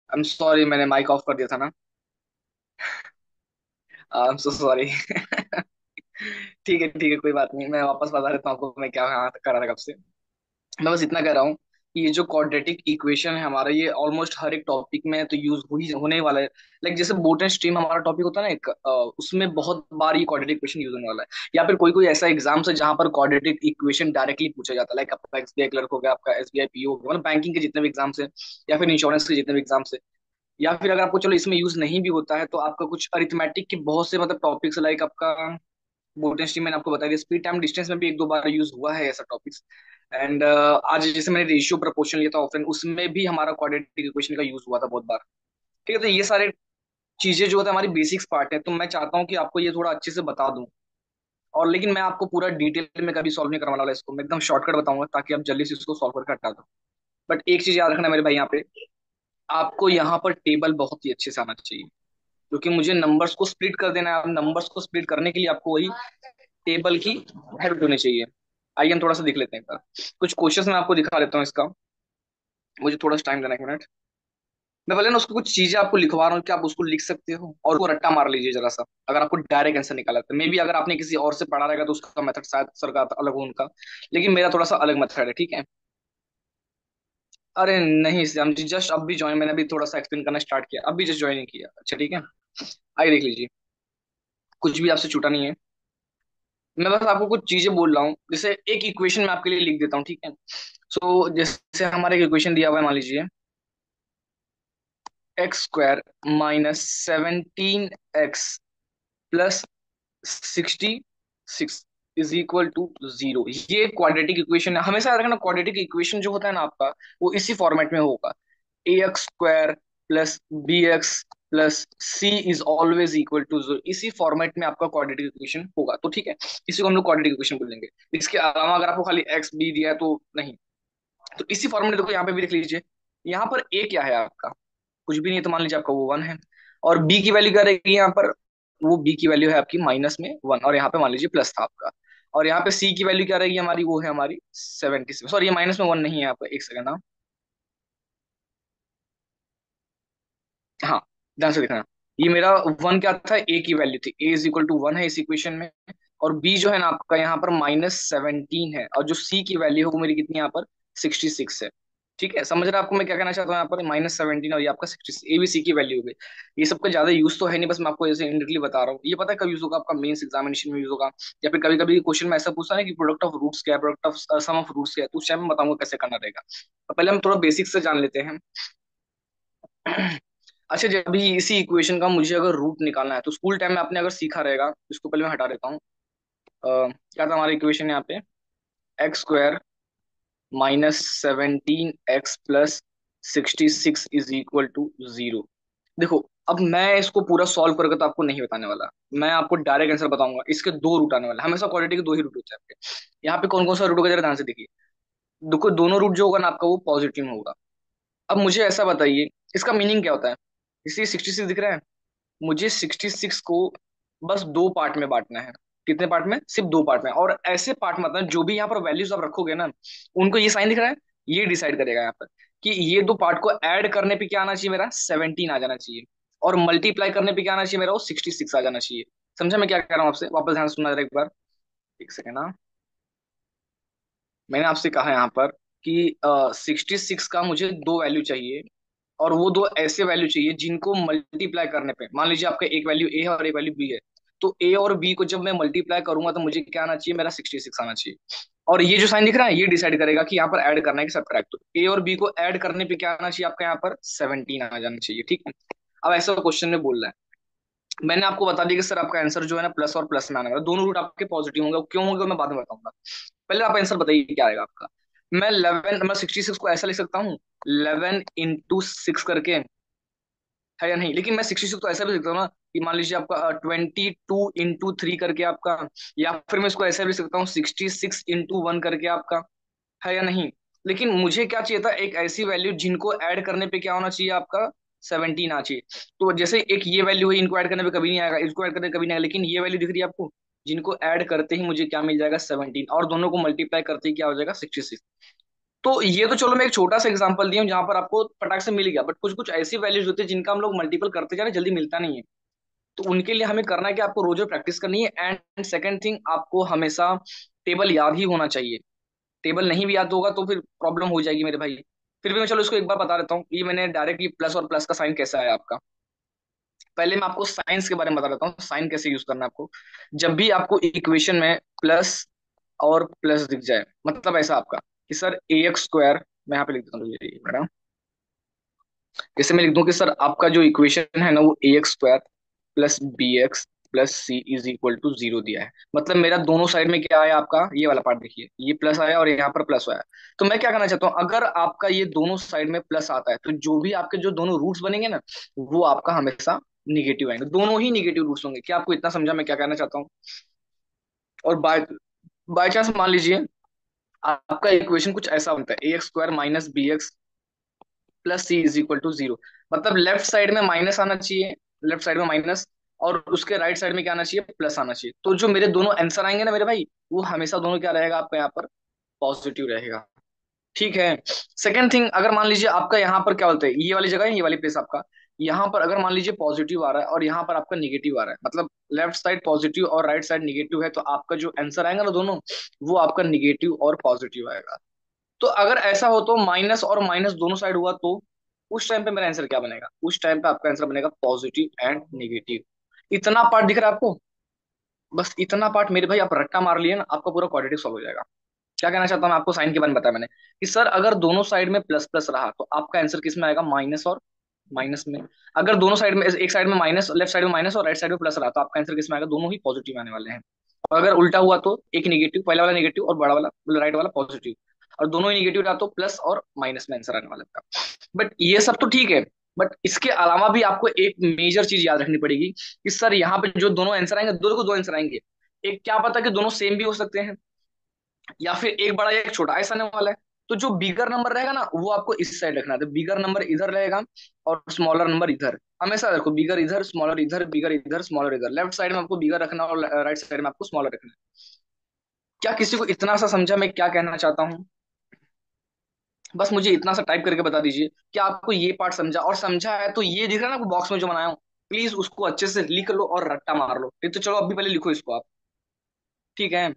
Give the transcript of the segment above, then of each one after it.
I am sorry, मैंने mic off कर दिया था ना। I am so sorry. ठीक है कोई बात नहीं, मैं वापस बता देता हूँ आपको मैं क्या यहाँ कर रहा था कब से। मैं बस इतना कह रहा हूँ कि ये जो क्वाड्रेटिक इक्वेशन है हमारा, ये ऑलमोस्ट हर एक टॉपिक में तो यूज हो ही होने वाला है। लाइक जैसे बोट एंड स्ट्रीम हमारा टॉपिक होता है ना एक, उसमें बहुत बार ये क्वाड्रेटिक इक्वेशन यूज होने वाला है। या फिर कोई कोई ऐसा एग्जाम है जहां पर क्वाड्रेटिक इक्वेशन डायरेक्टली पूछा जाता है, लाइक आपका एसबीआई क्लर्क हो गया, आपका एसबीआई पीओ हो गया, मतलब बैंकिंग के जितने भी एग्जाम्स है, या फिर इंश्योरेंस के जितने भी एग्जाम्स है। या फिर अगर आपको चलो इसमें यूज नहीं भी होता है तो आपका कुछ अरिथमेटिक के बहुत से मतलब टॉपिक्स, लाइक आपका बोटेंशियल मैंने आपको बता दिया, स्पीड टाइम डिस्टेंस में भी एक दो बार यूज हुआ है ऐसा टॉपिक्स। एंड आज जैसे मैंने रेशियो प्रपोर्शन लिया था ऑफलाइन, उसमें भी हमारा क्वाड्रेटिक इक्वेशन का यूज हुआ था बहुत बार। ठीक है, तो ये सारे चीजें जो होता है हमारी बेसिक्स पार्ट है, तो मैं चाहता हूँ कि आपको ये थोड़ा अच्छे से बता दूं। और लेकिन मैं आपको पूरा डिटेल में कभी सॉल्व नहीं करवाने वाला इसको, मैं एकदम शॉर्टकट बताऊंगा ताकि आप जल्दी से इसको सॉल्व करके हटा दो। बट एक चीज याद रखना मेरे भाई, यहाँ पे आपको यहाँ पर टेबल बहुत ही अच्छे से आना चाहिए, क्योंकि मुझे नंबर्स को स्प्लिट कर देना है। अब नंबर्स को स्प्लिट करने के लिए आपको वही टेबल की हेल्प होनी चाहिए। आइए हम थोड़ा सा देख लेते हैं एक बार। कुछ क्वेश्चंस मैं आपको दिखा देता हूँ इसका। मुझे थोड़ा सा टाइम देना, एक मिनट। मैं पहले ना उसको कुछ चीजें आपको लिखवा रहा हूँ कि आप उसको लिख सकते हो और वो रट्टा मार लीजिए जरा सा, अगर आपको डायरेक्ट आंसर निकाला तो। मे बी अगर आपने किसी और से पढ़ा रहेगा तो उसका मेथड शायद सर का अलग हो उनका, लेकिन मेरा थोड़ा सा अलग मेथड है, ठीक है। अरे नहीं श्याम जी, जस्ट अब भी ज्वाइन, मैंने अभी थोड़ा सा एक्सप्लेन करना स्टार्ट किया, अभी जस्ट ज्वाइन किया। अच्छा ठीक है, आइए देख लीजिए। कुछ भी आपसे छूटा नहीं है। मैं बस आपको कुछ चीजें बोल रहा हूँ, जैसे एक इक्वेशन मैं आपके लिए लिख देता हूँ, ठीक है। सो जैसे हमारे एक इक्वेशन दिया हुआ है, मान लीजिए x² - 17x plus 66 is equal to 0। ये क्वाड्रेटिक इक्वेशन है, हमेशा याद रखना क्वाड्रेटिक इक्वेशन जो होता है ना आपका, वो इसी फॉर्मेट में होगा। ax² plus bx plus c is always equal to 0, इसी फॉर्मेट में आपका क्वाड्रेटिक इक्वेशन होगा, तो ठीक है। इसी को हम लोग क्वाड्रेटिक इक्वेशन बोलेंगे। इसके अलावा अगर आपको खाली x b दिया है तो नहीं। तो इसी फॉर्मेट देखो, यहाँ पे भी देख लीजिए। यहाँ पर a क्या है आपका, कुछ भी नहीं है, तो मान लीजिए आपका वो 1 है। और b की वैल्यू क्या रहेगी यहाँ पर, वो b की वैल्यू है आपकी -1, और यहाँ पे मान लीजिए प्लस था आपका। और यहाँ पे c की वैल्यू क्या रहेगी हमारी, वो है हमारी 77। सॉरी, ये -1 नहीं है आपका, एक सेकंड। हाँ हाँ, ध्यान से देखना। ये मेरा 1 क्या था, a की वैल्यू थी, a इज इक्वल टू 1 है इस इक्वेशन में। और b जो है ना आपका यहाँ पर -17 है, और जो c की वैल्यू है वो मेरी कितनी है यहाँ पर, 66 है। ठीक है, समझ रहे हैं आपको मैं क्या कहना चाहता हूँ, यहाँ पर -17 और ये आपका 66, ए बी सी की वैल्यू हो गई। ये सबका ज्यादा यूज तो है नहीं, बस मैं आपको जैसे इंडिरेक्टली बता रहा हूँ। ये पता है कब यूज होगा, आपका मेंस एग्जामिनेशन में यूज होगा। या फिर कभी कभी क्वेश्चन में ऐसा पूछा है कि प्रोडक्ट ऑफ रूट्स क्या है, product of sum of roots क्या है, तो उस टाइम में बताऊंगा कैसे करना रहेगा। तो पहले हम थोड़ा बेसिक से जान लेते हैं। अच्छा, जब भी इसी इक्वेशन का मुझे अगर रूट निकालना है, तो स्कूल टाइम में आपने अगर सीखा रहेगा, इसको पहले मैं हटा देता हूँ। क्या था हमारा इक्वेशन यहाँ पे, x² - 17x plus 66 is equal to 0। देखो, अब मैं इसको पूरा सॉल्व करके तो आपको नहीं बताने वाला, मैं आपको डायरेक्ट आंसर बताऊंगा। इसके दो रूट आने वाले हैं। हमेशा क्वाड्रेटिक के दो ही रूट होते हैं आपके। यहाँ पे कौन कौन सा रूट होगा जरा ध्यान से देखिए। देखो, दोनों रूट जो होगा ना आपका, वो पॉजिटिव में होगा। अब मुझे ऐसा बताइए, इसका मीनिंग क्या होता है। इसी 66 दिख रहा है, मुझे 66 को बस दो पार्ट में बांटना है। कितने पार्ट में, सिर्फ दो पार्ट में। और ऐसे पार्ट मतलब जो भी यहाँ पर वैल्यूज आप रखोगे ना, उनको ये साइन दिख रहा है, ये डिसाइड करेगा यहाँ पर कि ये दो पार्ट को ऐड करने पे क्या आना चाहिए, मेरा 17 आ जाना चाहिए। और मल्टीप्लाई करने पे क्या आना चाहिए मेरा, वो 66 आ जाना चाहिए। समझा मैं क्या कह रहा हूँ आपसे, वापस ध्यान से सुनना जरा एक बार। एक सेकेंड ना, मैंने आपसे कहा यहाँ पर कि 66 का मुझे दो वैल्यू चाहिए। और वो दो ऐसे वैल्यू चाहिए जिनको मल्टीप्लाई करने पे, मान लीजिए आपका एक वैल्यू ए है और एक वैल्यू बी है, तो ए और बी को जब मैं मल्टीप्लाई करूंगा तो मुझे क्या आना चाहिए, मेरा 66 आना चाहिए। और ये जो साइन दिख रहा है, ये डिसाइड करेगा कि यहाँ पर ऐड करना है कि सब्ट्रैक्ट। तो ए और बी को ऐड करने पे क्या आना चाहिए आपका, यहाँ पर 17 आ जाना चाहिए, ठीक है। अब ऐसा क्वेश्चन में बोल रहा है, मैंने आपको बता दिया कि सर आपका आंसर जो है ना प्लस और प्लस में आने वाला है। दोनों रूट आपके पॉजिटिव होंगे, क्यों होंगे मैं बाद में बताऊंगा। पहले आप आंसर बताइए क्या आएगा आपका। मैं 66 को ऐसा लिख सकता हूँ, 11 × 6 करके, है या नहीं। लेकिन मैं 66 तो ऐसा भी लिखता हूँ ना कि मान लीजिए आपका 22 × 3 करके आपका। या फिर मैं इसको ऐसा भी लिख सकता हूँ 66 × 1 करके आपका, है या नहीं। लेकिन मुझे क्या चाहिए था, एक ऐसी वैल्यू जिनको ऐड करने पे क्या होना चाहिए आपका, 17 आना चाहिए। तो जैसे एक ये वैल्यू है, इनको ऐड करने पे कभी नहीं आएगा, इसको ऐड करने पे कभी नहीं आएगा, लेकिन ये वैल्यू दिख रही है आपको, जिनको ऐड करते ही मुझे क्या मिल जाएगा, 17, और दोनों को मल्टीप्लाई करते ही क्या हो जाएगा, 66। तो ये तो चलो मैं एक छोटा सा एग्जांपल दिया हूं जहां पर आपको फटाक से मिल गया, बट कुछ कुछ ऐसी वैल्यूज होती है जिनका हम लोग मल्टीपल करते जा रहे हैं, जल्दी मिलता नहीं है। तो उनके लिए हमें करना है कि आपको रोज प्रैक्टिस करनी है। एंड सेकंड थिंग, आपको हमेशा टेबल याद ही होना चाहिए। टेबल नहीं भी याद होगा तो फिर प्रॉब्लम हो जाएगी मेरे भाई। फिर भी मैं चलो इसको एक बार बता देता हूँ, ये मैंने डायरेक्टली प्लस और प्लस का साइन कैसा है आपका। पहले मैं आपको साइंस के बारे में बता देता हूँ, साइन कैसे यूज करना है आपको। जब भी आपको इक्वेशन में प्लस और प्लस दिख जाए, मतलब ऐसा आपका कि सर ए एक्स स्क्वायर, मैं यहाँ पे लिख देता हूँ ये मैडम, जैसे मैं लिख दूं कि सर आपका जो इक्वेशन है ना वो A X square plus B X plus C is equal to zero दिया है। मतलब मेरा दोनों साइड में क्या आया आपका, ये वाला पार्ट देखिए, ये प्लस आया और यहाँ पर प्लस आया। तो मैं क्या करना चाहता हूँ, अगर आपका ये दोनों साइड में प्लस आता है तो जो भी आपके जो दोनों रूट्स बनेंगे ना, वो आपका हमेशा निगेटिव आएंगे, दोनों ही निगेटिव रूट्स होंगे। क्या आपको इतना समझा मैं क्या कहना चाहता हूँ। और बाय बाय चांस मान लीजिए आपका इक्वेशन कुछ ऐसा बनता है, A X square minus B X plus C is equal to zero. मतलब लेफ्ट साइड में माइनस आना चाहिए, लेफ्ट साइड में माइनस, और उसके राइट साइड में क्या आना चाहिए, प्लस आना चाहिए। तो जो मेरे दोनों आंसर आएंगे ना मेरे भाई, वो हमेशा दोनों क्या रहेगा आपका यहाँ पर, पॉजिटिव रहेगा। ठीक है। सेकंड थिंग, अगर मान लीजिए आपका यहाँ पर क्या बोलते हैं, ये वाली जगह है, ये वाली प्लेस आपका, यहाँ पर अगर मान लीजिए पॉजिटिव आ रहा है और यहाँ पर आपका निगेटिव आ रहा है, मतलब लेफ्ट साइड पॉजिटिव और राइट साइड निगेटिव है, तो आपका जो आंसर आएगा ना दोनों, वो आपका निगेटिव और पॉजिटिव आएगा। तो अगर ऐसा हो तो माइनस और माइनस दोनों साइड हुआ तो उस टाइम पे मेरा आंसर क्या बनेगा, उस टाइम पे आपका आंसर बनेगा पॉजिटिव एंड नेगेटिव। इतना पार्ट दिख रहा है आपको, बस इतना पार्ट मेरे भाई आप रट्टा मार लिए ना, आपका पूरा क्वाड्रेटिक सॉल्व हो जाएगा। क्या कहना चाहता हूँ मैं आपको, साइन के बारे में बताया मैंने कि सर अगर दोनों साइड में प्लस प्लस रहा तो आपका आंसर किस में आएगा, माइनस और माइनस में। अगर दोनों साइड में, एक साइड में माइनस, लेफ्ट साइड में माइनस और राइट साइड में प्लस रहा तो आपका आंसर किस में आएगा, दोनों ही पॉजिटिव आने वाले हैं। और अगर उल्टा हुआ तो एक निगेटिव, पहला वाला निगेटिव और बड़ा वाला मतलब राइट वाला पॉजिटिव, और दोनों ही निगेटिव रहा तो प्लस और माइनस में आंसर आने वाला है आपका। बट ये सब तो ठीक है, बट इसके अलावा भी आपको एक मेजर चीज याद रखनी पड़ेगी कि सर यहाँ पे जो दोनों आंसर आएंगे, दो को दो आंसर आएंगे, एक क्या पता कि दोनों सेम भी हो सकते हैं, या फिर एक बड़ा या एक छोटा ऐसा आने वाला है। तो जो बिगर नंबर रहेगा ना वो आपको इस साइड रखना है, तो बिगर नंबर इधर रहेगा और स्मॉलर नंबर इधर। हमेशा देखो बिगर इधर स्मॉलर इधर, बिगर इधर स्मॉलर इधर, लेफ्ट साइड में आपको बिगर रखना और राइट साइड में आपको स्मॉलर रखना है। क्या किसी को इतना सा समझा मैं क्या कहना चाहता हूँ। बस मुझे इतना सा टाइप करके बता दीजिए कि आपको ये पार्ट समझा, और समझा है तो ये दिख रहा है ना बॉक्स में जो बनाया हूँ, प्लीज उसको अच्छे से लिख लो और रट्टा मार लो। नहीं तो चलो अभी पहले लिखो इसको आप। ठीक है,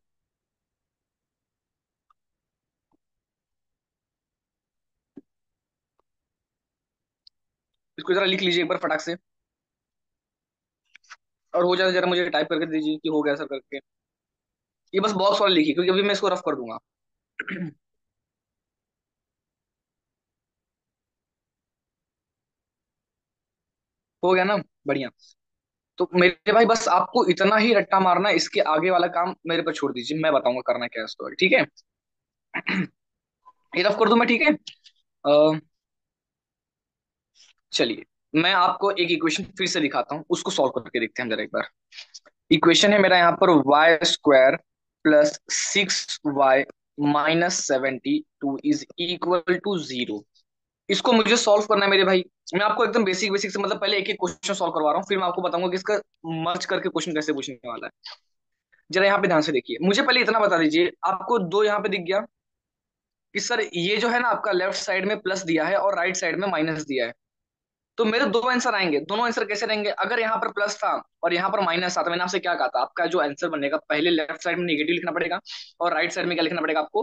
इसको जरा लिख लीजिए एक बार फटाक से, और हो जाए जरा मुझे टाइप करके दीजिए कि हो गया सर करके। ये बस बॉक्स वाला लिखिए क्योंकि अभी मैं इसको रफ कर दूंगा। हो गया ना, बढ़िया। तो मेरे भाई बस आपको इतना ही रट्टा मारना है, इसके आगे वाला काम मेरे पर छोड़ दीजिए, मैं बताऊंगा करना क्या है इसको, ठीक है। ये रफ कर दूं मैं, ठीक है। चलिए मैं आपको एक इक्वेशन फिर से दिखाता हूँ, उसको सॉल्व करके देखते हैं हम जरा एक बार। इक्वेशन है मेरा यहाँ पर y square plus six y minus 72 is equal to zero. इसको मुझे सॉल्व करना है मेरे भाई। मैं आपको एकदम बेसिक बेसिक से, मतलब पहले एक एक क्वेश्चन सॉल्व करवा रहा हूँ, फिर मैं आपको बताऊंगा कि इसका मर्ज करके क्वेश्चन कैसे पूछने वाला है। जरा यहाँ पे ध्यान से देखिए, मुझे पहले इतना बता दीजिए, आपको दो यहाँ पे दिख गया कि सर ये जो है ना आपका लेफ्ट साइड में प्लस दिया है और राइट साइड में माइनस दिया है। तो मेरे दो आंसर आएंगे, दोनों आंसर कैसे रहेंगे, अगर यहाँ पर प्लस था और यहाँ पर माइनस था तो मैंने आपसे क्या कहा था, आपका जो आंसर बनेगा पहले लेफ्ट साइड में निगेटिव लिखना पड़ेगा और राइट साइड में क्या लिखना पड़ेगा आपको,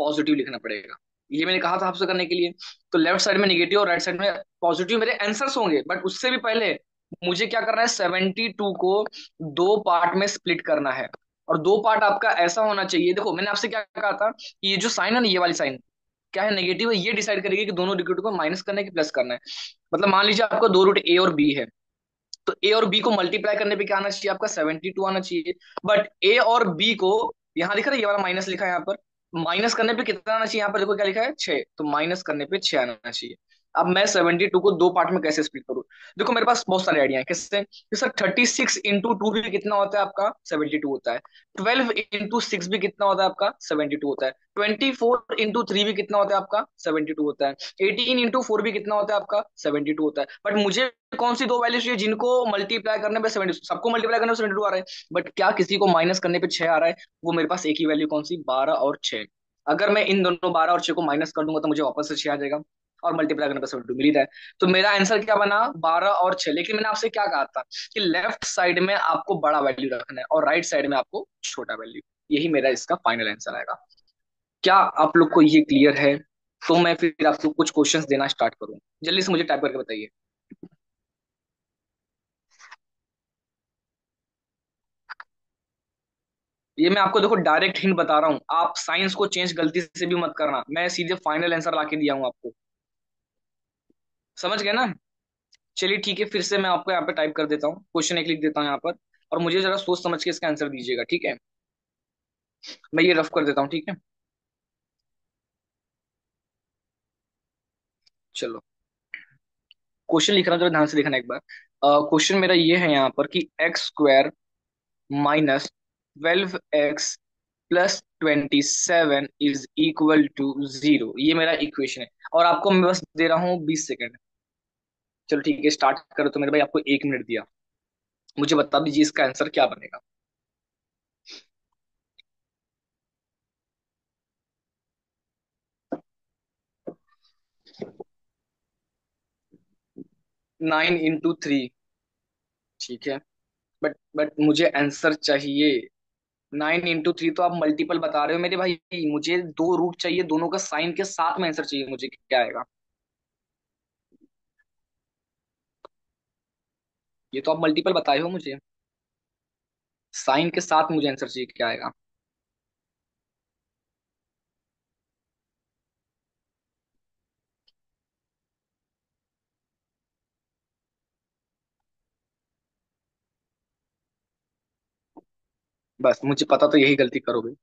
पॉजिटिव लिखना पड़ेगा। ये मैंने कहा था आपसे करने के लिए। तो लेफ्ट साइड में निगेटिव और राइट साइड में पॉजिटिव मेरे आंसर्स होंगे, बट उससे भी पहले मुझे क्या करना है, 72 को दो पार्ट में स्प्लिट करना है। और दो पार्ट आपका ऐसा होना चाहिए, देखो मैंने आपसे क्या कहा था कि ये जो साइन है ना, ये वाली साइन क्या है, नेगेटिव है, ये डिसाइड करेगी कि दोनों रूट को माइनस करना है कि प्लस करना है। मतलब मान लीजिए आपको दो रूट ए और बी है, तो ए और बी को मल्टीप्लाई करने पे क्या आना चाहिए आपका, 72 आना चाहिए। बट ए और बी को, यहाँ दिख रहा है ये वाला माइनस लिखा है यहाँ पर, माइनस करने पे कितना आना चाहिए, यहाँ पर देखो क्या लिखा है 6, तो माइनस करने पे 6 आना चाहिए। अब मैं 72 को दो पार्ट में कैसे स्प्लिट करूँ। देखो मेरे पास बहुत सारे आइडिया है कैसे कि सर 36 इंटू टू भी कितना होता है आपका, 72 होता है। 12 इंटू सिक्स भी कितना होता है आपका, 72 होता है। 24 इंटू थ्री भी कितना होता है आपका, 72 होता है। 18 इंटू फोर भी कितना होता है आपका, 72 होता है। बट मुझे कौन सी दो वैल्यू चाहिए जिनको मल्टीप्लाई करने पे 70, सबको मल्टीप्लाई करने पे 72 आ रहा है, बट क्या किसी को माइनस करने पे 6 आ रहा है। वो मेरे पास एक ही वैल्यू कौन सी, 12 और 6। अगर मैं इन दोनों 12 और 6 को माइनस कर दूंगा तो मुझे वापस से 6 आ जाएगा, और मल्टीप्लाई करने पर 72 मिल ही रहा है। तो मेरा आंसर क्या बना, 12 और 6। लेकिन मैंने आपसे क्या कहा था कि लेफ्ट साइड में आपको बड़ा वैल्यू रखना है और राइट साइड में आपको छोटा वैल्यू। यही मेरा इसका फाइनल आंसर आएगा। क्या आप लोग को ये क्लियर है? तो मैं फिर आपको कुछ क्वेश्चंस देना स्टार्ट करूँ। जल्दी से मुझे टाइप करके बताइए। ये मैं आपको देखो डायरेक्ट हिंट बता रहा हूँ, आप साइंस को चेंज गलती से भी मत करना, मैं सीधे फाइनल आंसर ला के दिया हूँ आपको। समझ गए ना? चलिए ठीक है, फिर से मैं आपको यहाँ पे टाइप कर देता हूँ, क्वेश्चन एक लिख देता हूँ यहाँ पर, और मुझे जरा सोच समझ के इसका आंसर दीजिएगा, ठीक है? मैं ये रफ कर देता हूँ, ठीक है? चलो, क्वेश्चन लिख रहा हूँ, जरा ध्यान से देखना एक बार। क्वेश्चन मेरा ये है यहाँ पर कि x square minus 12x plus 27 is equal to 0, ये मेरा इक्वेशन है। और आपको मैं बस दे रहा हूँ 20 सेकेंड। चलो ठीक है, स्टार्ट करो। तो मेरे भाई आपको 1 मिनट दिया, मुझे बता दीजिए इसका आंसर क्या बनेगा। 9 into 3। ठीक है, बट मुझे आंसर चाहिए। 9 into 3 तो आप मल्टीपल बता रहे हो मेरे भाई, मुझे दो रूट चाहिए, दोनों का साइन के साथ में आंसर चाहिए मुझे, क्या आएगा? ये तो आप मल्टीपल बताए हो मुझे, साइन के साथ मुझे आंसर चाहिए, क्या आएगा? बस मुझे पता, तो यही गलती करोगे।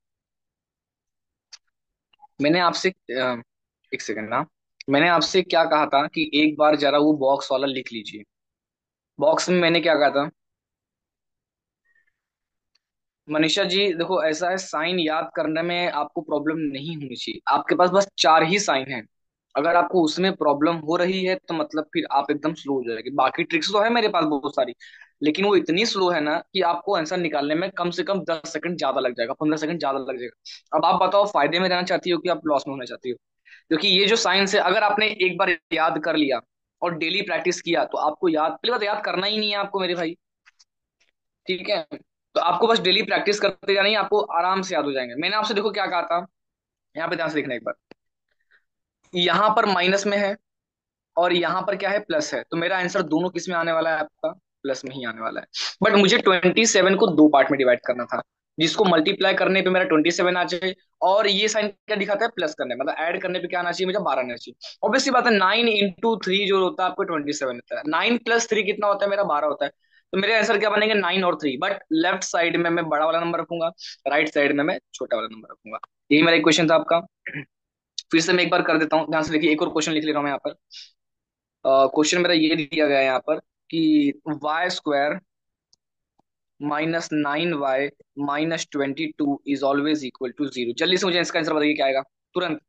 मैंने आपसे एक सेकंड ना, मैंने आपसे क्या कहा था कि एक बार जरा वो बॉक्स वाला लिख लीजिए। बॉक्स में मैंने क्या कहा था? मनीषा जी देखो, ऐसा है, साइन याद करने में आपको प्रॉब्लम नहीं होनी चाहिए, आपके पास बस 4 ही साइन है। अगर आपको उसमें प्रॉब्लम हो रही है तो मतलब फिर आप एकदम स्लो हो जाएगी। बाकी ट्रिक्स तो है मेरे पास बहुत सारी, लेकिन वो इतनी स्लो है ना कि आपको आंसर निकालने में कम से कम 10 सेकंड ज्यादा लग जाएगा, 15 सेकंड ज्यादा लग जाएगा। अब आप बताओ, फायदे में रहना चाहती हो कि आप लॉस में होना चाहती हो? क्योंकि ये जो साइंस है, अगर आपने एक बार याद कर लिया और डेली प्रैक्टिस किया तो आपको याद, पहली बात याद करना ही नहीं है आपको मेरे भाई, ठीक है? तो आपको बस डेली प्रैक्टिस करते जाना ही, आपको आराम से याद हो जाएंगे। मैंने आपसे देखो क्या कहा था, यहाँ पे ध्यान से देखना एक बार। यहाँ पर माइनस में है और यहाँ पर क्या है, प्लस है, तो मेरा आंसर दोनों किस में आने वाला है आपका? प्लस में ही आने वाला है। बट मुझे 27 को दो पार्ट में डिवाइड करना था, जिसको मल्टीप्लाई करने पे मेरा 27 आ जाए, और ये साइन क्या दिखाता है, प्लस करने मतलब ऐड करने पे क्या आना चाहिए, मुझे 12 आना चाहिए। ऑब्वियसली बात है, 9 into 3 जो होता है आपको 27 होता है, 9 + 3 कितना होता है, मेरा 12 होता है। तो मेरे आंसर क्या बनेंगे, 9 और 3, बट लेफ्ट साइड में मैं बड़ा वाला नंबर रखूंगा, राइट साइड में मैं छोटा वाला नंबर रखूंगा। यही मेरा क्वेश्चन था आपका। फिर से मैं एक बार कर देता हूँ, ध्यान से देखिए, एक और क्वेश्चन लिख ले रहा हूँ मैं यहाँ पर। क्वेश्चन मेरा ये दिया गया है यहाँ पर कि y square -9y -22 is always equal to 0। जल्दी से मुझे इसका आंसर बताइए, क्या आएगा तुरंत।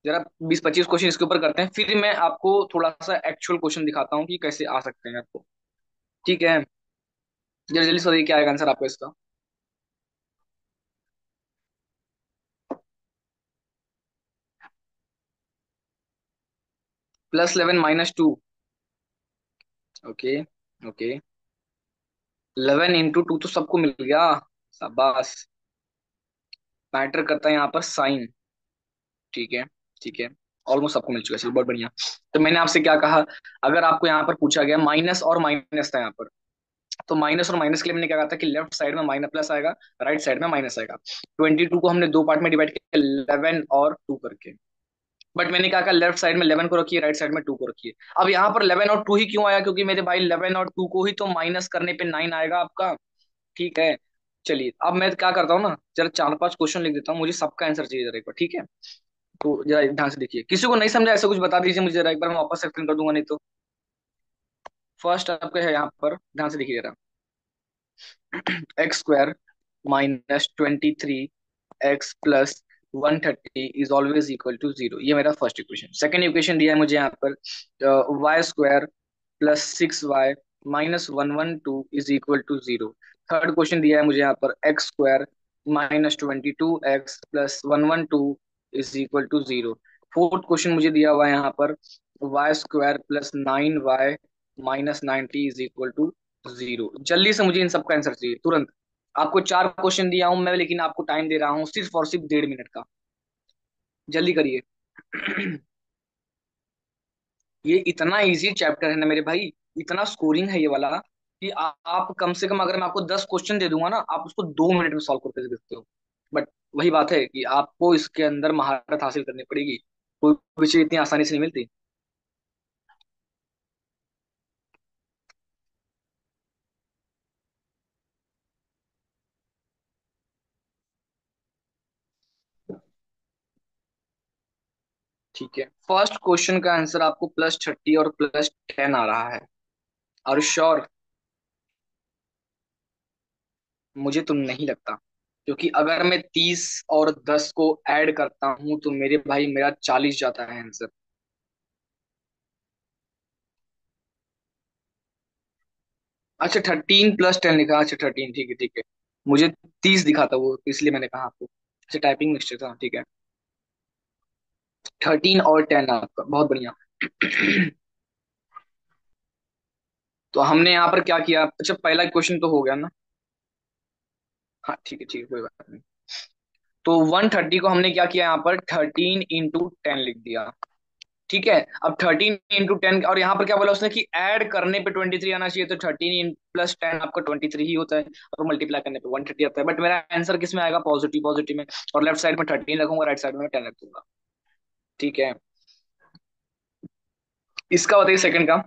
जरा 20-25 क्वेश्चन इसके ऊपर करते हैं, फिर मैं आपको थोड़ा सा एक्चुअल क्वेश्चन दिखाता हूँ कि कैसे आ सकते हैं आपको, ठीक है? जल्दी जल्दी से बताइए क्या आएगा आंसर आपको इसका। +11 - 2। Okay, okay. 11 into 2 तो सबको मिल गया, शाबाश। मैटर करता है यहाँ पर साइन, ठीक है, ठीक है। ऑलमोस्ट सबको मिल चुका है, चलिए बहुत बढ़िया। तो मैंने आपसे क्या कहा, अगर आपको यहाँ पर पूछा गया माइनस और माइनस था यहाँ पर, तो माइनस और माइनस के लिए मैंने क्या कहा था कि लेफ्ट साइड में माइनस प्लस आएगा, राइट साइड में माइनस आएगा। 22 को हमने दो पार्ट में डिवाइड किया, 11 और 2 करके। बट मैंने क्या कहा, लेफ्ट साइड में 11 को रखिए, राइट साइड में 2 को रखिए। अब यहाँ पर 11 और 2 ही क्यों आया, क्योंकि मेरे भाई 11 और 2 को ही तो माइनस करने पे 9 आएगा आपका, ठीक है? चलिए अब मैं क्या करता हूँ ना, जरा 4-5 क्वेश्चन लिख देता हूँ, मुझे सबका आंसर चाहिए जरा एक बार, ठीक है? तो जरा ध्यान से देखिए, किसी को नहीं समझा ऐसा कुछ बता दीजिए मुझे जरा एक बार, मैं वापस एक्सप्लेन कर दूंगा नहीं तो। फर्स्ट आपका है यहाँ पर, ध्यान से देखिए जरा। x² -23 x plus 130 is always equal to 0, ये मेरा फर्स्ट इक्वेशन। सेकंड इक्वेशन दिया है मुझे यहाँ पर, y² +6y -112 is equal to 0। Third question दिया है मुझे यहाँ पर, x² -22x plus 112 is equal to 0। Fourth question मुझे दिया हुआ है यहाँ पर, y² plus 9y minus 90 is equal to 0। जल्दी से मुझे इन सब का आंसर चाहिए तुरंत। आपको चार क्वेश्चन दिया हूं मैं, लेकिन आपको टाइम दे रहा हूँ सिर्फ और सिर्फ 1.5 मिनट का। जल्दी करिए। ये इतना इजी चैप्टर है ना मेरे भाई, इतना स्कोरिंग है ये वाला कि आप कम से कम, अगर मैं आपको 10 क्वेश्चन दे दूंगा ना, आप उसको 2 मिनट में सॉल्व करके दे सकते हो। बट वही बात है कि आपको इसके अंदर महारत हासिल करनी पड़ेगी, कोई भी चीज इतनी आसानी से नहीं मिलती। ठीक है, फर्स्ट क्वेश्चन का आंसर आपको +30 और +10 आ रहा है। और श्योर? मुझे तो नहीं लगता, क्योंकि अगर मैं 30 और 10 को ऐड करता हूं तो मेरे भाई मेरा 40 जाता है आंसर। अच्छा, 13 + 10 लिखा, अच्छा 13, ठीक है ठीक है। मुझे 30 दिखा था वो, इसलिए मैंने कहा आपको। अच्छा, टाइपिंग मिस्टेक था, ठीक है। 13 और 10 आपका, बहुत बढ़िया। तो हमने यहाँ पर क्या किया? अच्छा, पहला क्वेश्चन तो हो गया ना। हाँ ठीक है ठीक है, कोई बात नहीं। तो 130 को हमने क्या किया, यहाँ पर 13 × 10 लिख दिया। ठीक है। अब 13 × 10, और यहाँ पर क्या बोला उसने कि ऐड करने पे 23 आना चाहिए, तो 13 + 10 आपका 23 ही होता है, और मल्टीप्लाई करने पे 130 आता है। बट मेरा आंसर किस में आएगा? पॉजिटिव पॉजिटिव में। और लेफ्ट साइड में 13 रखूंगा, राइट साइड में 10 रख दूंगा। ठीक है। इसका बताइए सेकंड का।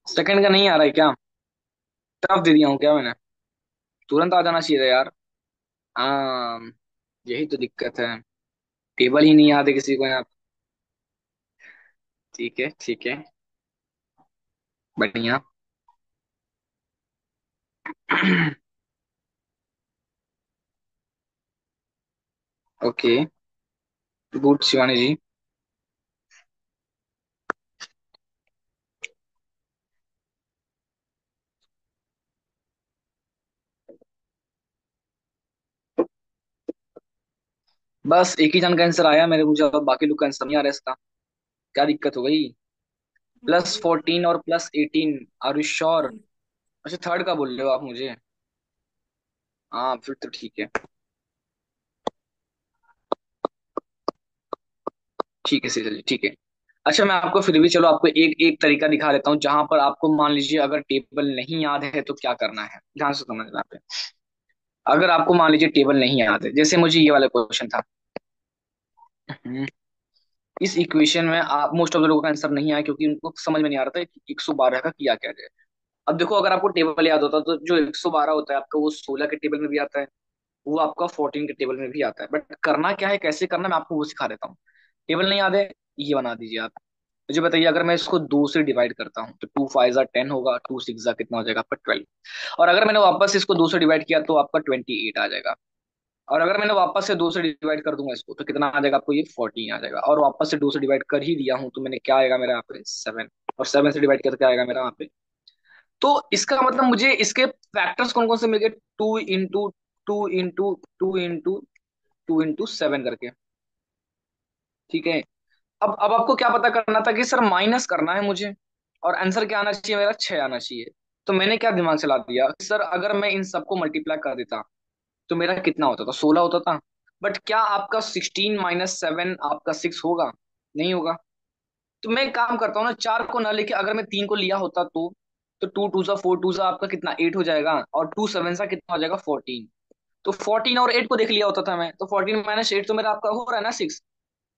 सेकंड का नहीं आ रहा है क्या? टफ दे दिया हूँ क्या मैंने? तुरंत आ जाना चाहिए था यार। हाँ, यही तो दिक्कत है। टेबल ही नहीं याद है किसी को यहाँ। ठीक है ठीक है, बढ़िया। ओके, गुड शिवानी जी। बस एक ही जन का आंसर आया मेरे मुझे, और बाकी लोग का आंसर नहीं आ रहा है इसका। क्या दिक्कत हो गई? +14 और +18, आर यू श्योर? अच्छा, थर्ड का बोल रहे हो आप मुझे? हाँ फिर तो ठीक है। ठीक है चलिए, ठीक है। अच्छा, मैं आपको फिर भी, चलो आपको एक एक तरीका दिखा देता हूँ, जहां पर आपको मान लीजिए अगर टेबल नहीं याद है तो क्या करना है, ध्यान से समझना पे। अगर आपको मान लीजिए टेबल नहीं याद है, जैसे मुझे ये वाला क्वेश्चन था। हम्म, इस इक्वेशन में आप मोस्ट ऑफ द लोगों का आंसर नहीं आया, क्योंकि उनको समझ में नहीं आ रहा था कि 112 का किया क्या जाए। अब देखो, अगर आपको टेबल याद होता तो जो 112 होता है आपका, वो 16 के टेबल में भी आता है, वो आपका 14 के टेबल में भी आता है। बट करना क्या है, कैसे करना, मैं आपको वो सिखा देता हूँ। टेबल नहीं याद है, ये बना दीजिए आप। मुझे बताइए, अगर मैं इसको 2 से डिवाइड करता हूँ तो 2 × 5 = 10 होगा, 2 × 6 कितना हो जाएगा आपका 12। और अगर मैंने वापस इसको 2 से डिवाइड किया तो आपका 28 आ जाएगा। और अगर मैंने वापस से 2 से डिवाइड कर दूंगा इसको, तो कितना आ जाएगा आपको? ये 14 आ जाएगा। और वापस से 2 से डिवाइड कर ही दिया हूँ, तो मैंने क्या आएगा मेरा यहाँ पे? 7। और 7 से डिवाइड किया तो क्या आएगा मेरा यहाँ पे? तो इसका मतलब मुझे इसके फैक्टर्स कौन कौन से मिल गए? 2 × 2 × 2 × 2 × 7 करके। ठीक है। अब आपको क्या पता करना था कि सर माइनस करना है मुझे, और आंसर क्या आना चाहिए मेरा? 6 आना चाहिए। तो मैंने क्या दिमाग चला दिया, सर अगर मैं इन सबको मल्टीप्लाई कर देता तो मेरा कितना होता था? 16 होता था। बट क्या आपका 16 - 7 आपका 6 होगा? नहीं होगा। तो मैं एक काम करता हूँ ना, 4 को ना लेके अगर मैं 3 को लिया होता तो 2 × 2 = 4, 2 × आपका कितना 8 हो जाएगा, और 2 × 7 कितना हो जाएगा 14। तो 14 और 8 को देख लिया होता था मैं, तो 14 - 8 तो मेरा आपका हो रहा है ना 6।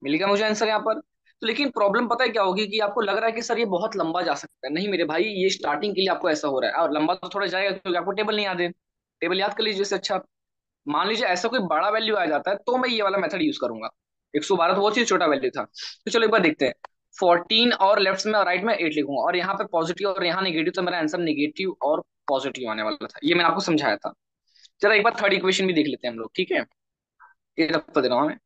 मिल गया मुझे आंसर यहाँ पर। तो लेकिन प्रॉब्लम पता है क्या होगी, कि आपको लग रहा है कि सर ये बहुत लंबा जा सकता है। नहीं मेरे भाई, ये स्टार्टिंग के लिए आपको ऐसा हो रहा है, और लंबा तो थोड़ा जाएगा क्योंकि आपको टेबल नहीं याद है। टेबल याद कर लीजिए इससे अच्छा। मान लीजिए ऐसा कोई बड़ा वैल्यू आ जाता है तो मैं ये वाला मेथड यूज करूंगा। 112 तो वो चीज छोटा वैल्यू था। तो चलो एक बार देखते हैं। 14 और लेफ्ट में और राइट में 8 लिखूंगा, और यहाँ पे पॉजिटिव और यहाँ नेगेटिव, तो मेरा आंसर नेगेटिव और पॉजिटिव आने वाला था, ये मैंने आपको समझाया था। चलो एक बार थर्ड इक्वेशन भी देख लेते हैं हम लोग, ठीक है। ये रफ्ता दे रहा हूँ मैं।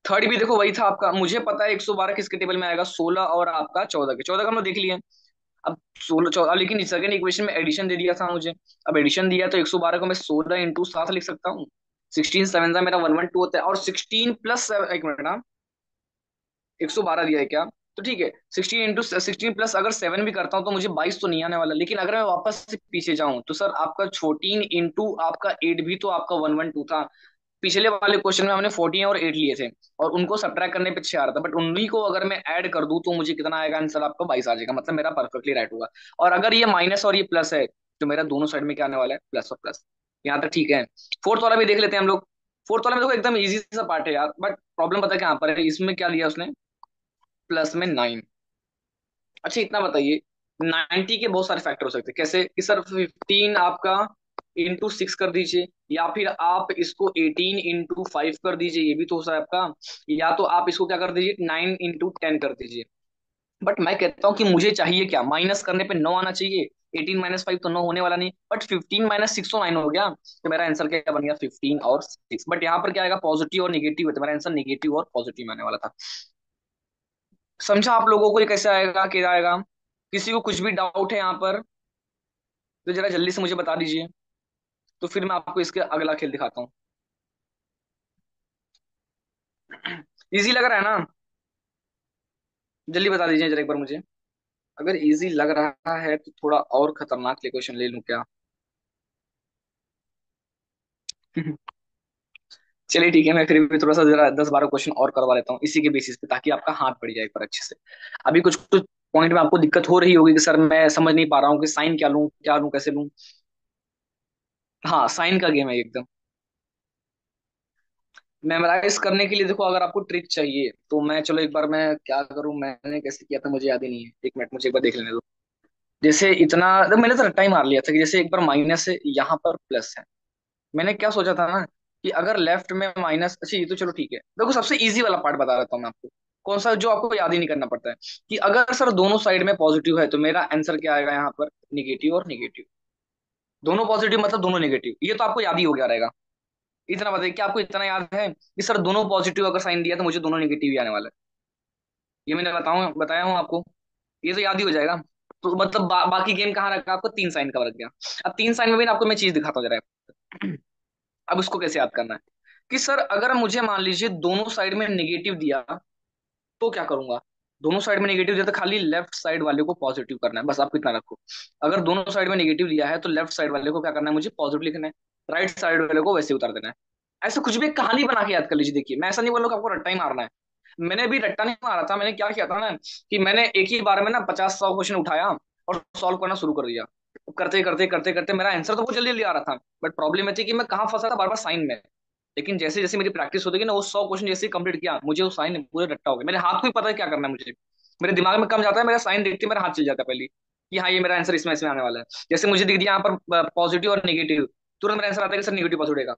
थर्ड भी देखो वही था आपका, मुझे पता है 112 किसके टेबल में आएगा, 16 और आपका 14 के, 14 का हम लोग देख लिए। अब 16 14, लेकिन सेकंड इक्वेशन में एडिशन दे दिया था मुझे। अब एडिशन दिया तो 112 को मैं 16 इंटू 7 लिख सकता हूँ। 16 7 का मेरा 112 होता है, और 16 प्लस, एक मिनट ना, 112 दिया है क्या? तो ठीक है, 16 प्लस अगर 7 भी करता हूँ तो मुझे 22 तो नहीं आने वाला। लेकिन अगर मैं वापस से पीछे जाऊं तो सर आपका 14 इंटू आपका 8 भी तो आपका 112 था। पिछले वाले क्वेश्चन में हमने 14 और 8 लिए थे, और उनको सब्ट्रैक्ट करने पे 6 आ रहा था, बट उन्हीं को अगर मैं ऐड कर दूं तो मुझे कितना आएगा आंसर, आपका 22 आ जाएगा, मतलब मेरा परफेक्टली राइट होगा। और अगर ये माइनस और ये प्लस है, तो मेरा दोनों साइड में क्या आने वाला है, प्लस और प्लस। यहाँ तक ठीक है। फोर्थ वाला भी देख लेते हैं हम लोग। फोर्थ वाला में देखो एकदम इजी सा पार्ट है यार, बट प्रॉब्लम पता है क्या पर है, इसमें क्या दिया उसने, प्लस में 9। अच्छा इतना बताइए, 90 के बहुत सारे फैक्टर हो सकते हैं, कैसे कि सर 15 आपका इंटू 6 कर दीजिए, या फिर आप इसको 18 इंटू 5 कर दीजिए, ये भी तो हो सकता है आपका। या तो आप इसको क्या कर दीजिए, 9 इंटू 10 कर दीजिए। बट मैं कहता हूँ कि मुझे चाहिए क्या, माइनस करने पे 9 आना चाहिए। 18 माइनस 5 तो 9 होने वाला नहीं, बट 15 माइनस 6 तो 9 हो गया। तो मेरा आंसर क्या बन गया, 15 और 6। बट यहाँ पर क्या आएगा, पॉजिटिव और निगेटिव है, तो मेरा आंसर निगेटिव और पॉजिटिव आने वाला था। समझा आप लोगों को ये कैसे आएगा, क्या आएगा? किसी को कुछ भी डाउट है यहाँ पर तो जरा जल्दी से मुझे बता दीजिए, तो फिर मैं आपको इसके अगला खेल दिखाता हूँ। इजी लग रहा है ना? जल्दी बता दीजिए जरा एक बार मुझे। अगर इजी लग रहा है तो थोड़ा और खतरनाक क्वेश्चन ले लूं क्या? चलिए ठीक है, मैं फिर भी थोड़ा सा जरा 10 12 क्वेश्चन और करवा लेता हूँ इसी के बेसिस पे, ताकि आपका हाथ पड़ जाए एक बार अच्छे से। अभी कुछ कुछ पॉइंट में आपको दिक्कत हो रही होगी कि सर मैं समझ नहीं पा रहा हूँ कि साइन क्या लूं कैसे लूं। हाँ, साइन का गेम है एकदम। मेमोराइज करने के लिए देखो, अगर आपको ट्रिक चाहिए तो मैं, चलो एक बार मैं क्या करूं, मैंने कैसे किया था मुझे याद ही नहीं है, एक मिनट मुझे एक बार देख लेने दो। जैसे इतना तो मैंने तो रट्टा ही मार लिया था कि जैसे एक बार माइनस है, यहाँ पर प्लस है। मैंने क्या सोचा था ना, कि अगर लेफ्ट में माइनस, अच्छा ये तो चलो ठीक है, देखो सबसे इजी वाला पार्ट बता देता हूँ मैं आपको। कौन सा, जो आपको याद ही नहीं करना पड़ता है। कि अगर सर दोनों साइड में पॉजिटिव है तो मेरा आंसर क्या आएगा यहाँ पर, निगेटिव और निगेटिव। दोनों पॉजिटिव मतलब दोनों निगेटिव, ये तो आपको याद ही हो गया रहेगा। इतना बताइए कि आपको इतना याद है कि सर दोनों पॉजिटिव अगर साइन दिया तो मुझे दोनों निगेटिव ही आने वाला है। ये मैंने बताया हूँ आपको। ये तो याद ही हो जाएगा। तो मतलब बाकी गेम कहाँ रखा आपको, 3 साइन का रख गया। अब 3 साइन में भी ना आपको मैं चीज दिखाता हूँ जरा। अब उसको कैसे याद करना है, कि सर अगर मुझे मान लीजिए दोनों साइड में नेगेटिव दिया, तो क्या करूंगा। दोनों साइड में नेगेटिव दिया तो खाली लेफ्ट साइड वाले को पॉजिटिव करना है, बस आपको इतना रखो। अगर दोनों साइड में नेगेटिव दिया है तो लेफ्ट साइड वाले को क्या करना है, मुझे पॉजिटिव लिखना है। राइट साइड वाले को वैसे उतार देना है। ऐसे कुछ भी एक कहानी बना के याद कर लीजिए। देखिए मैं ऐसा नहीं बोल रहा हूं कि आपको रट्टा ही मारना है। मैंने भी रट्टा नहीं मारा था, मैंने क्या किया था ना, कि मैंने एक ही बार में ना 50 100 क्वेश्चन उठाया और सॉल्व करना शुरू कर दिया। करते करते करते करते मेरा आंसर तो बहुत जल्दी जल्दी आ रहा था। बट प्रॉब्लम ये थी कि मैं कहाँ फंसा था, बार बार साइन में। लेकिन जैसे जैसे मेरी प्रैक्टिस होती गई ना, वो 100 क्वेश्चन जैसे ही कंप्लीट किया, मुझे वो साइन पूरे रट्टा हो गया, मेरे हाथ को ही पता है क्या करना है मुझे। मेरे दिमाग में कम जाता है, मेरा साइन देखते ही मेरा हाथ चल जाता है पहले ही, कि हाँ ये मेरा आंसर इसमें आने वाला है। जैसे मुझे दिख दिया यहाँ पर पॉजिटिव और निगेटिव, तुरंत मेरा आंसर आता है कि सर निगेटिव पॉजिटिव।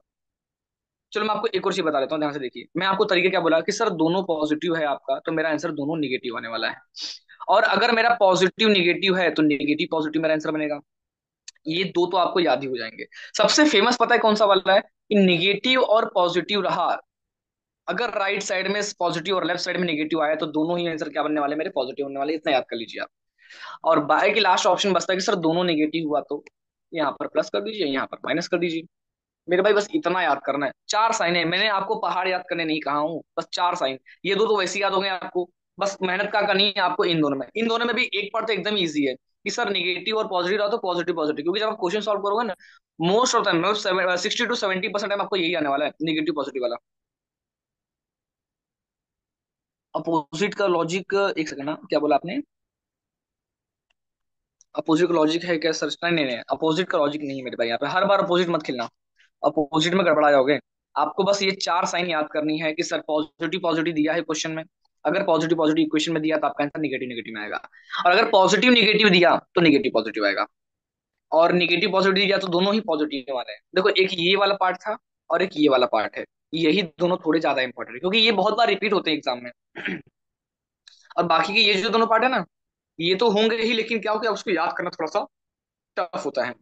चलो मैं आपको एक और चीज बता देता हूँ, ध्यान से देखिए। मैं आपको तरीके क्या बोला कि सर दोनों पॉजिटिव है आपका, तो मेरा आंसर दोनों निगेटिव आने वाला है। और अगर मेरा पॉजिटिव निगेटिव है तो निगेटिव पॉजिटिव मेरा आंसर बनेगा। ये दो तो आपको याद ही हो जाएंगे। सबसे फेमस पता है कौन सा वाला है, कि निगेटिव और पॉजिटिव रहा, अगर राइट साइड में पॉजिटिव और लेफ्ट साइड में निगेटिव आया, तो दोनों ही आंसर क्या बनने वाले, मेरे पॉजिटिव बनने वाले, इतना याद कर लीजिए आप। और बाय की लास्ट ऑप्शन बचता है कि सर दोनों निगेटिव हुआ तो यहाँ पर प्लस कर दीजिए, यहाँ पर माइनस कर दीजिए। मेरे भाई बस इतना याद करना है, 4 साइन है, मैंने आपको पहाड़ याद करने नहीं कहा हूँ, बस 4 साइन। ये दो तो वैसे ही याद हो गए आपको। बस मेहनत का करनी है आपको इन दोनों में। इन दोनों में भी एक पार्ट तो एकदम इजी है, कि सर निगेटिव और पॉजिटिव रहा तो पॉजिटिव पॉजिटिव, क्योंकि जब आप क्वेश्चन सॉल्व करोगे ना, most of time 60 to 70% time आपको यही आने वाला है, निगेटिव पॉजिटिव वाला। अपोजिट का लॉजिक, एक सेकंड ना, क्या बोला आपने? अपोजिट का लॉजिक है क्या सर? नहीं नहीं नहीं, अपोजिट का लॉजिक नहीं है मेरे भाई, यहाँ पे हर बार अपोजिट मत खेलना। अपोजिट में गड़बड़ा जाओगे। आपको बस ये 4 साइन याद करनी है, कि सर पॉजिटिव पॉजिटिव दिया है क्वेश्चन में, अगर पॉजिटिव पॉजिटिव इक्वेशन में दिया तो आपका आंसर निगेटिव निगेटिव में आएगा। और अगर पॉजिटिव निगेटिव दिया तो निगेटिव पॉजिटिव आएगा। और निगेटिव पॉजिटिव दिया तो दोनों ही पॉजिटिव वाले हैं। देखो एक ये वाला पार्ट था, और एक ये वाला पार्ट है। यही दोनों थोड़े ज्यादा इंपॉर्टेंट है क्योंकि ये बहुत बार रिपीट होते हैं एग्जाम में। और बाकी के ये जो दोनों पार्ट है ना, ये तो होंगे ही, लेकिन क्या हो गया उसको याद करना थोड़ा सा टफ होता है।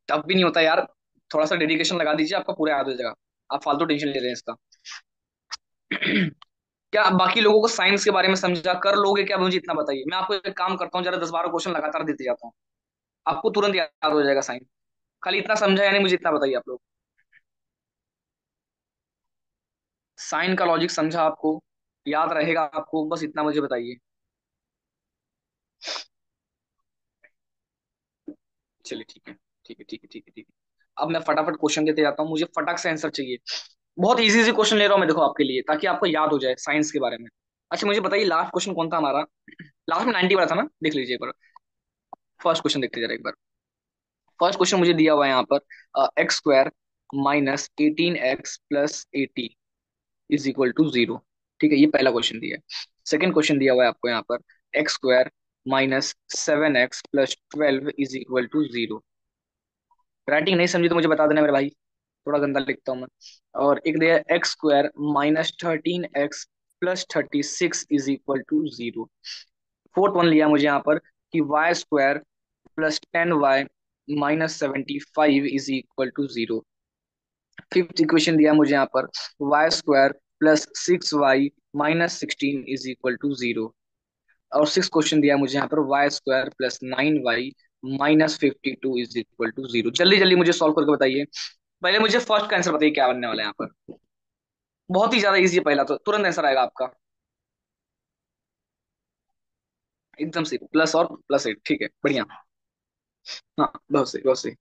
टफ भी नहीं होता यार, थोड़ा सा डेडिकेशन लगा दीजिए, आपका पूरा याद हो जाएगा। आप फालतू टेंशन ले रहे हैं इसका। क्या आप बाकी लोगों को साइंस के बारे में समझा कर लोगे क्या, मुझे इतना बताइए। मैं आपको एक काम करता हूँ, जरा 10-12 क्वेश्चन लगातार देते जाता हूँ, आपको तुरंत याद हो जाएगा साइंस। खाली इतना समझा, यानी मुझे इतना बताइए आप लोग। साइन का लॉजिक समझा आपको, याद रहेगा आपको, बस इतना मुझे बताइए। चलिए ठीक है, ठीक है, ठीक है, ठीक है, ठीक है। अब मैं फटाफट क्वेश्चन देते जाता हूँ, मुझे फटाक से आंसर चाहिए। बहुत इजी इजी क्वेश्चन ले रहा हूँ मैं, देखो आपके लिए, ताकि आपको याद हो जाए साइंस के बारे में। अच्छा मुझे बताइए, लास्ट क्वेश्चन कौन था हमारा? लास्ट में 90 वाला था ना, देख लीजिए एक बार। फर्स्ट क्वेश्चन देखते जरा एक बार। फर्स्ट क्वेश्चन मुझे दिया हुआ है यहाँ पर, x square minus 18x+80 is equal to 0। ठीक है, ये पहला क्वेश्चन दिया है। सेकंड क्वेश्चन दिया हुआ है आपको यहाँ पर, x square minus 7x+12 is equal to 0। Writing नहीं समझी तो मुझे बता देना मेरे भाई, थोड़ा गंदा लिखता हूँ मैं। और एक दिया x square minus 13x+36 is equal to 0। Fourth one लिया मुझे यहाँ पर कि y square +10y-75 is equal to 0। Fifth equation दिया मुझे यहाँ पर, y square +6y-16 is equal to 0। और सिक्स क्वेश्चन दिया मुझे यहाँ पर, y square +9y-52 is equal to 0। जल्दी जल्दी मुझे सॉल्व करके बताइए। पहले मुझे फर्स्ट का आंसर बताइए क्या बनने वाला है यहाँ पर। बहुत ही ज्यादा इजी है, पहला तो तुरंत आंसर आएगा आपका, एकदम से प्लस और +8। ठीक है, बढ़िया। हाँ, बहुत सही, बहुत सही।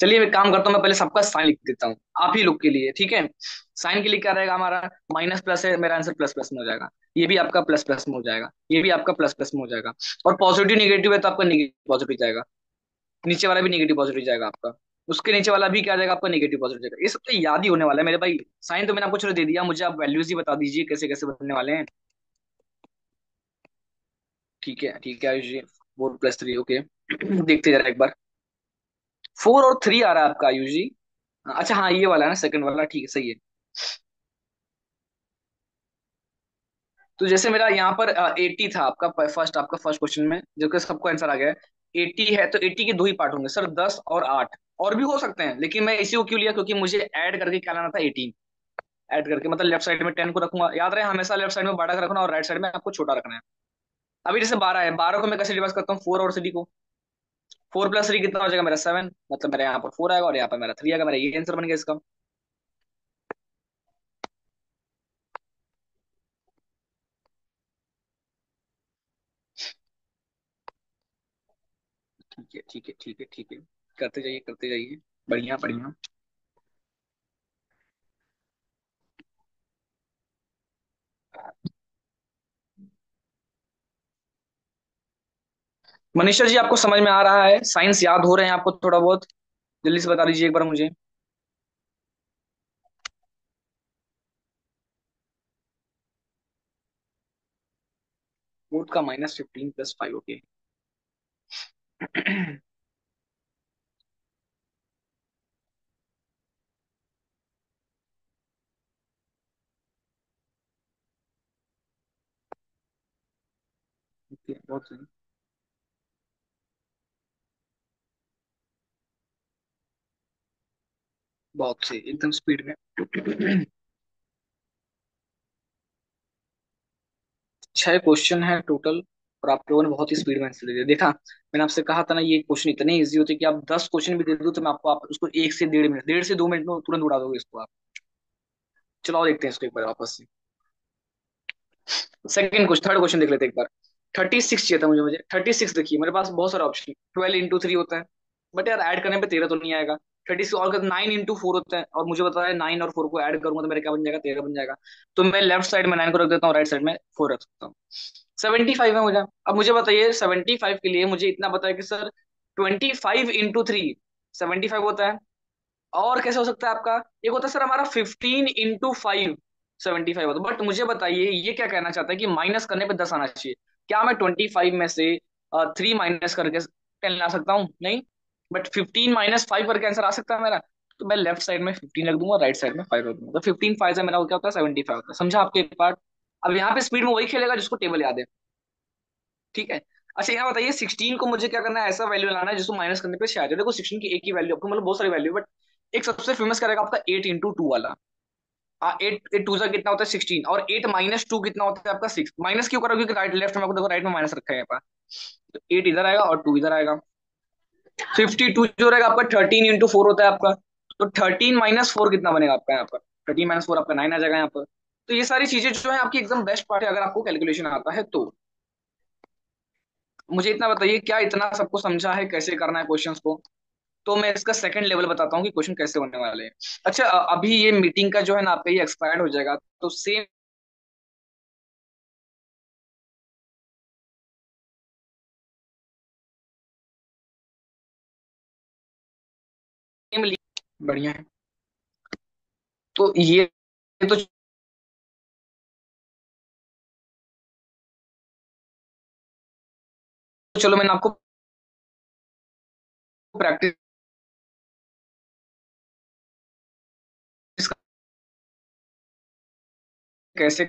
चलिए मैं काम करता हूँ, मैं पहले सबका साइन लिख देता हूँ आप ही लोग के लिए, ठीक है। साइन के लिए क्या रहेगा हमारा, माइनस प्लस है, मेरा आंसर प्लस प्लस में हो जाएगा। ये भी आपका प्लस प्लस में हो जाएगा, ये भी आपका प्लस प्लस में हो जाएगा। और पॉजिटिव निगेटिव है तो आपका निगेटिव पॉजिटिव जाएगा। नीचे वाला भी निगेटिव पॉजिटिव जाएगा आपका। उसके नीचे वाला भी क्या जाएगा आपका, निगेटिव पॉजिटिव जाएगा। ये सब तो याद ही होने वाला है मेरे भाई। साइन तो मैंने आपको चलो दे दिया, मुझे आप वैल्यूज ही बता दीजिए कैसे कैसे बनने वाले हैं। ठीक है, ठीक है आयुष जी। 4+3, ओके। देखते जरा एक बार। 4 और 3 आ रहा है आपका आयुष जी। अच्छा हाँ, ये वाला है ना, सेकंड वाला, ठीक है, सही है। तो जैसे मेरा यहाँ पर 80 था आपका, फर्स्ट आपका फर्स्ट क्वेश्चन में जो कि सबको आंसर आ गया है। 80 है तो 80 के दो ही पार्ट होंगे सर, 10 और 8। और भी हो सकते हैं, लेकिन मैं इसी को क्यों लिया, क्योंकि मुझे ऐड करके क्या लाना था, 18। ऐड करके मतलब लेफ्ट साइड में 10 को रखूंगा, याद रहे हमेशा लेफ्ट साइड में बड़ा का रखना और राइट साइड में आपको छोटा रखना है। अभी जैसे 12 है, 12 को मैं कैसे डिवाइड करता हूँ, 4 और 3 को। 4+3 कितना हो जाएगा मेरा, 7। मतलब मेरा यहाँ पर 4 आएगा और यहाँ पर मेरा 3 आएगा, मेरा ये आंसर बन गया इसका। ठीक है, ठीक है, ठीक है, ठीक है। करते जाइए, करते जाइए। बढ़िया, बढ़िया। मनीषा जी, आपको समझ में आ रहा है, साइंस याद हो रहे हैं आपको थोड़ा बहुत? जल्दी से बता दीजिए एक बार मुझे। रूट का -15 + 5, ओके। ओके, बहुत सही। बहुत सही, एकदम स्पीड में। 6 क्वेश्चन है टोटल, और आप लोगों ने बहुत ही स्पीड में आंसर दे दिया, देखा। मैंने आपसे कहा था ना, ये क्वेश्चन इतने इजी होते कि आप 10 क्वेश्चन भी दे दो तो मैं आपको, आप उसको 1 से 1.5 मिनट, 1.5 से 2 मिनट में तुरंत उड़ा दोगे इसको आप। चलो और देखते हैं इसको एक बार वापस से। सेकंड क्वेश्चन, थर्ड क्वेश्चन देख लेते हैं एक बार। 36 चाहिए था मुझे, 36 देखिए मेरे पास बहुत सारे ऑप्शन, 12 × 3 होता है। बट यार ऐड करने पे 13 तो नहीं आएगा। 36 और 9 × 4 होता है, और मुझे पता है 9 और 4 को ऐड करूंगा तो मेरा क्या बन जाएगा, 13 बन जाएगा। तो मैं लेफ्ट साइड में 9 को रख देता हूँ, राइट साइड में 4 रख सकता हूँ। 75 है मुझे। अब मुझे बताइए 75 के लिए मुझे इतना पता है कि सर 25 × 3 75 होता है। और कैसे हो सकता है आपका, एक होता है सर हमारा 15 × 5 75 होता है। बट मुझे बताइए ये क्या कहना चाहता है कि माइनस करने पे 10 आना चाहिए। क्या मैं 25 में से 3 माइनस करके 10 ला सकता हूँ? नहीं। बट 15 - 5 करके आंसर आ सकता है मेरा। तो मैं लेफ्ट साइड में 15 रख दूंगा, राइट साइड में 5 रख दूंगा, तो 15 5 से मेरा वो क्या होता है, 75 होता है। समझा आपके पार्ट? अब यहाँ पे स्पीड में वही खेलेगा जिसको टेबल याद है। ठीक है। अच्छा यहाँ बताइए, 16 को मुझे क्या करना है, ऐसा वैल्यू लाना है जिसको माइनस करने पे शायद देखो 16 की एक ही वैल्यू आपको, मतलब बहुत सारी वैल्यू, बट एक सबसे फेमस क्या रहेगा आपका, 8 × 2 वाला। हाँ, 8 8 2 जा कितना होता है 16, और 8 - 2 कितना होता है आपका 6। माइनस क्यों करा, क्योंकि राइट लेफ्ट में आपको देखो राइट में माइनस रखा है यहाँ पर। तो 8 इधर आएगा और 2 इधर आएगा। 52 जो रहेगा आपका 13 × 4 होता है आपका। तो 13 - 4 कितना बनेगा आपका यहाँ पर, 13 - 4 आपका 9 आ जाएगा यहाँ पर। तो ये सारी चीजें जो है आपकी एकदम बेस्ट पार्ट है अगर आपको कैलकुलेशन आता है तो। मुझे इतना बताइए, क्या इतना सबको समझा है कैसे करना है क्वेश्चंस को? तो मैं इसका सेकंड लेवल बताता हूँ कि क्वेश्चन कैसे होने वाले हैं। अच्छा, अभी ये मीटिंग का जो है ना आपका ये एक्सपायर्ड हो जाएगा, तो सेम बढ़िया है। तो ये तो चलो मैंने आपको प्रैक्टिस कैसे,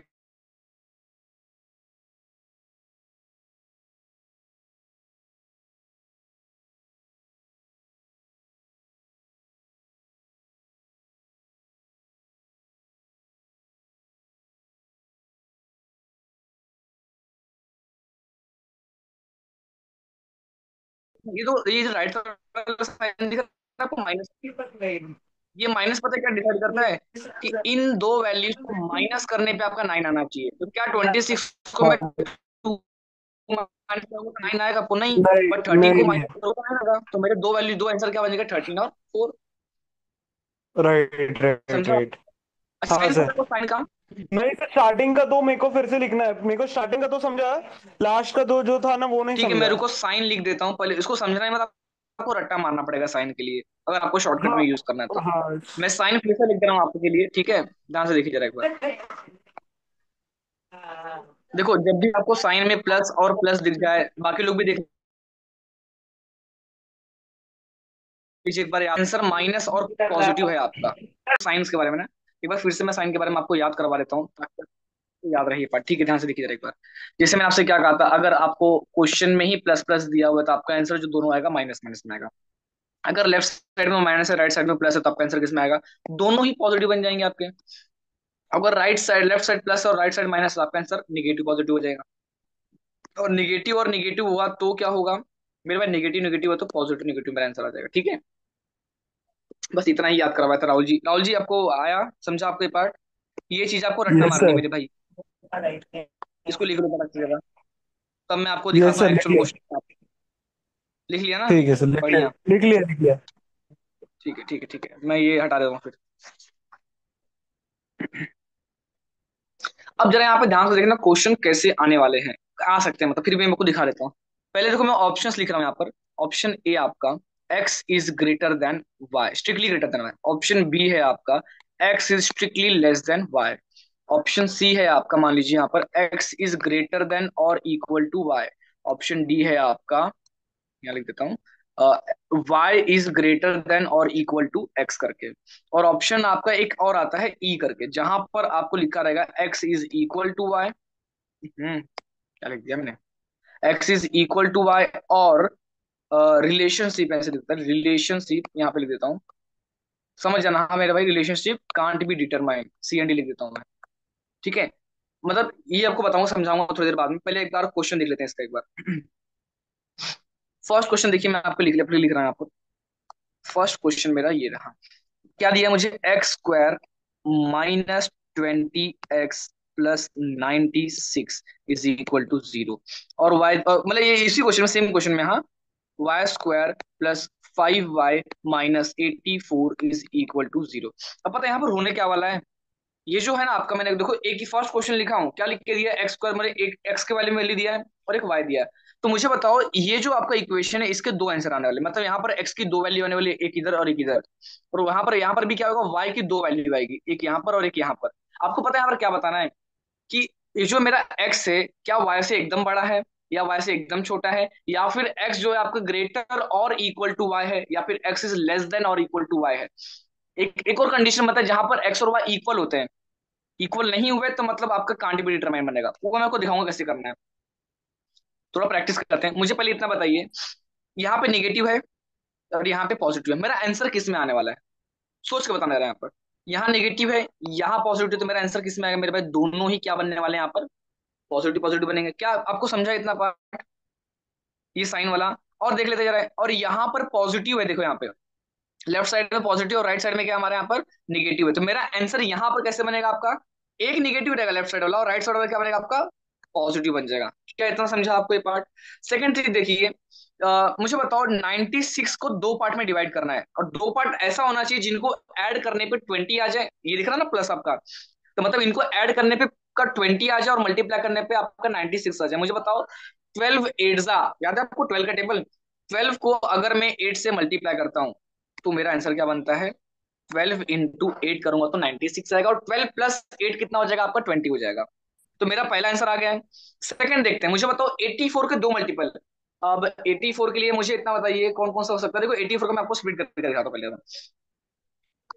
ये जो राइट साइन दिख रहा है आपको माइनस, ये माइनस पता है क्या डिसाइड करता है, कि इन दो वैल्यूज को माइनस करने पे आपका 9 आना चाहिए। तो क्या 26 को मैं हाँ, 2 माइनस करूंगा तो 9 आएगा आपको? नहीं। नहीं बट 13 को नहीं माइनस करोगे तो 9 आएगा। तो मेरे दो वैल्यू, दो आंसर क्या बनेगा, 13 और 4। राइट राइट समझा? राइट। हाँ साइन सर। पता है साइन का? नहीं सर, स्टार्टिंग का तो मेरे को फिर से लिखना है, मेरे को स्टार्टिंग का तो समझा, लास्ट का तो जो था ना वो नहीं ठीक है, मैं समझा। रुको साइन लिख देता हूँ पहले, इसको समझना है मतलब आपको रट्टा मारना पड़ेगा साइन के लिए, अगर आपको शॉर्टकट हाँ में यूज करना है तो। हाँ। मैं साइन फिर से लिख दे रहा हूँ आपके लिए, ठीक है, ध्यान से देखिए जरा एक बार। देखो जब भी आपको साइन में प्लस और प्लस दिख जाए, बाकी लोग भी देख लीजिए एक बार, आंसर माइनस और पॉजिटिव है आपका। साइंस के बारे में ना, एक बार फिर से मैं साइन के बारे में आपको याद करवा देता हूँ ताकि आपको याद रहे पार्ट। ठीक है, ध्यान से देखिए जरा एक बार। जैसे मैंने आपसे क्या कहा था, अगर आपको क्वेश्चन में ही प्लस प्लस दिया हुआ है तो आपका आंसर जो दोनों आएगा माइनस माइनस में आएगा। अगर लेफ्ट साइड में माइनस है, राइट साइड में प्लस है, तो आपका आंसर किस में आएगा, दोनों ही पॉजिटिव बन जाएंगे आपके। अगर right side, left side plus और राइट साइड माइनस, तो आपका आंसर निगेटिव पॉजिटिव हो जाएगा। और निगेटिव हुआ तो क्या होगा मेरे भाई, नेगेटिव नेगेटिव हुआ तो पॉजिटिव नेगेटिव मेरा आंसर आ जाएगा। ठीक है, बस इतना ही याद करवाया था राहुल जी। राहुल जी आपको आया, समझा आपको ये पार्ट? ये चीज आपको रटना यस मारनी है सर। मेरे भाई। इसको लिख लो फटाक से जरा, तब मैं आपको यस दिखाता हूँ सर, लिख एक्चुअल लिया। क्वेश्चन। लिख लिया ना? ठीक है सर, लिख लिया बढ़िया। लिख लिया लिख लिया। ठीक है ठीक है ठीक है, मैं ये हटा देता हूँ फिर। अब जरा यहाँ पे ध्यान से देखना क्वेश्चन कैसे आने वाले हैं, आ सकते हैं मतलब, फिर भी मैं आपको दिखा देता हूँ। पहले देखो मैं ऑप्शंस लिख रहा हूँ यहाँ पर। ऑप्शन ए आपका x is greater than y, strictly greater than y। Option B है आपका x is strictly less than y। Option C है आपका, मान लीजिए यहाँ पर x इज ग्रेटर देन और equal to y। Option D है आपका, यहाँ लिख देता हूँ, y इज ग्रेटर देन और इक्वल टू x करके। और ऑप्शन आपका एक और आता है ई करके, जहां पर आपको लिखा रहेगा x is equal to y. क्या लिख दिया मैंने, x is equal to y, और रिलेशनशिप ऐसे लिखता है, रिलेशनशिप यहाँ पे लिख देता हूँ। समझ जाना, हाँ मेरे भाई, relationship can't be determined, C and D लिख देता हूँ मैं। ठीक है, मतलब ये आपको बताऊंगा, समझाऊंगा थोड़ी देर बाद में, पहले एक बार क्वेश्चन देख लेते हैं इसका एक बार। फर्स्ट क्वेश्चन देखिए, मैं आपको लिख रहा हूँ आपको। फर्स्ट क्वेश्चन मेरा ये रहा, क्या दिया मुझे, x² - 20x plus 96 is equal to 0। और y, मतलब ये इसी क्वेश्चन में, सेम क्वेश्चन में, हाँ, y² + 5y - 84 is equal to 0। अब पता है यहाँ पर होने क्या वाला है, ये जो है ना आपका, मैंने देखो एक ही फर्स्ट क्वेश्चन लिखा हूँ, क्या लिख के दिया, x², मतलब एक x के वैल्यू में वैल्यू दिया है और एक y दिया है। तो मुझे बताओ ये जो आपका इक्वेशन है इसके दो आंसर आने वाले, मतलब यहाँ पर x की दो वैल्यू आने वाली है, एक इधर और एक इधर। और वहां पर, यहाँ पर भी क्या होगा, y की दो वैल्यू आएगी, एक यहाँ पर और एक यहाँ पर। आपको पता है यहाँ पर क्या बताना है, कि ये जो मेरा x है क्या y से एकदम बड़ा है, या वाई से एकदम छोटा है, या फिर एक्स जो है आपका ग्रेटर और इक्वल टू वाई है, या फिर एक्स इज लेस देन और इक्वल टू वाई है। एक और कंडीशन बताए जहां पर एक्स और वाई इक्वल होते हैं। इक्वल नहीं हुए तो मतलब आपका कांट बी डिटरमाइन बनेगा, वो मैं आपको दिखाऊंगा कैसे करना है। थोड़ा प्रैक्टिस करते हैं। मुझे पहले इतना बताइए, यहाँ पे निगेटिव है और यहाँ पे पॉजिटिव है, मेरा आंसर किस में आने वाला है? सोच के बताना रहा है यहाँ पर। यहाँ निगेटिव है, यहाँ पॉजिटिव, तो मेरा आंसर किस में आएगा मेरे भाई? दोनों ही क्या बनने वाले हैं यहाँ पर? पॉजिटिव पॉजिटिव बनेंगे। क्या आपको समझा इतना पार्ट, ये साइन वाला? और देख लेते जरा, और यहाँ पर पॉजिटिव है, देखो यहाँ पे लेफ्ट साइड में पॉजिटिव और राइट साइड में क्या हमारे यहाँ पर निगेटिव है, तो मेरा आंसर यहाँ पर कैसे बनेगा आपका? एक निगेटिव रहेगा लेफ्ट साइड वाला, और राइट साइड वाला क्या बनेगा आपका? पॉजिटिव बन जाएगा। क्या इतना समझा आपको ये पार्ट? सेकंड चीज देखिए, मुझे बताओ 96 को दो पार्ट में डिवाइड करना है, और दो पार्ट ऐसा होना चाहिए जिनको ऐड करने पे 20 आ जाए। ये दिख रहा है ना प्लस आपका, तो मतलब इनको ऐड करने पे का 20 आ जाए और मल्टीप्लाई करने पे आपका 96 आ जाए। मुझे बताओ 12 एट्सा, याद है आपको 12 का टेबल? 12 को अगर मैं 8 से मल्टीप्लाई करता हूँ तो मेरा आंसर क्या बनता है? 12 इंटू 8 करूंगा तो 96 आएगा, और 12 प्लस 8 कितना हो जाएगा आपका? 20 हो जाएगा। तो मेरा पहला आंसर आ गया है। सेकंड देखते हैं, मुझे बताओ 84 के दो मल्टीपल। अब 84 के लिए मुझे इतना बताइए कौन कौन सा हो सकता है। देखो 84 को मैं आपको स्प्लिट करके दिखाता हूँ पहले।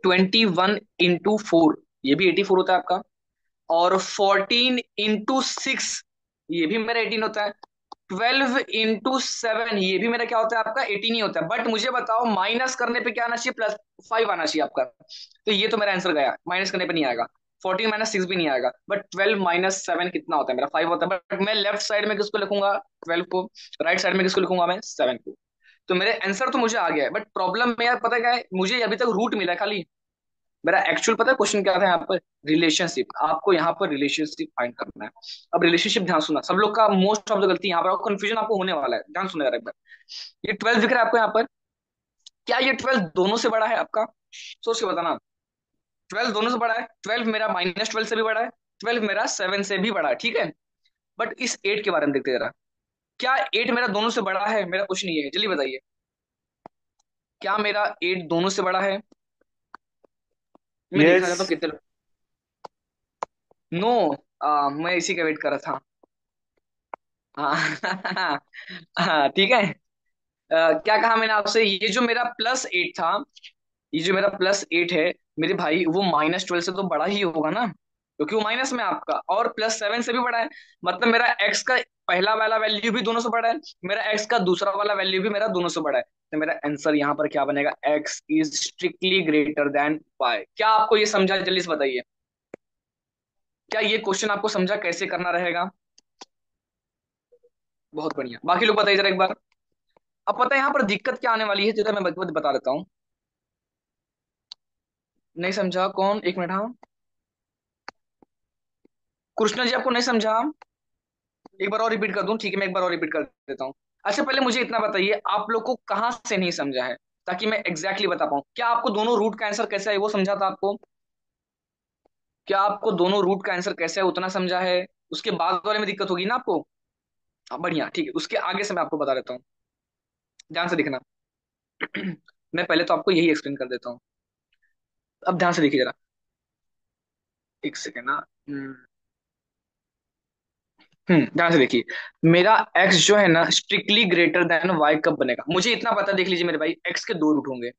21 इंटू 4, ये भी 84 होता है आपका। और 14 इंटू 6, ये भी मेरा 18 होता है। 12 इंटू 7, ये भी मेरा क्या होता है आपका? 18 ही होता है। बट मुझे बताओ माइनस करने पे क्या आना चाहिए? +5 आना चाहिए आपका। तो ये तो मेरा आंसर गया, माइनस करने पे नहीं आएगा। 14 - 6 भी नहीं आएगा, बट 12 - 7 कितना होता है मेरा? 5 होता है। बट मैं लेफ्ट साइड में किसको लिखूंगा? 12 को। राइट साइड में किसको लिखूंगा मैं? 7 को। तो मेरे आंसर तो मुझे आ गया है, बट प्रॉब्लम में यार पता है क्या है, मुझे अभी तक रूट मिला है खाली। मेरा एक्चुअल पता है क्वेश्चन क्या था यहाँ पर? रिलेशनशिप। आपको यहाँ पर रिलेशनशिप फाइंड करना है। अब रिलेशनशिप, ध्यान सुनना, सब लोग का मोस्ट ऑफ द गलती यहाँ पर, कंफ्यूजन आपको होने वाला है, ध्यान सुनना एक बार। ये 12 दिख रहा है आपको यहाँ पर? क्या ये 12 दोनों से बड़ा है आपका? सोच के बताना। 12 दोनों से बड़ा है? 12 मेरा -12 से भी बड़ा है, 12 मेरा 7 से भी बड़ा है, ठीक है। बट इस 8 के बारे में देखते जरा। क्या 8 मेरा दोनों से बड़ा है? मेरा क्वेश्चन ये है, जल्दी बताइए। क्या मेरा 8 दोनों से बड़ा है? मैं देखना यस। चाहता हूँ कितने। नो, मैं इसी का वेट कर रहा था। हाँ हाँ ठीक है। क्या कहा मैंने आपसे? ये जो मेरा +8 था, ये जो मेरा +8 है मेरे भाई, वो -12 से तो बड़ा ही होगा ना, क्योंकि वो माइनस में है आपका, और +7 से भी बड़ा है। मतलब मेरा एक्स का पहला वाला वैल्यू भी दोनों से बड़ा है, मेरा एक्स का दूसरा वाला वैल्यू भी मेरा दोनों से बड़ा है। तो मेरा आंसर यहाँ पर क्या बनेगा? X is strictly greater than y. क्या आपको ये समझा? जल्दी से बताइए, क्या ये क्वेश्चन आपको समझा कैसे करना रहेगा? बहुत बढ़िया, बाकी लोग बताइए जरा एक बार। अब पता है यहाँ पर दिक्कत क्या आने वाली है, जरा मैं बता देता हूँ। नहीं समझा कौन? एक मिनट, हाँ। कृष्णा जी आपको नहीं समझा? एक बार और रिपीट कर दूं? ठीक है, मैं एक बार और रिपीट कर देता हूँ। अच्छा पहले मुझे इतना बताइए, आप लोग को कहाँ से नहीं समझा है, ताकि मैं एग्जैक्टली बता पाऊँ। क्या आपको दोनों रूट का आंसर कैसे है वो समझा था आपको? क्या आपको दोनों रूट का आंसर कैसे है उतना समझा है? उसके बाद वाले में दिक्कत होगी ना आपको? हाँ, बढ़िया, ठीक है, उसके आगे से मैं आपको बता देता हूँ, ध्यान से देखना। मैं पहले तो आपको यही एक्सप्लेन कर देता हूँ। अब ध्यान से देखिए जरा, एक सेकेंड ना। ध्यान से देखिए। मेरा एक्स जो है ना स्ट्रिक्टली ग्रेटर देन वाई कब बनेगा? मुझे इतना पता, देख लीजिए मेरे भाई, एक्स के दो रूट होंगे।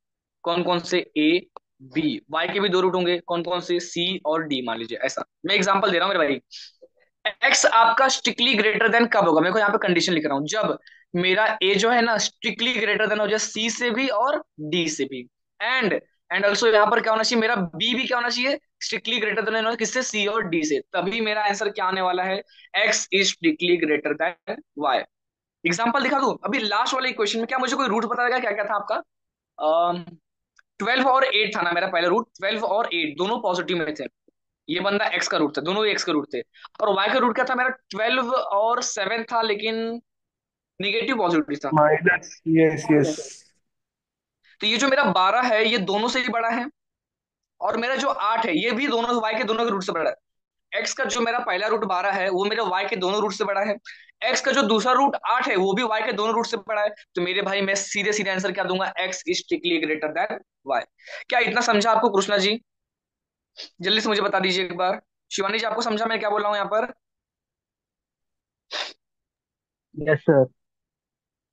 कौन कौन से? ए, बी। वाई के भी दो रूट होंगे, कौन कौन से? सी और डी, मान लीजिए ऐसा। मैं एग्जांपल दे रहा हूँ मेरे भाई। एक्स आपका स्ट्रिक्टली ग्रेटर देन कब होगा? मेरे को यहाँ पे कंडीशन लिख रहा हूँ, जब मेरा ए जो है ना स्ट्रिक्टली ग्रेटर देन हो जाए सी से भी और डी से भी। एंड एंड ऑल्सो यहाँ पर क्या होना चाहिए? मेरा बी भी क्या होना चाहिए? स्ट्रिक्टली ग्रेटर देन किससे? सी और डी से। तभी मेरा आंसर क्या आने वाला है? X is strictly greater than y. Example दिखा दूं? अभी लास्ट वाले क्वेश्चन में क्या मुझे कोई रूट पता लगा? क्या क्या था आपका? 12 और 8 था ना मेरा पहला रूट। 12 और 8 दोनों पॉजिटिव में थे। ये बंदा एक्स का रूट था, दोनों एक्स का रूट थे। और वाई का रूट क्या था मेरा? 12 और 7 था, लेकिन निगेटिव पॉजिटिव था। माइनस, यस ठीक यस। है। तो ये जो मेरा 12 है ये दोनों से ही बड़ा है, और मेरा जो 8 है ये भी दोनों वाई के दोनों के रूट से बड़ा है। एक्स का जो मेरा पहला रूट 12 है वो मेरे वाई के दोनों रूट से बड़ा है। एक्स का जो दूसरा रूट 8 है वो भी वाई के दोनों रूट से बड़ा है। तो मेरे भाई मैं सीधे सीधे आंसर क्या दूंगा? X is strictly greater than y. क्या इतना समझा आपको कृष्णा जी? जल्दी से मुझे बता दीजिए एक बार। शिवानी जी आपको समझा मैं क्या बोल रहा हूँ यहाँ पर? Yes sir.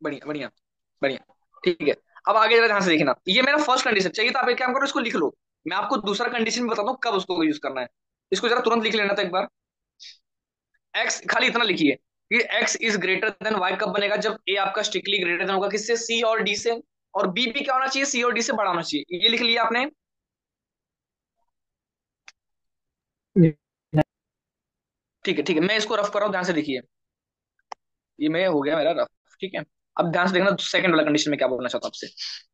बढ़िया बढ़िया बढ़िया। ठीक है। अब आगे जरा ध्यान से देखना, ये मेरा फर्स्ट कंडीशन चाहिए, तो आप एक काम करो, इसको लिख लो। मैं आपको दूसरा कंडीशन बताता हूँ कब उसको यूज करना है। इसको जरा तुरंत लिख लेना था एक बार। एक्स, खाली इतना लिखिए कि x is greater than y कब बनेगा, जब ए आपका स्ट्रिक्टली ग्रेटर देन होगा किससे, सी और डी से। और बी भी क्या होना चाहिए, सी और डी से बड़ा होना चाहिए। ये लिख लिया आपने। ठीक है ठीक है, मैं इसको रफ कर रहा हूँ, ध्यान से देखिए। ये मैं हो गया मेरा रफ। ठीक है। अब ध्यान से देखना सेकंड वाला कंडीशन में क्या बोलना चाहता हूँ आपसे।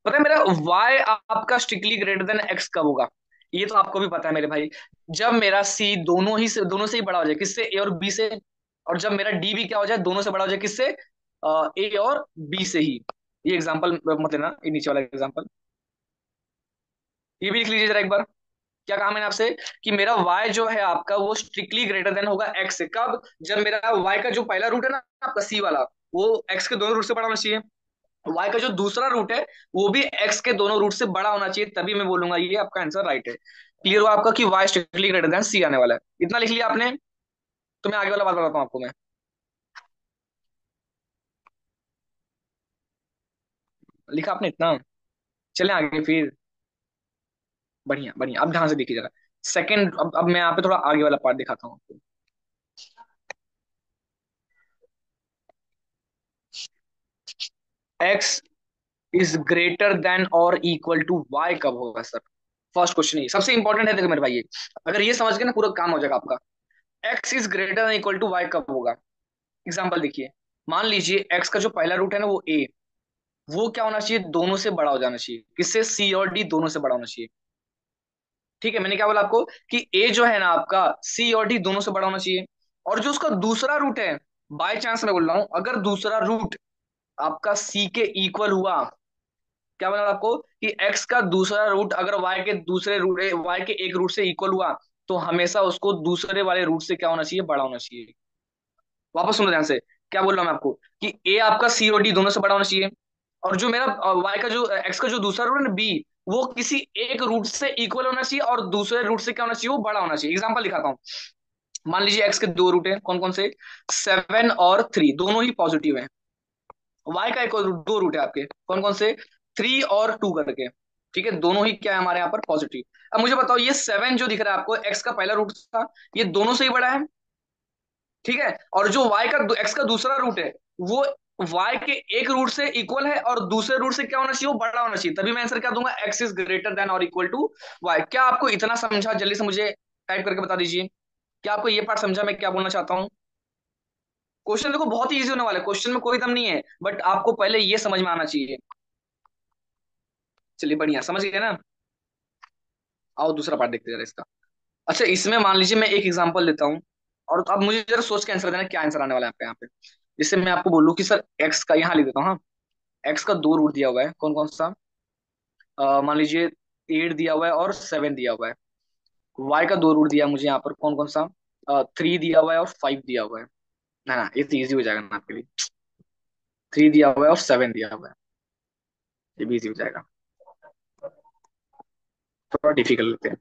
पता है मेरा y आपका स्ट्रिक्टली ग्रेटर देन x कब होगा। ये तो आपको भी पता है मेरे भाई। जब मेरा c दोनों से ही बड़ा हो जाए, किससे, a और b से। और जब मेरा d भी क्या हो जाए, दोनों से बड़ा हो जाए, किससे, a और b से ही। ये एग्जांपल मत लेना, ये नीचे वाला एग्जांपल। ये भी लिख लीजिए जरा एक बार। क्या कहा मैंने आपसे, कि मेरा y जो है आपका वो स्ट्रिक्टली ग्रेटर देन होगा x से, कब, जब मेरा y का जो पहला रूट है ना आपका c वाला, वो x के दोनों रूट से बड़ा होना चाहिए। y का जो दूसरा रूट है वो भी x के दोनों रूट से बड़ा होना चाहिए, तभी मैं बोलूंगा ये आपका आंसर राइट है। क्लियर हुआ आपका कि y strictly greater then c आने वाला है। इतना लिख लिया आपने। तो मैं आगे वाला बात बताता हूँ आपको मैं। लिखा आपने इतना। चलें आगे फिर। बढ़िया बढ़िया, अब ध्यान से देखिए जरा। सेकंड, अब मैं यहाँ पे थोड़ा आगे वाला पार्ट दिखाता हूँ आपको। x इज ग्रेटर देन और इक्वल टू y कब होगा सर। फर्स्ट क्वेश्चन ये सबसे इंपॉर्टेंट है, देखो मेरे भाई, ये अगर ये समझ गए ना पूरा काम हो जाएगा आपका। x is greater than equal to y कब होगा। एग्जाम्पल देखिए। मान लीजिए x का जो पहला रूट है ना वो a, वो क्या होना चाहिए, दोनों से बड़ा हो जाना चाहिए, किससे, c और d दोनों से बड़ा होना चाहिए। ठीक है, मैंने क्या बोला आपको, कि a जो है ना आपका, c और d दोनों से बड़ा होना चाहिए। और जो उसका दूसरा रूट है, बाय चांस मैं बोल रहा हूं, अगर दूसरा रूट आपका c के इक्वल हुआ, क्या बोला आपको, कि x का दूसरा रूट अगर y के दूसरे रूट, y के एक रूट से इक्वल हुआ, तो हमेशा उसको दूसरे वाले रूट से क्या होना चाहिए, बड़ा होना चाहिए। वापस सुनो ध्यान से। क्या बोल रहा हूं मैं आपको, कि ए आपका सी और डी दोनों से बड़ा होना चाहिए। और जो मेरा वाई का जो एक्स का जो दूसरा रूट है ना बी, वो किसी एक रूट से इक्वल होना चाहिए और दूसरे रूट से क्या होना चाहिए, वो बड़ा होना चाहिए। एग्जांपल दिखाता हूँ। मान लीजिए एक्स के दो रूट है, कौन कौन से, 7 और 3, दोनों ही पॉजिटिव है। वाई का एक और दो रूट है आपके, कौन कौन से, 3 और 2 करके। ठीक है, दोनों ही क्या है हमारे यहाँ पर पॉजिटिव। अब मुझे बताओ, ये 7 जो दिख रहा है आपको, एक्स का पहला रूट था, ये दोनों से ही बड़ा है। ठीक है, और जो y का x का दूसरा रूट है, वो y के एक रूट से इक्वल है और दूसरे रूट से क्या होना चाहिए, वो बड़ा होना चाहिए, तभी मैं आंसर क्या दूंगा, x इज ग्रेटर देन और इक्वल टू y। क्या आपको इतना समझा, जल्दी से मुझे टाइप करके बता दीजिए। क्या आपको ये पार्ट समझा मैं क्या बोलना चाहता हूँ। क्वेश्चन देखो बहुत ही इजी होने वाला है, क्वेश्चन में कोई दम नहीं है, बट आपको पहले ये समझ में आना चाहिए। चलिए बढ़िया, समझ गए ना। आओ दूसरा पार्ट देखते हैं जरा इसका। अच्छा, इसमें मान लीजिए मैं एक एग्जांपल लेता हूँ, और अब मुझे जरा सोच के आंसर देना क्या आंसर आने वाला है आपके यहाँ पे। जिससे मैं आपको बोलूँ कि सर एक्स का, यहाँ लिख देता हूँ हाँ। एक्स का दो रूट दिया हुआ है, कौन कौन सा, मान लीजिए 8 दिया हुआ है और 7 दिया हुआ है। वाई का दो रूट दिया है मुझे यहाँ पर, कौन कौन सा, 3 दिया हुआ है और 5 दिया हुआ है। ना ना, ये तो ईजी हो जाएगा ना आपके लिए। 3 दिया हुआ है और 7 दिया हुआ है, ये भी ईजी हो जाएगा। थोड़ा डिफिकल्ट लेते हैं।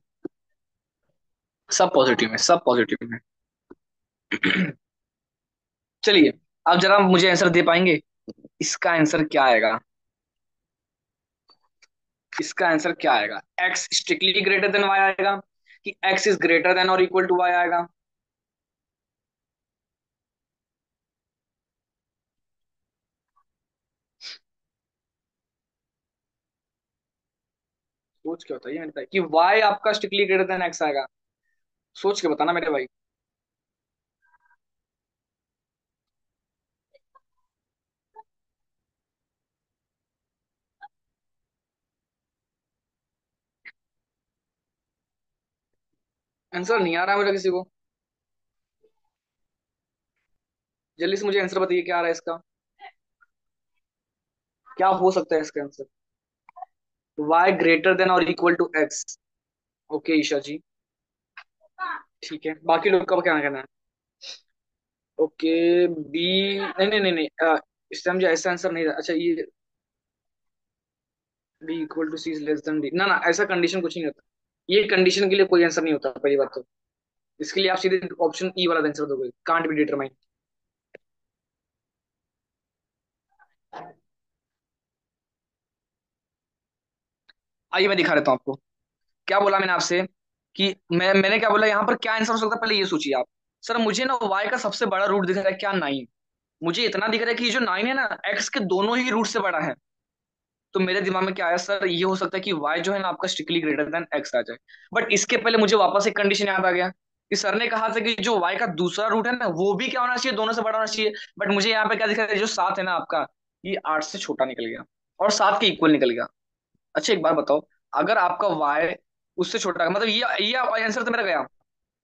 सब पॉजिटिव है, सब पॉजिटिव है। चलिए, अब जरा मुझे आंसर दे पाएंगे, इसका आंसर क्या आएगा। इसका आंसर क्या आएगा, x strictly greater than y आएगा, कि एक्स इज ग्रेटर देन और इक्वल टू वाई आएगा। सोच के बताइए मेरे भाई, कि वाई आपका स्ट्रिक्टली ग्रेटर देन एक्स आएगा। सोच के बताना मेरे भाई। आंसर नहीं आ रहा है मेरा किसी को। जल्दी से मुझे आंसर बताइए क्या आ रहा है इसका। क्या हो सकता है इसका आंसर, वाई ग्रेटर देन और equal to X. Okay Isha ji. ठीक है, बाकी लोग का क्या कहना है। ओके, बी, नहीं नहीं नहीं नहीं, इस टाइम जो ऐसा आंसर नहीं था। अच्छा ये, B equal to C is less than D, ना ना, ऐसा कंडीशन कुछ नहीं होता। ये कंडीशन के लिए कोई आंसर नहीं होता पहली बात तो। इसके लिए आप सीधे ऑप्शन ई वाला आंसर दोगे, कांट बी डिटरमाइन। आइए मैं दिखा देता हूँ आपको। क्या बोला मैंने आपसे कि मैंने क्या बोला यहाँ पर, क्या आंसर हो सकता है पहले ये सोचिए आप। सर मुझे ना वाई का सबसे बड़ा रूट दिख रहा है, क्या 9। मुझे इतना दिख रहा है कि ये जो 9 है ना, एक्स के दोनों ही रूट से बड़ा है। तो मेरे दिमाग में क्या आया, सर ये हो सकता है कि y जो है ना आपका स्ट्रिक्टली ग्रेटर देन x आ जाए। बट इसके पहले मुझे वापस एक कंडीशन याद आ गया कि सर ने कहा था कि जो y का दूसरा रूट है ना वो भी क्या होना चाहिए, दोनों से बड़ा होना चाहिए। बट मुझे यहाँ पे क्या दिख रहा है, जो 7 है ना आपका, ये 8 से छोटा निकल गया और 7 के इक्वल निकल गया। अच्छा एक बात बताओ, अगर आपका y उससे छोटा है, मतलब ये आंसर तो मेरा गया।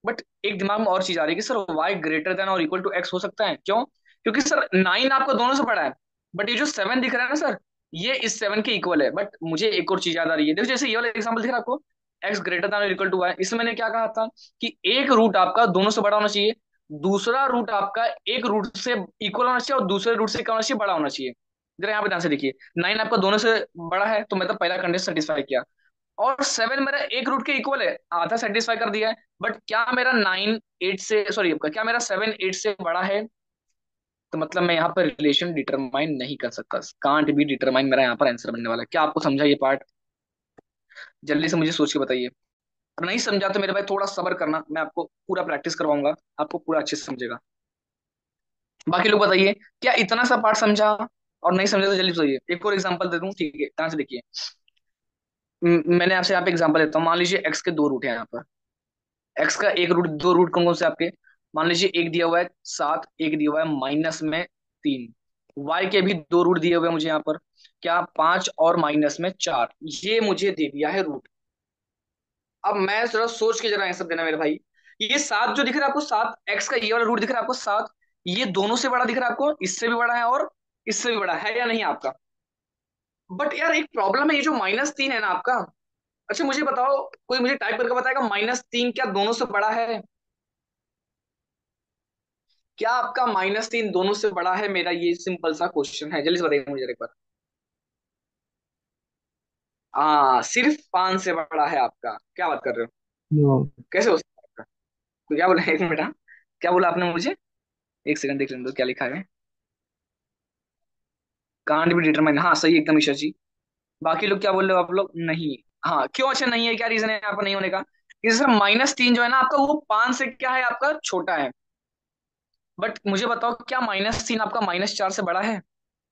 बट एक दिमाग में और चीज आ रही है कि सर y ग्रेटर देन और इक्वल टू x हो सकता है, क्यों? क्योंकि सर 9 आपका दोनों से बड़ा है। बट ये जो 7 दिख रहा है ना सर, ये इस 7 के इक्वल है। बट मुझे एक और चीज याद आ रही है, देखो जैसे ये वाला एग्जांपल दिख रहा है आपको, x ग्रेटर देन और इक्वल टू y, इसमें मैंने क्या कहा था कि एक रूट आपका दोनों से बड़ा होना चाहिए, दूसरा रूट आपका एक रूट से इक्वल होना चाहिए और दूसरे रूट से क्या होना चाहिए, बड़ा होना चाहिए। जरा यहाँ पे ध्यान से देखिए, 9 आपका दोनों से बड़ा है तो मतलब पहला कंडीशन सेटिस्फाई किया, और 7 मेरा एक रूट के इक्वल है, आधा सेटिस्फाई कर दिया है। बट क्या मेरा 9 8 से, सॉरी आपका क्या मेरा 7 8 से बड़ा है? तो मतलब मैं यहाँ पर रिलेशन डिटरमाइन नहीं कर सकता, कांट बी डिटरमाइन मेरा यहाँ पर आंसर बनने वाला है। क्या आपको समझा ये पार्ट? जल्दी से मुझे सोच के बताइए। और नहीं समझा तो मेरे भाई थोड़ा सब्र करना, मैं आपको पूरा प्रैक्टिस करवाऊंगा, आपको पूरा अच्छे से समझेगा। बाकी लोग बताइए, क्या इतना सा पार्ट समझा? और नहीं समझा तो जल्दी बताइए, एक और एग्जांपल दे दूं, ठीक है ध्यान से देखिए। मैंने आपसे यहाँ पे एग्जांपल देता हूँ, मान लीजिए एक्स के दो रूट है यहाँ पर। एक्स का एक रूट, दो रूट कौन कौन से आपके? मान लीजिए एक दिया हुआ है 7, एक दिया हुआ है -में 3। वाई के भी दो रूट दिए हुए हैं मुझे यहाँ पर, क्या 5 और -में 4, ये मुझे दे दिया है रूट। अब मैं जरा सोच के जरा आंसर देना मेरे भाई। ये 7 जो दिख रहा है आपको, 7 एक्स का ये वाला रूट दिख रहा है आपको 7, ये दोनों से बड़ा दिख रहा है आपको, इससे भी बड़ा है और इससे भी बड़ा है या नहीं आपका? बट यार एक प्रॉब्लम है, ये जो -3 है ना आपका। अच्छा मुझे बताओ, कोई मुझे टाइप करके बताएगा, -3 क्या दोनों से बड़ा है? क्या आपका -3 दोनों से बड़ा है? मेरा ये सिंपल सा क्वेश्चन है, जल्दी से बताइए मुझे एक बार। हाँ सिर्फ 5 से बड़ा है आपका, क्या बात कर रहे हो? नो। कैसे हो सकता है आपका? तो क्या बोला, एक मिनट हाँ। क्या बोला आपने मुझे? एक सेकंड देख लेने दो क्या लिखा है। कांट बी डिटरमाइन, हाँ सही एकदम ईशा जी। बाकी लोग क्या बोल रहे हो आप लोग? नहीं। हाँ क्यों, अच्छा नहीं है, क्या रीजन है यहाँ पर नहीं होने का? कि सर -3 जो है ना आपका, वो 5 से क्या है आपका, छोटा है। बट मुझे बताओ, क्या -3 आपका -4 से बड़ा है?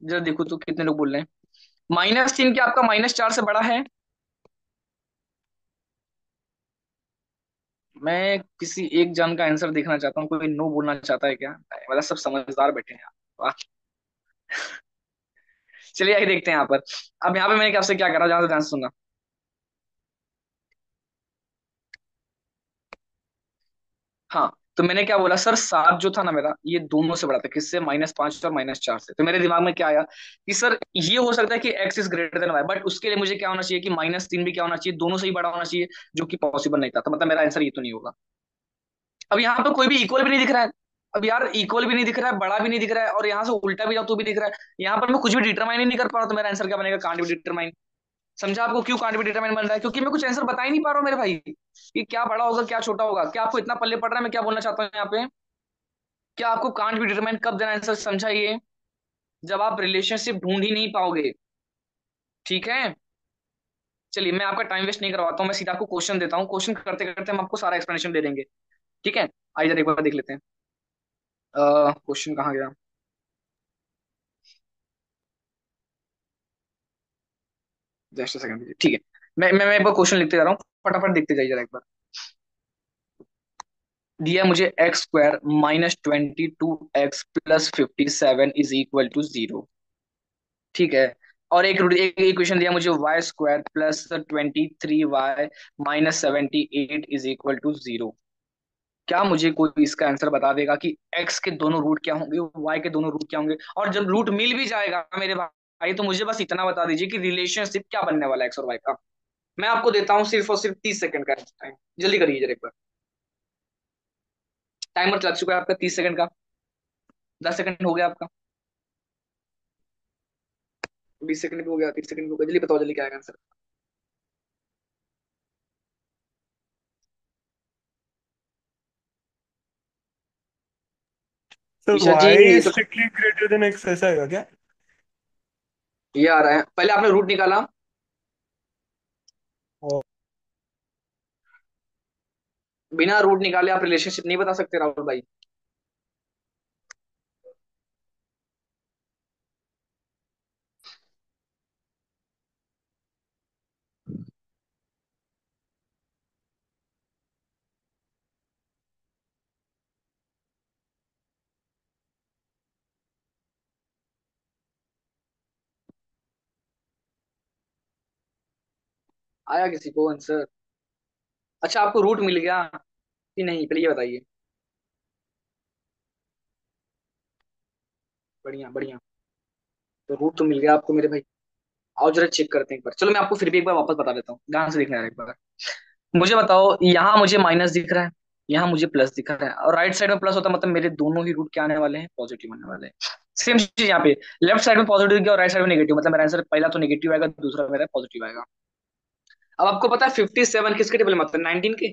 जरा देखो तो कितने लोग बोल रहे हैं। -3 क्या आपका -4 से बड़ा है? मैं किसी एक जन का आंसर देखना चाहता हूँ, कोई नो बोलना चाहता है क्या? मतलब सब समझदार बैठे हैं यहाँ। वाह। चलिए आइए देखते हैं यहाँ पर। अब यहाँ पे मैंने आपसे क्या करा, जहाँ से ध्यान से सुनना। हाँ, तो मैंने क्या बोला सर, 7 जो था ना मेरा, ये दोनों से बड़ा था, किससे? -5 और -4 से। तो मेरे दिमाग में क्या आया कि सर ये हो सकता है कि x is greater than y, but उसके लिए मुझे क्या होना चाहिए कि -3 भी क्या होना चाहिए, दोनों से ही बड़ा होना चाहिए, जो कि पॉसिबल नहीं था। तो मतलब मेरा आंसर ये तो नहीं होगा। अब यहाँ पे कोई भी इक्वल भी नहीं दिख रहा है। अब यार इक्वल भी नहीं दिख रहा है, बड़ा भी नहीं दिख रहा है, और यहाँ से उल्टा भी जाओ तो भी दिख रहा है। यहाँ पर मैं कुछ भी डिटरमाइन ही नहीं कर पा रहा, तो मेरा आंसर क्या बनेगा? Can't be determine. समझा आपको क्यों कांट बी डिटरमाइन बन रहा है? क्योंकि मैं कुछ आंसर बता ही नहीं पा रहा हूँ मेरे भाई कि क्या बड़ा होगा क्या छोटा होगा। क्या आपको इतना पल्ले पड़ रहा है मैं क्या बोलना चाहता हूँ यहाँ पे? क्या आपको कांट बी डिटरमाइन कब देना आंसर, समझा ये? जब आप रिलेशनशिप ढूंढ ही नहीं पाओगे। ठीक है, चलिए मैं आपका टाइम वेस्ट नहीं करवाता हूँ, मैं सीधा आपको क्वेश्चन देता हूँ, क्वेश्चन करते करते हम आपको सारा एक्सप्लेनेशन दे देंगे। ठीक है, आइए जरा एक बार देख लेते हैं। क्वेश्चन कहाँ गया? जस्ट सेकंड, ठीक है। मैं एक बार क्वेश्चन लिखते जा रहा हूँ, फटाफट देखते जाइए जरा एक बार। दिया मुझे x² -22x + 57 is equal to 0। ठीक है। और एक इक्वेशन दिया मुझे y² +23y -78 is equal to 0। क्या मुझे कोई इसका आंसर बता देगा कि x के दोनों रूट क्या होंगे, y के दोनों रूट क्या होंगे? और जब रूट मिल भी जाएगा मेरे भाई, तो मुझे बस इतना बता दीजिए कि रिलेशनशिप क्या बनने वाला है x और y का। मैं आपको देता हूँ सिर्फ और सिर्फ 30 सेकंड का टाइम, जल्दी करिए जरा एक बार। टाइमर चल चुका है आपका 30 सेकंड का। 10 सेकंड हो गया आपका। 20 सेकंड भी हो गया, 30 सेकंड भी हो गया, जल्दी बताओ जल्दी क्या है आंसर। सर ईशा जी वाई ये तो, स्ट्रिक्टली ग्रेटर देन एक्स ऐसा है क्या? ये आ रहा है, पहले आपने रूट निकाला। बिना रूट निकाले आप रिलेशनशिप नहीं बता सकते राहुल भाई। आया किसी को आंसर? अच्छा, आपको रूट मिल गया कि नहीं, पहले ये बताइए। बढ़िया बढ़िया। तो रूट तो मिल गया आपको मेरे भाई। आओ जरा चेक करते हैं एक बार, चलो मैं आपको फिर भी एक बार वापस बता देता हूँ, ध्यान से देखना यार एक बार। मुझे बताओ, यहाँ मुझे माइनस दिख रहा है, यहाँ मुझे प्लस दिख रहा है, और राइट साइड में प्लस होता है, मतलब मेरे दोनों ही रूट क्या आने वाले हैं, पॉजिटिव आने वाले हैं। सेम चीज यहाँ पे, लेफ्ट साइड में पॉजिटिव दिख गया और राइट साइड में नेगेटिव, मतलब मेरा आंसर पहला तो नेगेटिव आएगा, दूसरा मेरा पॉजिटिव आएगा। अब आपको पता है 57 किसके टेबल में आता है? 19 के।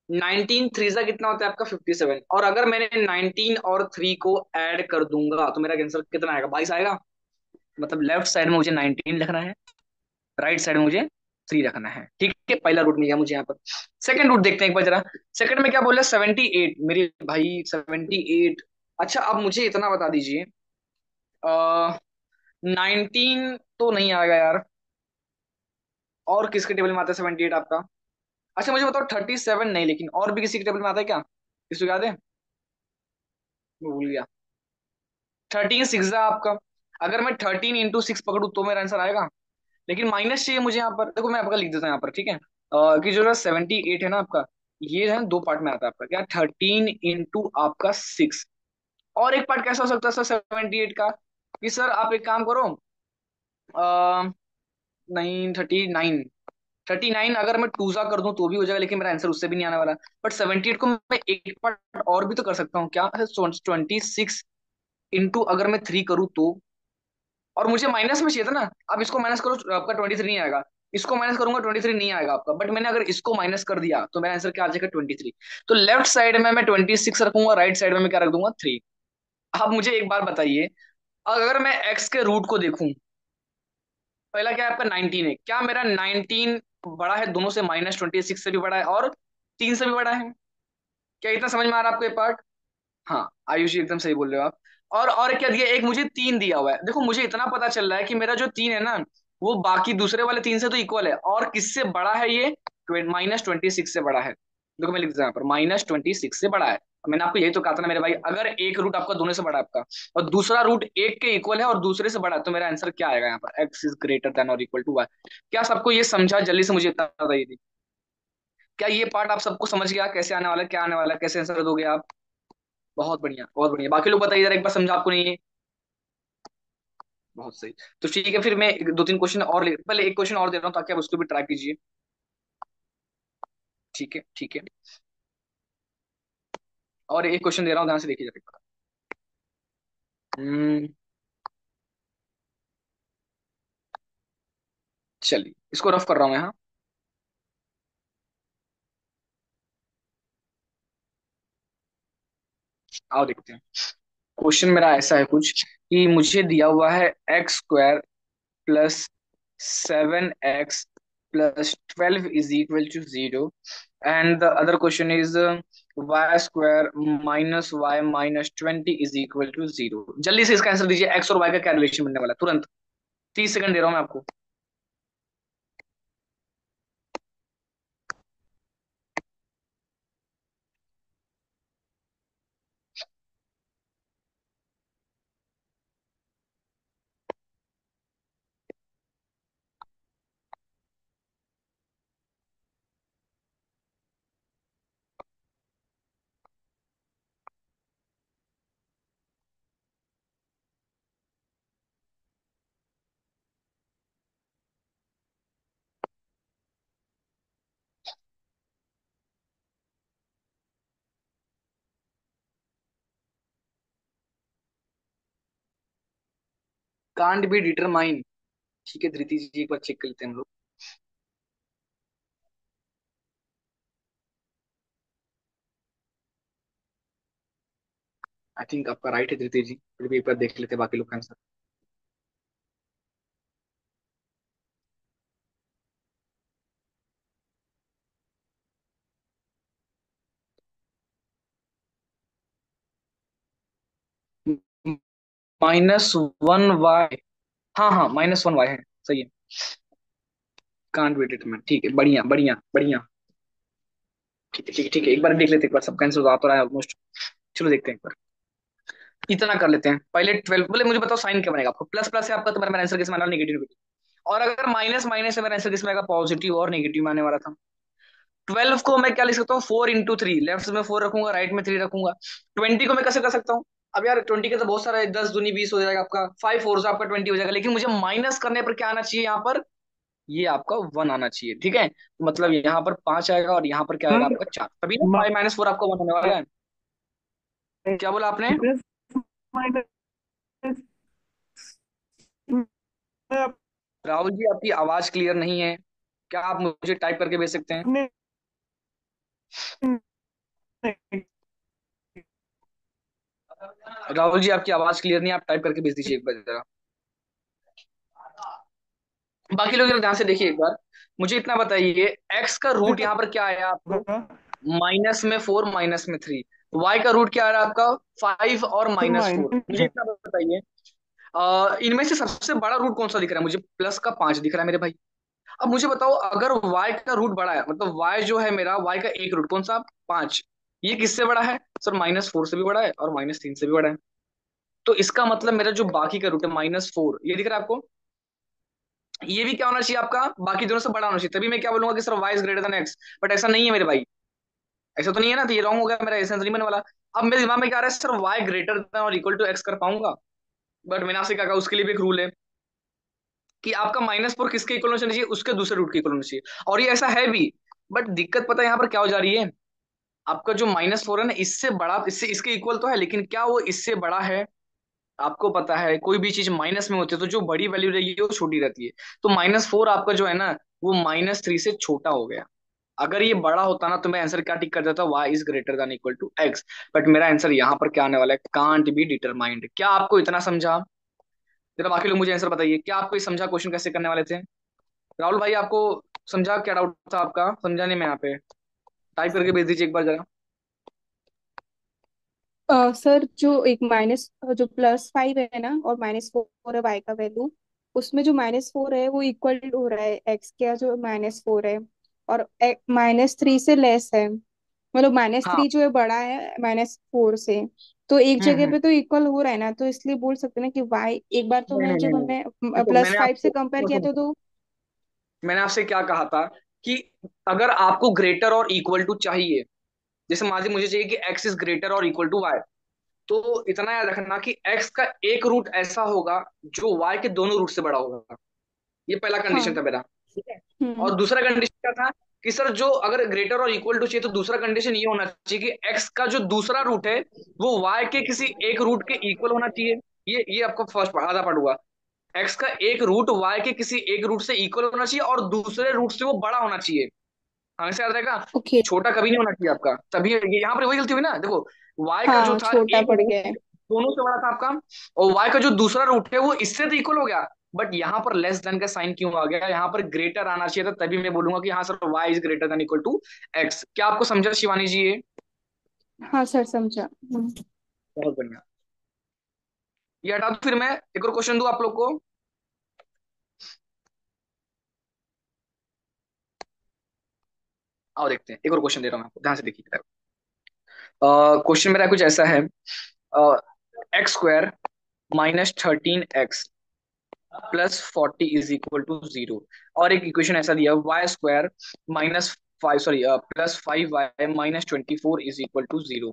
19 थ्री सा कितना होता है आपका? 57। और अगर मैंने 19 और 3 को ऐड कर दूंगा तो मेरा आंसर कितना आएगा? 22 आएगा। मतलब लेफ्ट साइड में मुझे 19 लिखना है, राइट साइड में मुझे 3 रखना है। ठीक है, पहला रूट मिल गया मुझे यहाँ पर। सेकंड रूट देखते हैं एक बार जरा। सेकंड में क्या बोला? 78 मेरे भाई, 78। अच्छा, अब मुझे इतना बता दीजिए, 19 तो नहीं आएगा यार, और किसके टेबल में आता है 78 आपका? अच्छा मुझे बताओ, 37 नहीं, लेकिन और भी किसी के टेबल में आता है क्या? किसी को याद है? मैं भूल गया। 13 सिक्स है आपका। अगर मैं 13 इंटू 6 पकड़ू तो मेरा आंसर आएगा। लेकिन माइनस चाहिए मुझे यहाँ पर, देखो मैं आपका लिख देता हूँ यहाँ पर, ठीक है। कि जो 78 है ना आपका, ये है दो पार्ट में आता है आपका, क्या? 13 इंटू आपका 6। और एक पार्ट कैसा हो सकता है सर 78 का? कि सर आप एक काम करो, आ, नहीं, 39। 39 अगर मैं टू सा कर दूं तो भी हो जाएगा, लेकिन मेरा आंसर उससे भी नहीं आने वाला। बट 78 को मैं एक पार्ट और भी तो कर सकता हूँ, क्या? 26 इंटू अगर मैं 3 करूँ तो। और मुझे माइनस में चाहिए था ना। अब इसको माइनस करो, आपका 23 नहीं आएगा। इसको माइनस करूंगा, 23 नहीं आएगा आपका, बट मैंने अगर इसको माइनस कर दिया तो मेरा आंसर क्या आ जाएगा? 23। तो लेफ्ट साइड में मैं 26 रखूंगा, राइट साइड में मैं क्या रख दूंगा? 3। अब मुझे एक बार बताइए, अगर मैं एक्स के रूट को देखूं, पहला क्या है आपका? 19 है, क्या मेरा 19 बड़ा है दोनों से? -26 से भी बड़ा है और 3 से भी बड़ा है। क्या इतना समझ में आ रहा है आपको ये पार्ट? हाँ, आयुषी एकदम सही बोल रहे हो आप। और क्या दिया? एक मुझे 3 दिया हुआ है। देखो मुझे इतना पता चल रहा है कि मेरा जो 3 है ना, वो बाकी दूसरे वाले 3 से तो इक्वल है, और किससे बड़ा है ये? -26 से बड़ा है। देखो मैं लिख देता हूँ यहाँ पर, -26 से बड़ा है। मैंने आपको यही तो कहा था ना मेरे भाई, अगर एक रूट आपका दोनों से बड़ा है आपका, और दूसरा रूट एक के इक्वल है और दूसरे से बड़ा है, तो मेरा आंसर क्या आएगा यहाँ पर? एक्स इज ग्रेटर देन और इक्वल टू वाई। क्या सबको ये समझा? जल्दी से मुझे इतना बताइए थी। क्या ये पार्ट आप सबको समझ गया कैसे आने वाला है, क्या आने वाला है, कैसे आंसर दोगे आप? बहुत बढ़िया बहुत बढ़िया। बाकी लोग बताइए जरा एक बार, समझा आपको नहीं है? बहुत सही। तो ठीक है, फिर मैं दो तीन क्वेश्चन और पहले एक क्वेश्चन और दे रहा हूँ ताकि आप उसको भी ट्राई कीजिए। ठीक है ठीक है। और एक क्वेश्चन दे रहा हूँ, ध्यान से देखिए जरा एक बार। हम्म, चलिए इसको रफ कर रहा हूँ यहाँ। आओ देखते हैं। क्वेश्चन मेरा ऐसा है कुछ, कि मुझे दिया हुआ है x² + 7x + 12 = 0, and the other question is y² - -y - 20 = 0। जल्दी से इसका आंसर दीजिए, एक्स और वाई का क्या रिलेशन बनने वाला है, तुरंत। 30 सेकंड दे रहा हूँ मैं आपको। Can't be determine. ठीक है धृति जी, एक बार चेक कर लेते हैं हम लोग। आई थिंक आपका राइट है धृति जी, फिर भी एक बार देख लेते हैं बाकी लोग का आंसर। -1 y। हाँ हाँ, -1 y है, सही है। कांट बी डिटरमाइंड, ठीक है, बढ़िया बढ़िया बढ़िया। ठीक है ठीक है ठीक है, एक बार देख लेते हैं, एक बार सबका आंसर आ तो रहा है ऑलमोस्ट। चलो देखते हैं एक बार। इतना कर लेते हैं पहले, 12 बोले मुझे बताओ साइन क्या बनेगा आपको, प्लस प्लस है आपका तो मेरा आंसर किस में आने वाला, नेगेटिव। और अगर माइनस माइनस है मेरा आंसर किस में आएगा, पॉजिटिव और नेगेटिव में आने वाला था। 12 को मैं क्या लिख सकता हूँ, 4 × 3, लेफ्ट में 4 रखूंगा, राइट में 3 रखूंगा। 20 को मैं कैसे कर सकता हूँ, अब यार 20 के तो बहुत सारा है, 10 दूनी 20 हो जाएगा आपका, 5 4 आपका 20 हो जाएगा, लेकिन मुझे माइनस करने पर क्या आना चाहिए यहाँ पर, ये आपका 1 आना चाहिए, ठीक है। तो मतलब यहाँ पर 5 आएगा और यहाँ पर क्या आएगा आपका 4, तभी ना 5 - 4 आपका 1 होने वाला है। क्या बोला आपने। माइनस माइनस राहुल जी आपकी आवाज क्लियर नहीं है, क्या आप मुझे टाइप करके भेज सकते हैं। अपने राहुल जी आपकी आवाज क्लियर नहीं है, आप टाइप करके भेज दीजिए एक बार जरा। बाकी लोग जरा ध्यान से देखिए एक बार। मुझे इतना बताइए, एक्स का रूट यहाँ पर क्या आया आपको, माइनस में 4 -3। वाई का रूट क्या आ रहा है आपका, 5 और तो -4। मुझे माइनस इतना बताइए, इनमें से सबसे बड़ा रूट कौन सा दिख रहा है मुझे, प्लस का 5 दिख रहा है मेरे भाई। अब मुझे बताओ, अगर y का रूट बड़ा है, मतलब y जो है मेरा, y का एक रूट कौन सा, 5, ये किससे बड़ा है सर, -4 से भी बड़ा है और -3 से भी बड़ा है। तो इसका मतलब मेरा जो बाकी का रूट है -4, ये दिख रहा है आपको, ये भी क्या होना चाहिए आपका, बाकी दोनों से बड़ा होना चाहिए, तभी मैं क्या बोलूंगा कि sir y is greater then x। But ऐसा नहीं है मेरे भाई, ऐसा तो नहीं है ना, तो ये रॉन्ग हो गया मेरा, ऐसा तो नहीं बनने वाला। अब मेरे दिमाग में क्या आ रहा है, सर y ग्रेटर देन और इक्वल टू x कर पाऊंगा। बट मैंने आपसे क्या कहा, उसके लिए भी एक रूल है कि आपका -4 किसके इक्वल होना चाहिए, उसके दूसरे रूट के इक्वल होना चाहिए, और ये ऐसा है भी। बट दिक्कत पता है यहाँ पर क्या हो जा रही है, आपका जो -4 है ना, इससे बड़ा, इससे इसके इक्वल तो है, लेकिन क्या वो इससे बड़ा है। आपको पता है कोई भी चीज माइनस में होती है तो जो बड़ी वैल्यू रहेगी वो छोटी रहती है। तो -4 आपका जो है ना, वो -3 से छोटा हो गया। अगर ये बड़ा होता ना तो मैं आंसर क्या टिक कर देता, y is greater than equal to x। But मेरा आंसर यहाँ पर क्या आने वाला है, कांट बी डिटरमाइंड। क्या आपको इतना समझा, जरा बाकी लोग मुझे आंसर बताइए, क्या आपको ये समझा क्वेश्चन कैसे करने वाले थे। राहुल भाई आपको समझा, क्या डाउट था आपका, समझा नहीं मैं यहाँ पे, टाइप करके भेज दीजिए एक बार जरा। सर जो एक माइनस जो +5 है ना और -4 है वाई का वैल्यू, उसमें जो -4 है वो इक्वल हो रहा है एक्स का जो -4 है, और -3 से लेस है, मतलब हाँ। -3 जो है बड़ा है -4 से। तो एक जगह हम्म। पे तो इक्वल हो रहा है ना, तो इसलिए बोल सकते हैं ना कि वाई, एक बार तो नहीं मैं नहीं नहीं जब नहीं, हमने देखो +5 से कंपेयर किया था तो। मैंने आपसे क्या कहा था कि अगर आपको ग्रेटर और इक्वल टू चाहिए, जैसे मान लीजिए मुझे चाहिए कि x इज ग्रेटर और इक्वल टू y, तो इतना याद रखना कि x का एक रूट ऐसा होगा जो y के दोनों रूट से बड़ा होगा। ये पहला कंडीशन हाँ। था मेरा, ठीक है। हम्म। और दूसरा कंडीशन क्या था कि सर जो अगर ग्रेटर और इक्वल टू चाहिए तो दूसरा कंडीशन ये होना चाहिए कि x का जो दूसरा रूट है वो y के किसी एक रूट के इक्वल होना चाहिए। ये आपका फर्स्ट आधा पार्ट हुआ। एक्स का एक रूट वाई के किसी एक रूट से इक्वल होना चाहिए और दूसरे रूट से वो बड़ा होना चाहिए, हमेशा याद रहेगा। ओके। छोटा कभी नहीं होना चाहिए आपका, तभी यहाँ पर वही गलती हुई ना, देखो वाई का जो हाँ, था छोटा एक पड़ रूट गया है। दोनों से बड़ा था आपका, और वाई का जो दूसरा रूट है वो इससे तो इक्वल हो गया। बट यहाँ पर लेस देन का साइन क्यों आ गया, यहाँ पर ग्रेटर आना चाहिए था, तभी मैं बोलूंगा कि हाँ sir y is greater than equal to x. क्या आपको समझा शिवानी जी ये। हाँ सर, समझा। बहुत बढ़िया। ये हटा दो, फिर मैं एक और क्वेश्चन दूं आप लोग को। आओ देखते हैं, एक और क्वेश्चन दे रहा हूँ आपको, ध्यान से देखिए। क्वेश्चन मेरा कुछ ऐसा है, x² -13x +40 is equal to 0। और एक इक्वेशन ऐसा दिया, y² -5 sorry +5y -24 is equal to 0।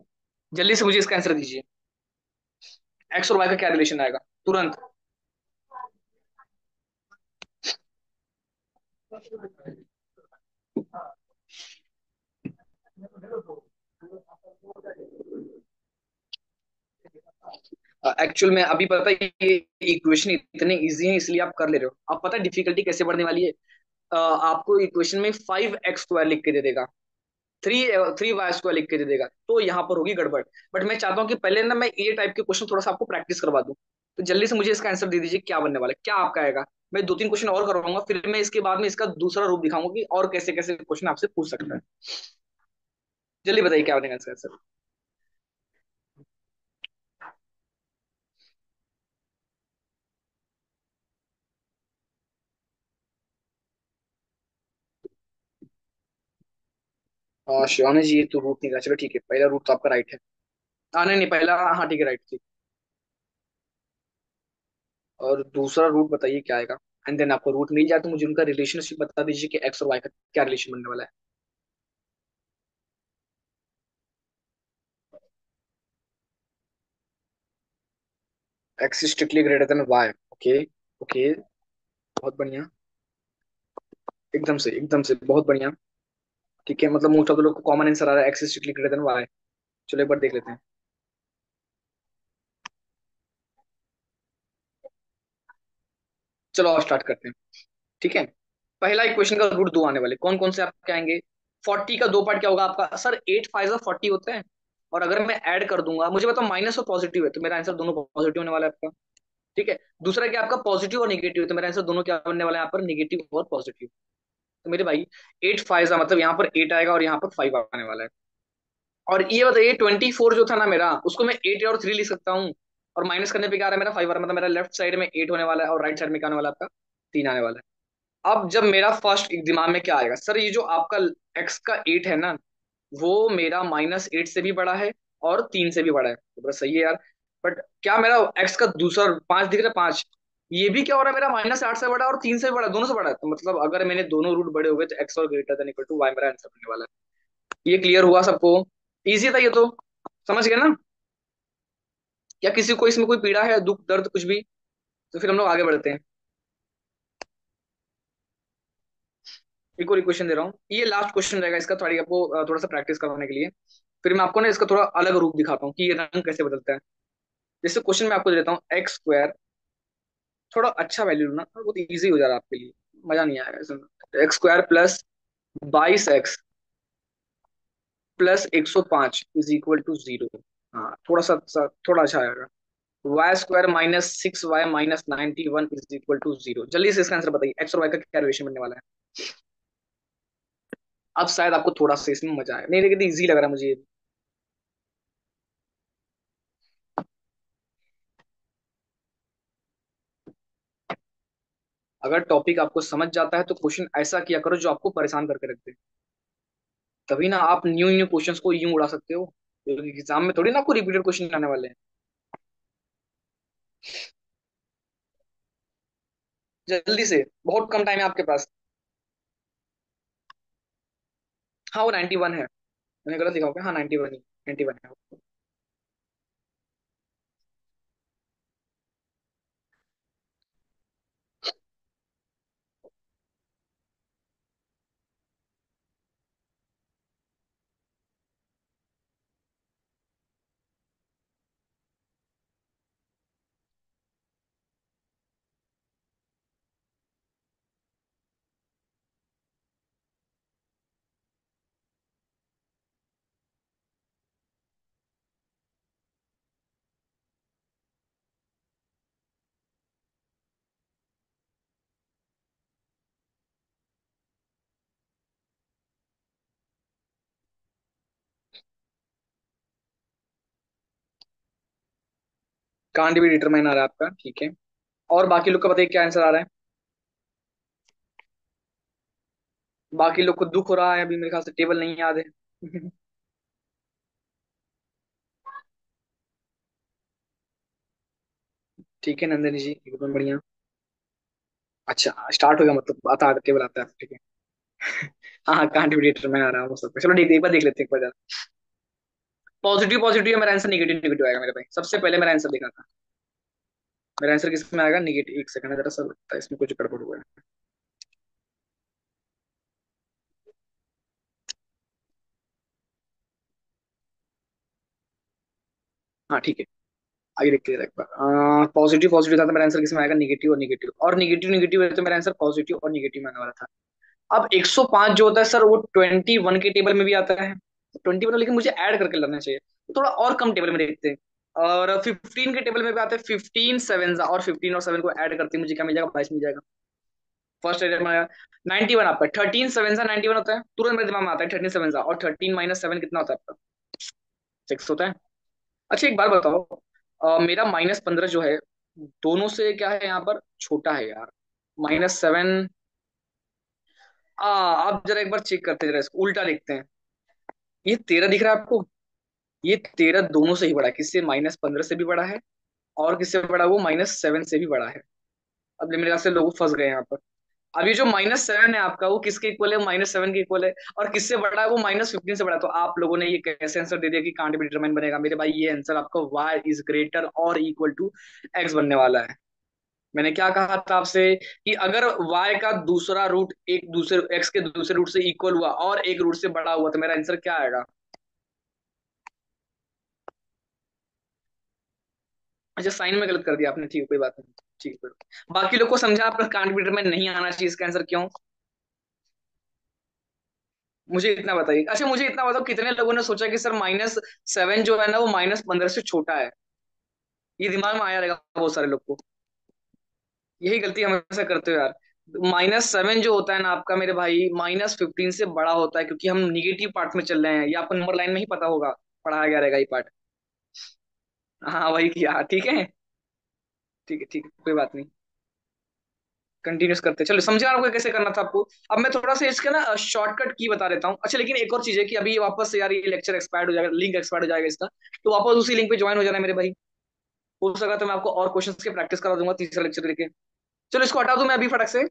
जल्दी से मुझे इसका आंसर दीजिए, एक्स और वाई का क्या रिलेशन आएगा तुरंत। एक्चुअल में अभी पता है ये इक्वेशन इतने इजी है इसलिए आप कर ले रहे हो, अब पता है डिफिकल्टी कैसे बढ़ने वाली है। आपको इक्वेशन में 5x² लिख के दे देगा, 3y² लिख के दे देगा, तो यहाँ पर होगी गड़बड़। बट मैं चाहता हूँ कि पहले ना मैं ये टाइप के क्वेश्चन थोड़ा सा आपको प्रैक्टिस करवा दूं। तो जल्दी से मुझे इसका आंसर दे दीजिए, क्या बनने वाला है, क्या आपका आएगा। मैं 2 3 क्वेश्चन और करवाऊंगा, फिर मैं इसके बाद में इसका दूसरा रूप दिखाऊंगा कि और कैसे कैसे क्वेश्चन आपसे पूछ सकता है। जल्दी बताइए क्या बनेगा इसका आंसर। शिवानी जी, ये तो रूट नहीं था, चलो ठीक है, पहला रूट तो आपका राइट है। नहीं नहीं, पहला, हाँ ठीक है, राइट ठीक। और दूसरा रूट बताइए क्या आएगा। एंड देन आपको रूट मिल जाए तो मुझे उनका रिलेशनशिप बता दीजिए कि एक्स और वाई का क्या रिलेशन बनने वाला है। X strictly greater than y, okay. Okay, बहुत बढ़िया। एकदम से बहुत बढ़िया। ठीक है, मतलब मोस्ट ऑफ द लोग को कॉमन आंसर आ रहा है x strictly greater than y. चलो एक बार देख लेते हैं। चलो और स्टार्ट करते हैं। ठीक है, पहला इक्वेशन का रूट दो आने वाले कौन कौन से आपके आएंगे। 40 का दो पार्ट क्या होगा आपका सर, 8 5 40 होते हैं। और अगर मैं ऐड कर दूंगा, मुझे बताओ माइनस और पॉजिटिव है तो मेरा आंसर दोनों पॉजिटिव होने वाला है आपका। ठीक है, दूसरा क्या आपका पॉजिटिव और निगेटिव है तो मेरा आंसर दोनों क्या बनने वाला है यहाँ पर, निगेटिव और पॉजिटिव। तो मेरे भाई 8 5 मतलब यहाँ पर 8 आएगा और यहाँ पर 5 आने वाला है। और ये बताइए 24 जो था ना मेरा, उसको मैं 8 और 3 लिख सकता हूँ। और माइनस करने पे क्या आ रहा है मेरा 5 आ रहा है, मतलब मेरा लेफ्ट साइड में 8 होने वाला है और राइट साइड में क्या आने वाला है आपका, 3 आने वाला है। अब जब मेरा फर्स्ट दिमाग में क्या आएगा सर, ये जो आपका एक्स का 8 है ना, वो मेरा -8 से भी बड़ा है और 3 से भी बड़ा है, तो बस सही है यार। बट क्या मेरा एक्स का दूसरा 5 दिख रहा है, 5, ये भी क्या हो रहा है मेरा -8 से बड़ा है और 3 से भी बड़ा है, दोनों से बड़ा है, तो मतलब अगर मैंने दोनों रूट बड़े हुए तो एक्स और greater than equal to y मेरा आंसर बनने वाला है। ये क्लियर हुआ सबको? इजी था ये तो, समझ गए ना? या किसी को इसमें कोई पीड़ा है, दुख दर्द कुछ भी? तो फिर हम लोग आगे बढ़ते हैं। एक और इक्वेशन दे रहा हूँ, ये लास्ट क्वेश्चन रहेगा इसका, थोड़ी आपको थोड़ा सा प्रैक्टिस करवाने के लिए। फिर मैं आपको ना इसका थोड़ा अलग रूप दिखाता हूँ कि ये रंग कैसे बदलता है। जैसे क्वेश्चन मैं आपको दे देता हूँ, एक्स स्क्वायर, थोड़ा अच्छा वैल्यू ना, बहुत इजी हो जा रहा है आपके लिए, मजा नहीं आएगा इसमें। X square plus 22x plus 105 is equal to 0। हाँ थोड़ा अच्छा आएगा। Y square -6y -91 is equal to 0। जल्दी से इसका आंसर बताइए, एक्स और वाई का क्या रिलेशन बनने वाला है। अब शायद आपको थोड़ा सा इसमें मजा आए, नहीं लेकिन इजी लग रहा है मुझे ये। अगर टॉपिक आपको समझ जाता है तो क्वेश्चन ऐसा किया करो जो आपको परेशान करके रख दे, तभी ना आप न्यू न्यू क्वेश्चंस को यूं उड़ा सकते हो, क्योंकि एग्जाम में थोड़ी ना आपको रिपीटेड क्वेश्चन आने वाले हैं। जल्दी से, बहुत कम टाइम है आपके पास। हाँ वो 91 है, मैंने गलत लिखा होगा, हाँ 91 ही, 91 है। कांट भी डिटरमाइन आ रहा है आपका, ठीक है। और बाकी लोग का बताइए क्या आंसर आ रहा है। बाकी लोग को दुख हो रहा है, अभी मेरे ख्याल से टेबल नहीं याद है। ठीक है नंदनी जी, एकदम बढ़िया। अच्छा स्टार्ट हो गया, मतलब आता टेबल आता है, ठीक है। हाँ हाँ, कांट भी डिटरमाइन आ रहा है वो सब, चलो एक बार देख लेते हैं एक बार। पॉजिटिव पॉजिटिव है मेरा आंसर, निगेटिव निगेटिव आएगा मेरे भाई, सबसे पहले मेरा आंसर देखा था। मेरा आंसर किस में आएगा, निगेटिव। एक सेकंड जरा सा, लगता है इसमें कुछ गड़बड़ हुआ है। हाँ ठीक है, आगे देखते हैं एक बार। पॉजिटिव पॉजिटिव था तो मेरा आंसर किस में आएगा, निगेटिव और निगेटिव, और निगेटिव निगेटिव है तो मेरा आंसर पॉजिटिव और निगेटिव में आने वाला था। अब 105 जो होता है सर, वो 21 के टेबल में भी आता है, 21, लेकिन मुझे ऐड करके लाना चाहिए, तो थोड़ा और कम टेबल में देखते हैं। और 15 के टेबल में भी आते हैं, 15 7 और 15 और 7 को ऐड करते हैं, मुझे क्या मिल जाएगा, 22 मिल जाएगा। फर्स्ट एरिया में आया 91 आपका, 13 7 91 होता है, तुरंत मेरे दिमाग में आता है 13 7 और 13 -7 कितना होता है आपका, 6 होता है। अच्छा एक बात बताओ, मेरा -15 जो है, दोनों से क्या है यहाँ पर, छोटा है यार, -7। आप जरा एक बार चेक करते हैं, जरा इसको उल्टा लिखते हैं। ये 13 दिख रहा है आपको? ये 13 दोनों से ही बड़ा है, किससे? -15 से भी बड़ा है, और किससे बड़ा है वो? -7 से भी बड़ा है। अब मेरे ख्याल से लोग फंस गए यहाँ पर। अब ये जो -7 है आपका, वो किसके इक्वल है? -7 के इक्वल है। और किससे बड़ा है वो? -15 से बड़ा है। तो आप लोगों ने ये कैसे आंसर दे दिया कि कांट बी डिटरमाइन बनेगा? मेरे भाई ये आंसर आपका y इज ग्रेटर और इक्वल टू x बनने वाला है। मैंने क्या कहा था आपसे कि अगर y का दूसरा रूट एक दूसरे x के दूसरे रूट से इक्वल हुआ और एक रूट से बड़ा हुआ, तो मेरा आंसर क्या आएगा? अच्छा, साइन में गलत कर दिया आपने, ठीक है कोई बात नहीं। ठीक है कोई बात नहीं। बाकी लोग को समझा आपका कांट बी डिटरमाइन नहीं आना चाहिए, इसका आंसर क्यों? मुझे इतना बताइए। अच्छा, मुझे इतना बताओ, कितने लोगों ने सोचा कि सर -7 जो है ना वो -15 से छोटा है? ये दिमाग में आया रहेगा बहुत सारे लोग को। यही गलती हमेशा करते हो यार। -7 जो होता है ना आपका मेरे भाई, -15 से बड़ा होता है, क्योंकि हम निगेटिव पार्ट में चल रहे हैं। ये आपको नंबर लाइन में ही पता होगा, पढ़ाया गया रहेगा ये पार्ट। हाँ वही किया, ठीक है। ठीक है ठीक है, कोई बात नहीं। कंटिन्यूस करते चलो, समझे आपको कैसे करना था आपको? अब मैं थोड़ा सा इसका ना शॉर्टकट की बता देता हूँ। अच्छा, लेकिन एक और चीज है कि अभी वापस से यार ये लेक्चर एक्सपायर्ड हो जाएगा, लिंक एक्सपायर्ड हो जाएगा इसका। तो वापस उसी लिंक पे ज्वाइन हो जाना है मेरे भाई। हो सका तो मैं आपको और क्वेश्चंस की प्रैक्टिस करा दूंगा तीसरा लेक्चर लेके। चलो इसको हटा दूं मैं अभी फटक से।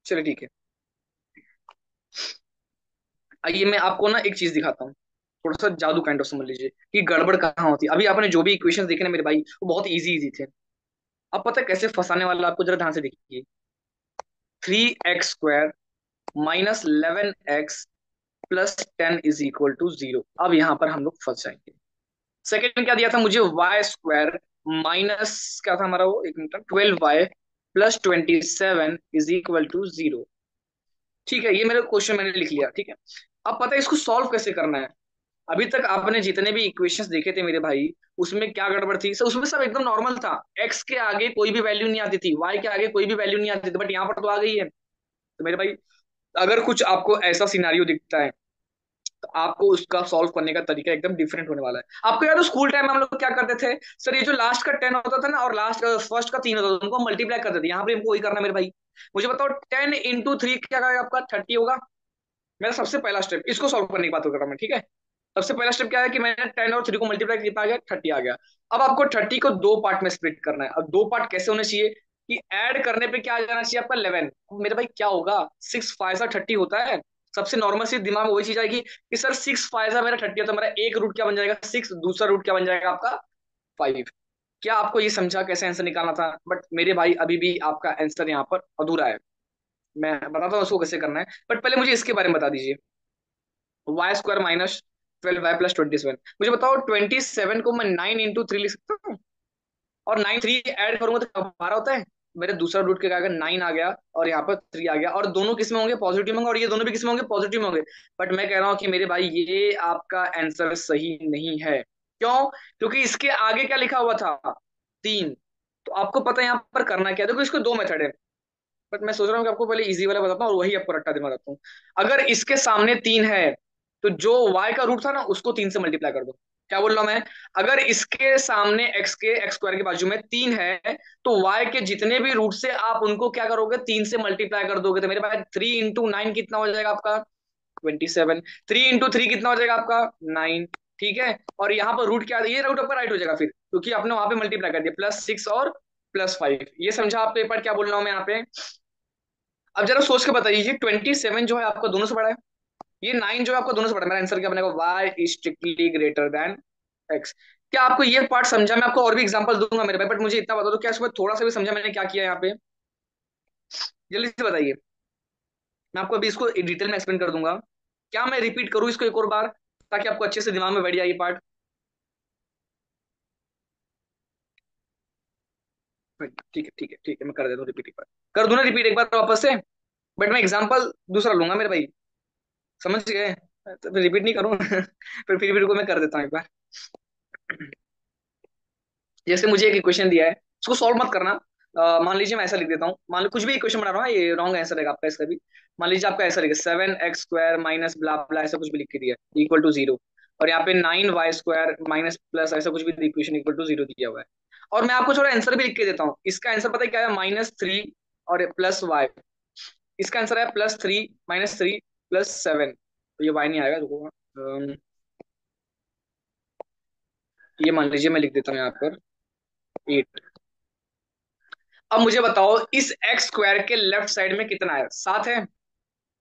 चलिए ठीक है। आइए मैं आपको ना एक चीज दिखाता हूँ, थोड़ा सा जादू काइंड ऑफ समझ लीजिए कि गड़बड़ कहाँ होती है। अभी आपने जो भी इक्वेशंस देखे ना मेरे भाई, वो बहुत इजी इजी थे। अब पता है कैसे फंसाने वाला आपको, जरा ध्यान से देखिए। 3x² -11x +10 is equal to 0। अब यहाँ पर हम लोग फंस जाएंगे। सेकंड क्या दिया था मुझे? y² माइनस क्या था हमारा वो, एक minute, 12y +27 is equal to 0। ठीक है, ये मेरे क्वेश्चन मैंने लिख लिया, ठीक है। अब पता है इसको सॉल्व कैसे करना है। अभी तक आपने जितने भी इक्वेशंस देखे थे मेरे भाई, उसमें क्या गड़बड़ थी? उसमें सब एकदम नॉर्मल था। एक्स के आगे कोई भी वैल्यू नहीं आती थी, वाई के आगे कोई भी वैल्यू नहीं आती थी, बट यहाँ पर तो आ गई है। तो मेरे भाई, अगर कुछ आपको ऐसा सिनारियो दिखता है, तो आपको उसका सॉल्व करने का तरीका एकदम डिफरेंट होने वाला है। आपको याद है स्कूल टाइम में हम लोग क्या करते थे? सर ये जो लास्ट का 10 होता था ना, और लास्ट फर्स्ट का 3 होता था, उनको मल्टीप्लाई करते थे। यहाँ पे हमको वही करना है मेरे भाई। मुझे बताओ, 10 × 3 क्या होगा आपका? 30 होगा। मेरा सबसे पहला स्टेप, इसको सॉल्व करने की बात कर रहा हूँ मैं, ठीक है। सबसे पहला स्टेप क्या है कि मैंने 10 और 3 को मल्टीप्लाई कितना आ गया? 30 आ गया। अब आपको 30 को दो पार्ट में स्प्लिट करना है। अब दो पार्ट कैसे होने चाहिए कि ऐड करने पे क्या आ जाना चाहिए आपका? 11। मेरे भाई क्या होगा? 6 5 30 होता है। सबसे नॉर्मल सी दिमाग में वही चीज आएगी कि सर 6 5 मेरा 30 है, तो मेरा एक रूट क्या बन जाएगा? 6, दूसरा रूट क्या बन जाएगा आपका? 5। क्या आपको ये समझा कैसे आंसर निकालना था? बट मेरे भाई अभी भी आपका आंसर यहाँ पर अधूरा है। मैं बताता हूँ उसको कैसे करना है, बट पहले मुझे इसके बारे में बता दीजिए। y² -12y +27। मुझे बताओ, 27 को मैं 9 × 3 लिख सकता हूँ? और 9 3 ऐड करूंगा तो हमारा होता है। मेरे दूसरा रूट के क्या आ गया? 9 आ गया, और यहाँ पर 3 आ गया, और दोनों किस में होंगे? पॉजिटिव में होंगे, और ये दोनों भी किस में होंगे? पॉजिटिव में होंगे। बट मैं कह रहा हूँ कि मेरे भाई ये आपका आंसर सही नहीं है। क्यों? क्योंकि इसके आगे क्या लिखा हुआ था? 3। तो आपको पता है यहाँ पर करना क्या है? देखो, इसको दो मेथड है, बट मैं सोच रहा हूँ कि आपको पहले इजी वाला बताता हूँ और वही आपको रट्टा दिमाग बताता हूँ। अगर इसके सामने 3 है, तो जो y का रूट था ना उसको 3 से मल्टीप्लाई कर दो। क्या बोल रहा हूं मैं? अगर इसके सामने x² के बाजू में 3 है, तो y के जितने भी रूट से आप उनको क्या करोगे? 3 से मल्टीप्लाई कर दोगे। तो मेरे पास 3 × 9 कितना हो जाएगा आपका? 27। 3 × 3 कितना हो जाएगा आपका? 9। ठीक है, और यहाँ पर रूट क्या? ये रूट आपका राइट हो जाएगा फिर, क्योंकि आपने वहां पे मल्टीप्लाई कर दिया, +6 और +5। ये समझा आप पेपर क्या बोल रहा हूँ मैं यहाँ पे? अब जरा सोच के बताइए, 27 जो है आपका दोनों से बड़ा है, ये 9 जो है आपका दोनों से बड़ा है। मेरा आंसर क्या बनेगा? y is strictly greater then x। क्या आपको ये पार्ट समझा? मैं आपको और भी एग्जांपल दूंगा मेरे भाई, बट मुझे इतना बता दो, क्या इसमें थोड़ा सा भी समझा मैंने क्या किया यहाँ पे? जल्दी से बताइए। मैं आपको अभी इसको डिटेल में एक्सप्लेन कर दूंगा। क्या मैं रिपीट करूँ इसको एक और बार, ताकि आपको अच्छे से दिमाग में बैठ जाए ये पार्ट? ठीक है ठीक है ठीक है, मैं कर देता हूँ रिपीट एक बार। कर दूं ना रिपीट एक बार वापस से? बट मैं एग्जाम्पल दूसरा लूंगा मेरे भाई, समझ गए? तो रिपीट नहीं करूँ फिर को मैं कर देता हूँ एक बार। जैसे मुझे एक इक्वेशन दिया है, उसको सॉल्व मत करना। मान लीजिए मैं ऐसा लिख देता हूँ, मान लो कुछ भी इक्वेशन बना रहा हूँ, ये रॉन्ग आंसर है आपका इसका भी। मान लीजिए आपका ऐसा लिखा 7x² माइनस ब्ला ब्ला, ऐसा कुछ भी लिख के दिया इक्वल टू 0। और यहाँ पे 9y² माइनस प्लस ऐसा कुछ भी इक्वेशन इक्वल टू 0 दिया हुआ है। और मैं आपको थोड़ा आंसर भी लिख के देता हूँ। इसका आंसर पता है क्या है? -3 और +y। इसका आंसर है +3 -3 +7, तो ये y नहीं आएगा, रुको। ये मान लीजिए मैं लिख देता हूँ यहाँ पर 8। अब मुझे बताओ इस x² के लेफ्ट साइड में कितना है, 7 है।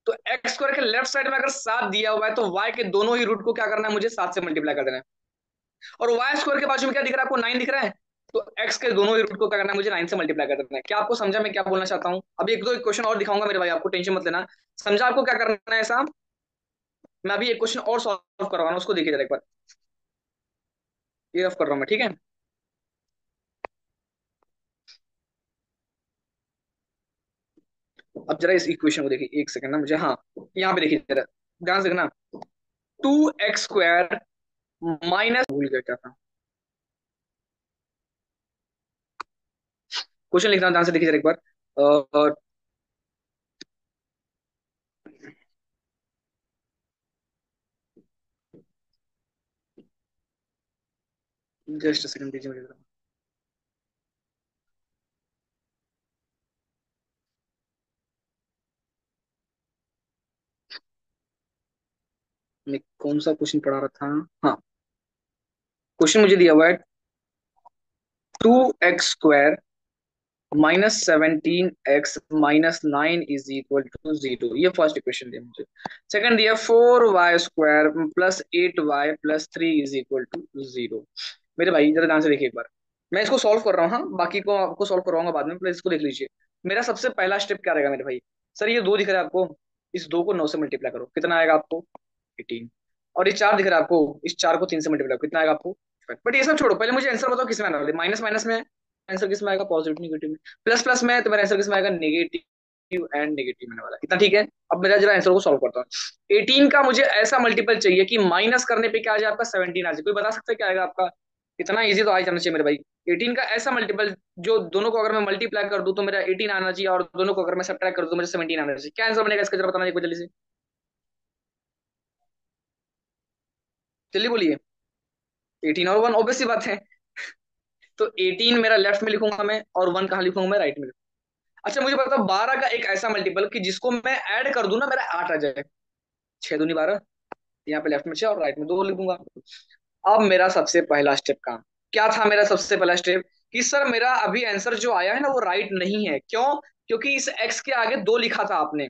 तो x² के लेफ्ट साइड में अगर 7 दिया हुआ है तो y के दोनों ही रूट को क्या करना है, मुझे 7 से मल्टीप्लाई कर देना है। और y² के बाजू में क्या दिख रहा है आपको, 9 दिख रहा है। तो x के दोनों ही रूट को क्या करना है, मुझे 9 से मल्टीप्लाई कर देना है। क्या आपको समझा मैं क्या बोलना चाहता हूँ? अभी एक दो एक क्वेश्चन और दिखाऊंगा मेरे भाई, आपको टेंशन मत लेना। समझा आपको क्या करना है ऐसा? मैं अभी एक क्वेश्चन और सॉल्व करवाना हूं, उसको देखिए जरा एक बार। ये रफ कर रहा हूँ मैं, ठीक है। अब जरा इस इक्वेशन को देखिए, एक सेकंड ना मुझे, हाँ यहाँ पे देखिए जरा ध्यान से देखना। 2x² माइनस, भूल गया क्या था क्वेश्चन, लिखना ध्यान से देखिए जरा एक बार। जस्ट सेकंड दीजिए मुझे जरा। मैं कौन सा क्वेश्चन पढ़ा रहा था? हाँ, क्वेश्चन मुझे दिया हुआ है 2x² -17x - 9 is equal to 0। ये फर्स्ट इक्वेशन दिया मुझे। सेकंड दिया 4y² +8y +3 is equal to 0। मेरे भाई जरा ध्यान से देखिए एक बार, मैं इसको सॉल्व कर रहा हूँ, हाँ बाकी को आपको सॉल्व करवाऊंगा बाद में, प्लीज इसको देख लीजिए। मेरा सबसे पहला स्टेप क्या रहेगा मेरे भाई? सर ये 2 दिख रहा है आपको, इस 2 को 9 से मल्टीप्लाई करो, कितना आएगा आपको? 18। और ये 4 दिख रहा है आपको, इस 4 को 3 से मल्टीप्लाई करो, कितना आएगा आपको? बट ये सब छोड़ो, पहले मुझे आंसर बताओ किस में आने वाले, माइनस माइनस में आंसर किस में आएगा, पॉजिटिव निगेटिव में। प्लस प्लस में तो मेरा आंसर किस में आएगा, नेगेटिव एंड नेगेटिव में वाला। इतना ठीक है। अब मेरा जरा आंसर को सॉल्व करता हूँ। 18 का मुझे ऐसा मल्टीपल चाहिए कि माइनस करने पे क्या आ जाए आपका, 17 आ जाए। कोई बता सकता है क्या आएगा आपका? इतना इजी तो आ ही जाना चाहिए मेरे भाई। 18 का ऐसा मल्टीपल जो दोनों को अगर मैं मल्टीप्लाई कर दूं तो मेरा 18 आना चाहिए, और दोनों को अगर मैं सब्ट्रैक्ट कर दूं तो मुझे 17 आना चाहिए। क्या आंसर बनेगा इसका, जरा बताना एक बार जल्दी से, जल्दी बोलिए। 18 और 1, ऑब्वियस सी बात है। तो 18 मेरा लेफ्ट में लिखूंगा मैं, और 1 कहाँ लिखूंगा मैं, राइट में। अच्छा मुझे बताओ 12 का एक ऐसा मल्टीपल कि जिसको मैं ऐड कर दूं ना मेरा 8 आ जाए। 6 दूनी 12, यहाँ पे लेफ्ट में 6 और राइट में 2 लिख दूंगा। अब मेरा सबसे पहला स्टेप काम क्या था? मेरा सबसे पहला स्टेप कि सर मेरा अभी आंसर जो आया है ना वो राइट नहीं है। क्यों? क्योंकि इस एक्स के आगे 2 लिखा था आपने,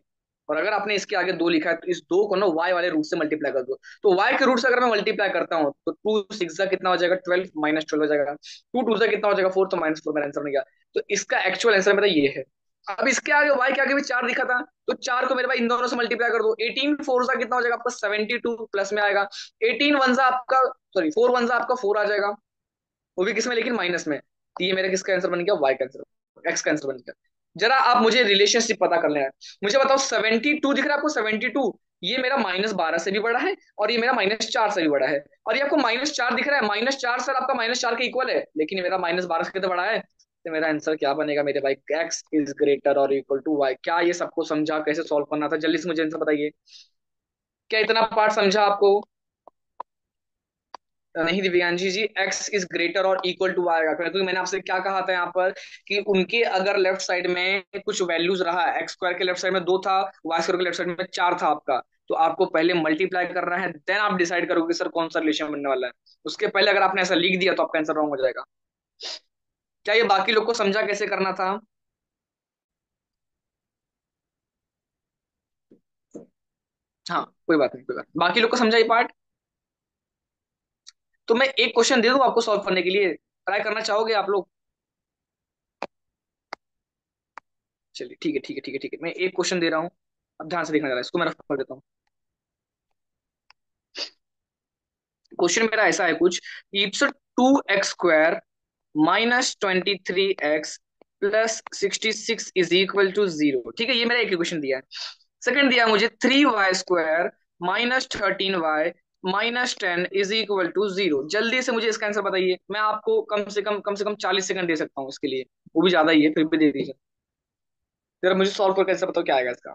और अगर आपने इसके आगे 2 लिखा है तो इस 2 को ना वाई वाले रूट से मल्टीप्लाई कर दो। तो वाई के रूट से अगर मैं मल्टीप्लाई करता हूँ तो 2 6 कितना हो जाएगा, 12 -12 हो जाएगा। 2 2 कितना हो जाएगा, 4, तो -4 मेरा आंसर बन गया। तो इसका एक्चुअल आंसर मेरा ये है। अब इसके आगे वाई के आगे भी 4 दिखा था, तो 4 को मेरे भाई इन दोनों से मल्टीप्लाई कर दो। 18 4 सा कितना हो जाएगा आपका, 72 प्लस में आएगा। 18 1 सा आपका, सॉरी 4 1 सा आपका 4 आ जाएगा, वो भी किसमें, लेकिन माइनस में। तो ये मेरा किसका आंसर बन गया, वाई का आंसर, एक्स का आंसर बन गया। जरा आप मुझे रिलेशनशिप पता कर लेना है। मुझे बताओ 72 दिख रहा है आपको, 72 ये मेरा -12 से भी बड़ा है, और ये मेरा -4 से भी बड़ा है। और ये आपको -4 दिख रहा है, -4 सर आपका -4 के इक्वल है, लेकिन ये मेरा -12 से तो बड़ा है। तो मेरा आंसर क्या बनेगा मेरे भाई, एक्स इज ग्रेटर और इक्वल टू वाई। क्या ये सबको समझा कैसे सॉल्व करना था? जल्दी से मुझे आंसर बताइए। क्या इतना पार्ट समझा आपको? नहीं दिव्यांशी जी, एक्स इज ग्रेटर और इक्वल टू आएगा, क्योंकि मैंने आपसे क्या कहा था यहाँ पर कि उनके अगर लेफ्ट साइड में कुछ वैल्यूज रहा, x² के लेफ्ट साइड में 2 था, y² के लेफ्ट साइड में 4 था आपका, तो आपको पहले मल्टीप्लाई करना है, देन आप डिसाइड करोगे सर कौन सा रिलेशन बनने वाला है। उसके पहले अगर आपने ऐसा लिख दिया तो आपका आंसर रॉन्ग हो जाएगा। क्या ये बाकी लोग को समझा कैसे करना था? हाँ कोई बात नहीं, कोई बात, बाकी लोग को समझा ये पार्ट। तो मैं एक क्वेश्चन दे दूं आपको सॉल्व करने के लिए, ट्राई करना चाहोगे आप लोग? चलिए ठीक है, ठीक है, ठीक है, ठीक है, मैं एक क्वेश्चन दे रहा हूँ। अब ध्यान से देखना जरा, इसको मैं रफ कर देता हूँ। क्वेश्चन मेरा ऐसा है कुछ, इप्स 2x² -23x +66 is equal to 0। ठीक है, ये मेरा एक क्वेश्चन दिया है। सेकंड दिया मुझे 3y² -13y -10 is equal to 0। जल्दी से मुझे इसका आंसर बताइए। मैं आपको कम से कम 40 सेकंड दे सकता हूँ इसके लिए, वो भी ज्यादा ही है, फिर भी दे दीजिए। जरा मुझे सॉल्व करके आंसर बताओ क्या आएगा इसका।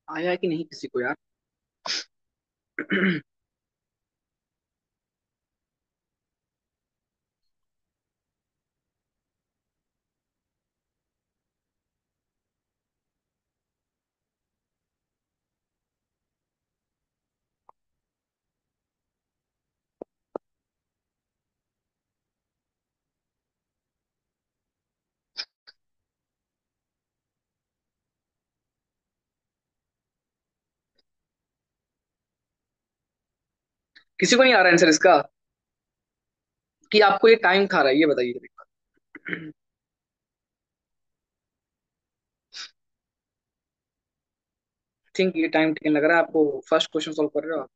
आया है कि नहीं किसी को यार? किसी को नहीं आ रहा आंसर इसका? कि आपको ये टाइम खा रहा है, ये बताइए एक बार। थिंक ये टाइम टेकन लग रहा है आपको। फर्स्ट क्वेश्चन सॉल्व कर रहे हो आप?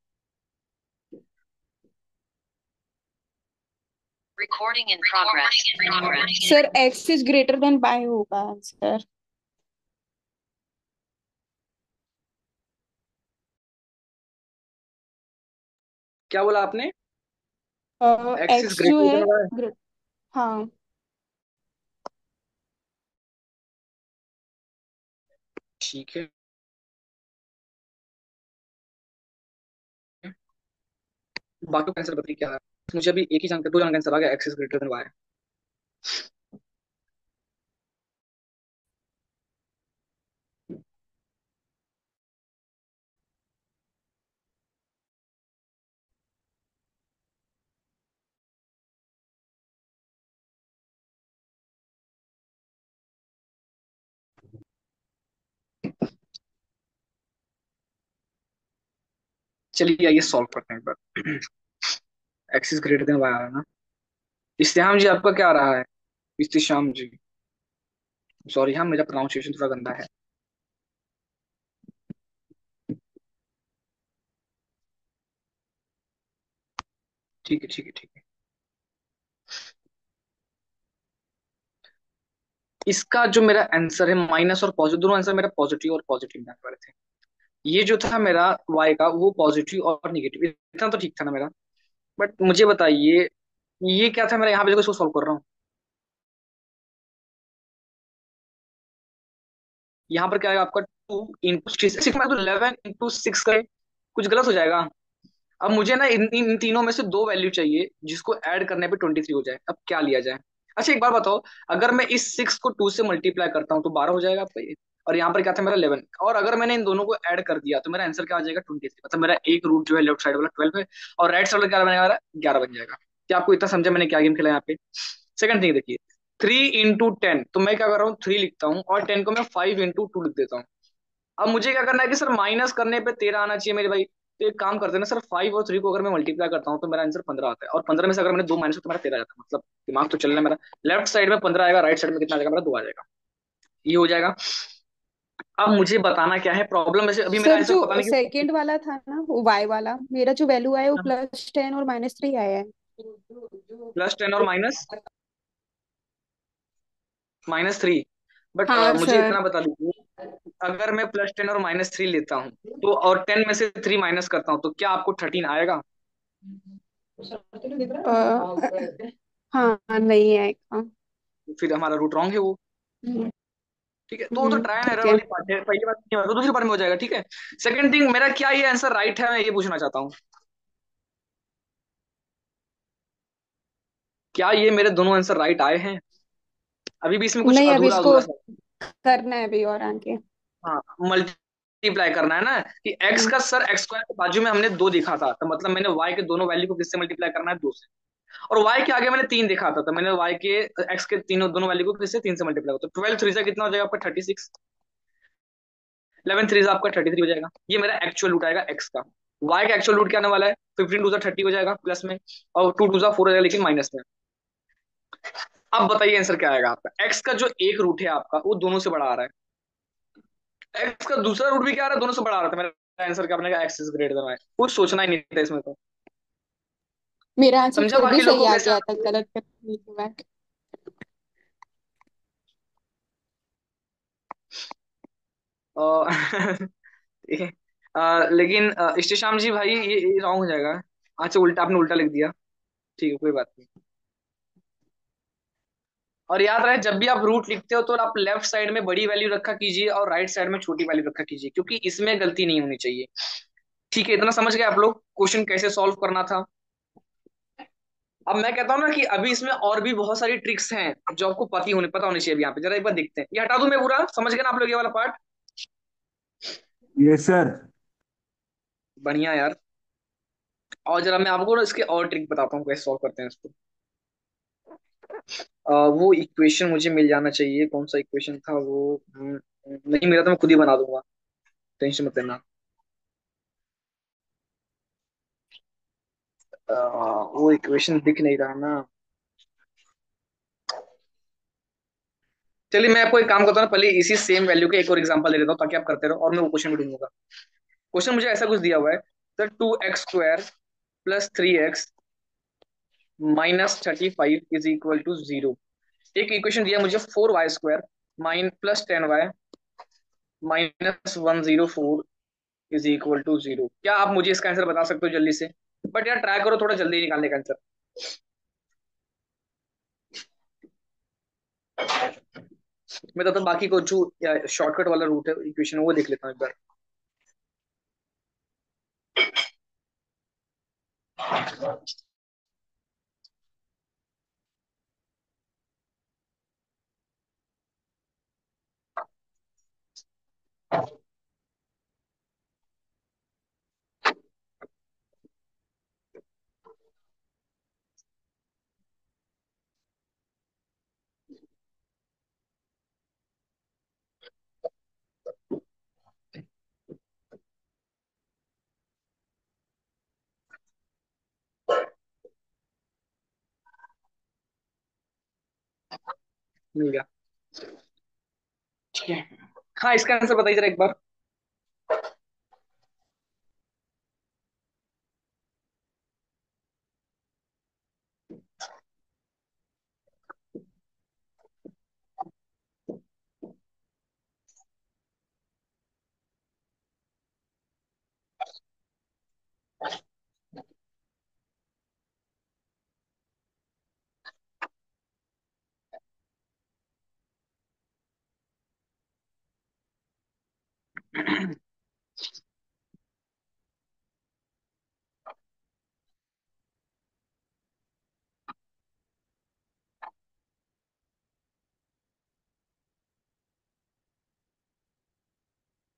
Recording in progress. Sir x is greater than by होगा आंसर। क्या बोला आपने? एक्स इज एक्स जो ग्रेटर है देन वाई? हाँ। ठीक है। बाकी का आंसर बताइए क्या है। मुझे अभी एक ही जानकर दो जन का आंसर आ गया, X is greater than Y. चलिए आइए सॉल्व करते हैं एक बार। X is greater than Y है ना? इस्तेहाम जी आपका क्या आ रहा है? इस्तेशाम जी, सॉरी हाँ मेरा प्रोनाउंसिएशन थोड़ा गंदा है। ठीक है ठीक है ठीक है। इसका जो मेरा आंसर है माइनस और पॉजिटिव, दोनों आंसर मेरा पॉजिटिव और पॉजिटिव में आने वाले थे। ये जो था मेरा वाई का वो पॉजिटिव और निगेटिव, इतना तो ठीक था ना मेरा। बट मुझे बताइए ये क्या था मेरा, यहाँ पे जो इसको सॉल्व कर रहा हूँ, यहाँ पर क्या आएगा आपका 2 इंटू 6 में तो 11 इंटू 6 करे, कुछ गलत हो जाएगा। अब मुझे ना इन तीनों में से दो वैल्यू चाहिए जिसको ऐड करने पे 23 हो जाए, अब क्या लिया जाए? अच्छा एक बार बताओ, अगर मैं इस 6 को 2 से मल्टीप्लाई करता हूँ तो 12 हो जाएगा आपका ये। और यहाँ पर क्या था मेरा 11, और अगर मैंने इन दोनों को ऐड कर दिया तो मेरा आंसर क्या आ जाएगा 23। मतलब मेरा एक रूट जो है लेफ्ट साइड वाला 12 है, और राइट साइड वाला क्या बनेगा मेरा 11 बन जाएगा। क्या आपको इतना समझा मैंने क्या गेम खेला यहाँ पे? सेकंड थिंग देखिए, 3 इंटू 10, तो मैं क्या कर रहा हूँ 3 लिखता हूँ और 10 को मैं 5 इंटू 2 लिख देता हूँ। अब मुझे क्या करना है कि सर माइनस करने पे 13 आना चाहिए मेरे भाई। तो एक काम करते हैं ना सर, 5 और 3 को अगर मैं मल्टीप्लाई करता हूँ तो मेरा आंसर 15 आता है, और 15 में से अगर मैंने दो माइनस तो मेरा 13 आता है। मतलब दिमाग तो चल रहा है मेरा। लेफ्ट साइड में 15 आएगा, राइट साइड में कितना आ जाएगा मेरा 2 आ जाएगा। ये हो जाएगा। अब मुझे बताना क्या है प्रॉब्लम, वैसे अभी मेरा सर आंसर जो पता नहीं क्यों। सेकंड वाला था ना वो वाई वाला, मेरा जो वैल्यू आया वो +10 और -3 आया है। +10 और माइनस 3। बट हाँ मुझे सर। इतना बता दीजिए, अगर मैं +10 और -3 लेता हूँ तो और 10 में से 3 माइनस करता हूँ तो क्या आपको 13 आएगा? हाँ नहीं आएगा। तो फिर हमारा रूट रॉन्ग है वो। ठीक है, तो वो तो ट्राई एंड ठीक एरर है। वाली बात है, पहली बात नहीं होगा तो दूसरी बार में हो जाएगा। ठीक है। सेकंड थिंग, मेरा क्या ये आंसर राइट है, मैं ये पूछना चाहता हूँ। क्या ये मेरे दोनों आंसर राइट आए हैं? अभी भी इसमें कुछ नहीं अब अधूरा इसको अधूरा सा। करना है अभी और आगे। हाँ, मल्टीप्लाई करना है ना, कि एक्स हम्म। का सर एक्स स्क्वायर के बाजू में हमने 2 देखा था, तो मतलब मैंने वाई के दोनों वैल्यू को किससे मल्टीप्लाई करना है, 2 से। और वाई के आगे मैंने 3 देखा था, तो मैंने वाई के एक्स के तीनों दोनों वैल्यू को किससे 3 से मल्टीप्लाई, तो 12 3 से कितना हो जाएगा आपका 36, 11 3 से आपका 33 हो जाएगा। ये मेरा एक्चुअल रूट आएगा एक्स का। वाई का एक्चुअल रूट क्या आने वाला है, 15 2 30 हो जाएगा प्लस में, और 2 2 4 हो जाएगा लेकिन माइनस में। अब बताइए आंसर क्या आएगा आपका। एक्स का जो एक रूट है आपका वो दोनों से बड़ा आ रहा है, एक्स का दूसरा रूट भी क्या आ रहा है, दोनों से बड़ा आ रहा था। मेरा आंसर क्या बनेगा, x is greater than y. कुछ सोचना ही नहीं था इसमें तो। मेरा आंसर समझा फिर भी बाकी सही लोगों को आ कैसे? गया था गलत करने के बाद। अ, लेकिन इष्टिशाम जी भाई ये रॉन्ग हो जाएगा। अच्छा उल्टा, आपने उल्टा लिख दिया। ठीक है कोई बात नहीं। और याद रहे जब भी आप रूट लिखते हो तो आप लेफ्ट साइड में बड़ी वैल्यू रखा कीजिए और राइट साइड में छोटी वैल्यू रखा कीजिए, क्योंकि इसमें गलती नहीं होनी चाहिए। ठीक है, इतना समझ गए आप लोग क्वेश्चन कैसे सॉल्व करना था। अब मैं कहता हूँ ना कि अभी इसमें और भी बहुत सारी ट्रिक्स हैं जो आपको पता होनी चाहिए। अभी यहाँ पे जरा एक बार देखते हैं, ये हटा दूं मैं पूरा, समझ गए ना आप लोग ये वाला पार्ट। Yes sir. बढ़िया यार। और जरा मैं आपको ना इसके और ट्रिक बताता हूँ कैसे सॉल्व करते हैं इसको। वो इक्वेशन मुझे मिल जाना चाहिए, कौन सा इक्वेशन था वो। नहीं मिला तो मैं खुद ही बना दूंगा, टेंशन मत लेना। वो इक्वेशन दिख नहीं रहा ना। चलिए मैं आपको एक काम करता हूँ ना, पहले इसी सेम वैल्यू के एक और एग्जांपल दे देता हूँ ताकि आप करते रहो और मैं वो क्वेश्चन भी ढूंढूंगा। क्वेश्चन मुझे ऐसा कुछ दिया हुआ है sir, 2x² plus 3x -35 is equal to 0। एक इक्वेशन दिया मुझे 4y² minus plus 10y -104 is equal to 0। क्या आप मुझे इसका आंसर बता सकते हो जल्दी से? बट यार ट्राई करो थोड़ा जल्दी निकालने का आंसर। मैं तो बाकी को जो शॉर्टकट वाला रूट है इक्वेशन वो देख लेता हूँ एक बार। मिल गया। ठीक है, हाँ इसका आंसर बताइए जरा एक बार।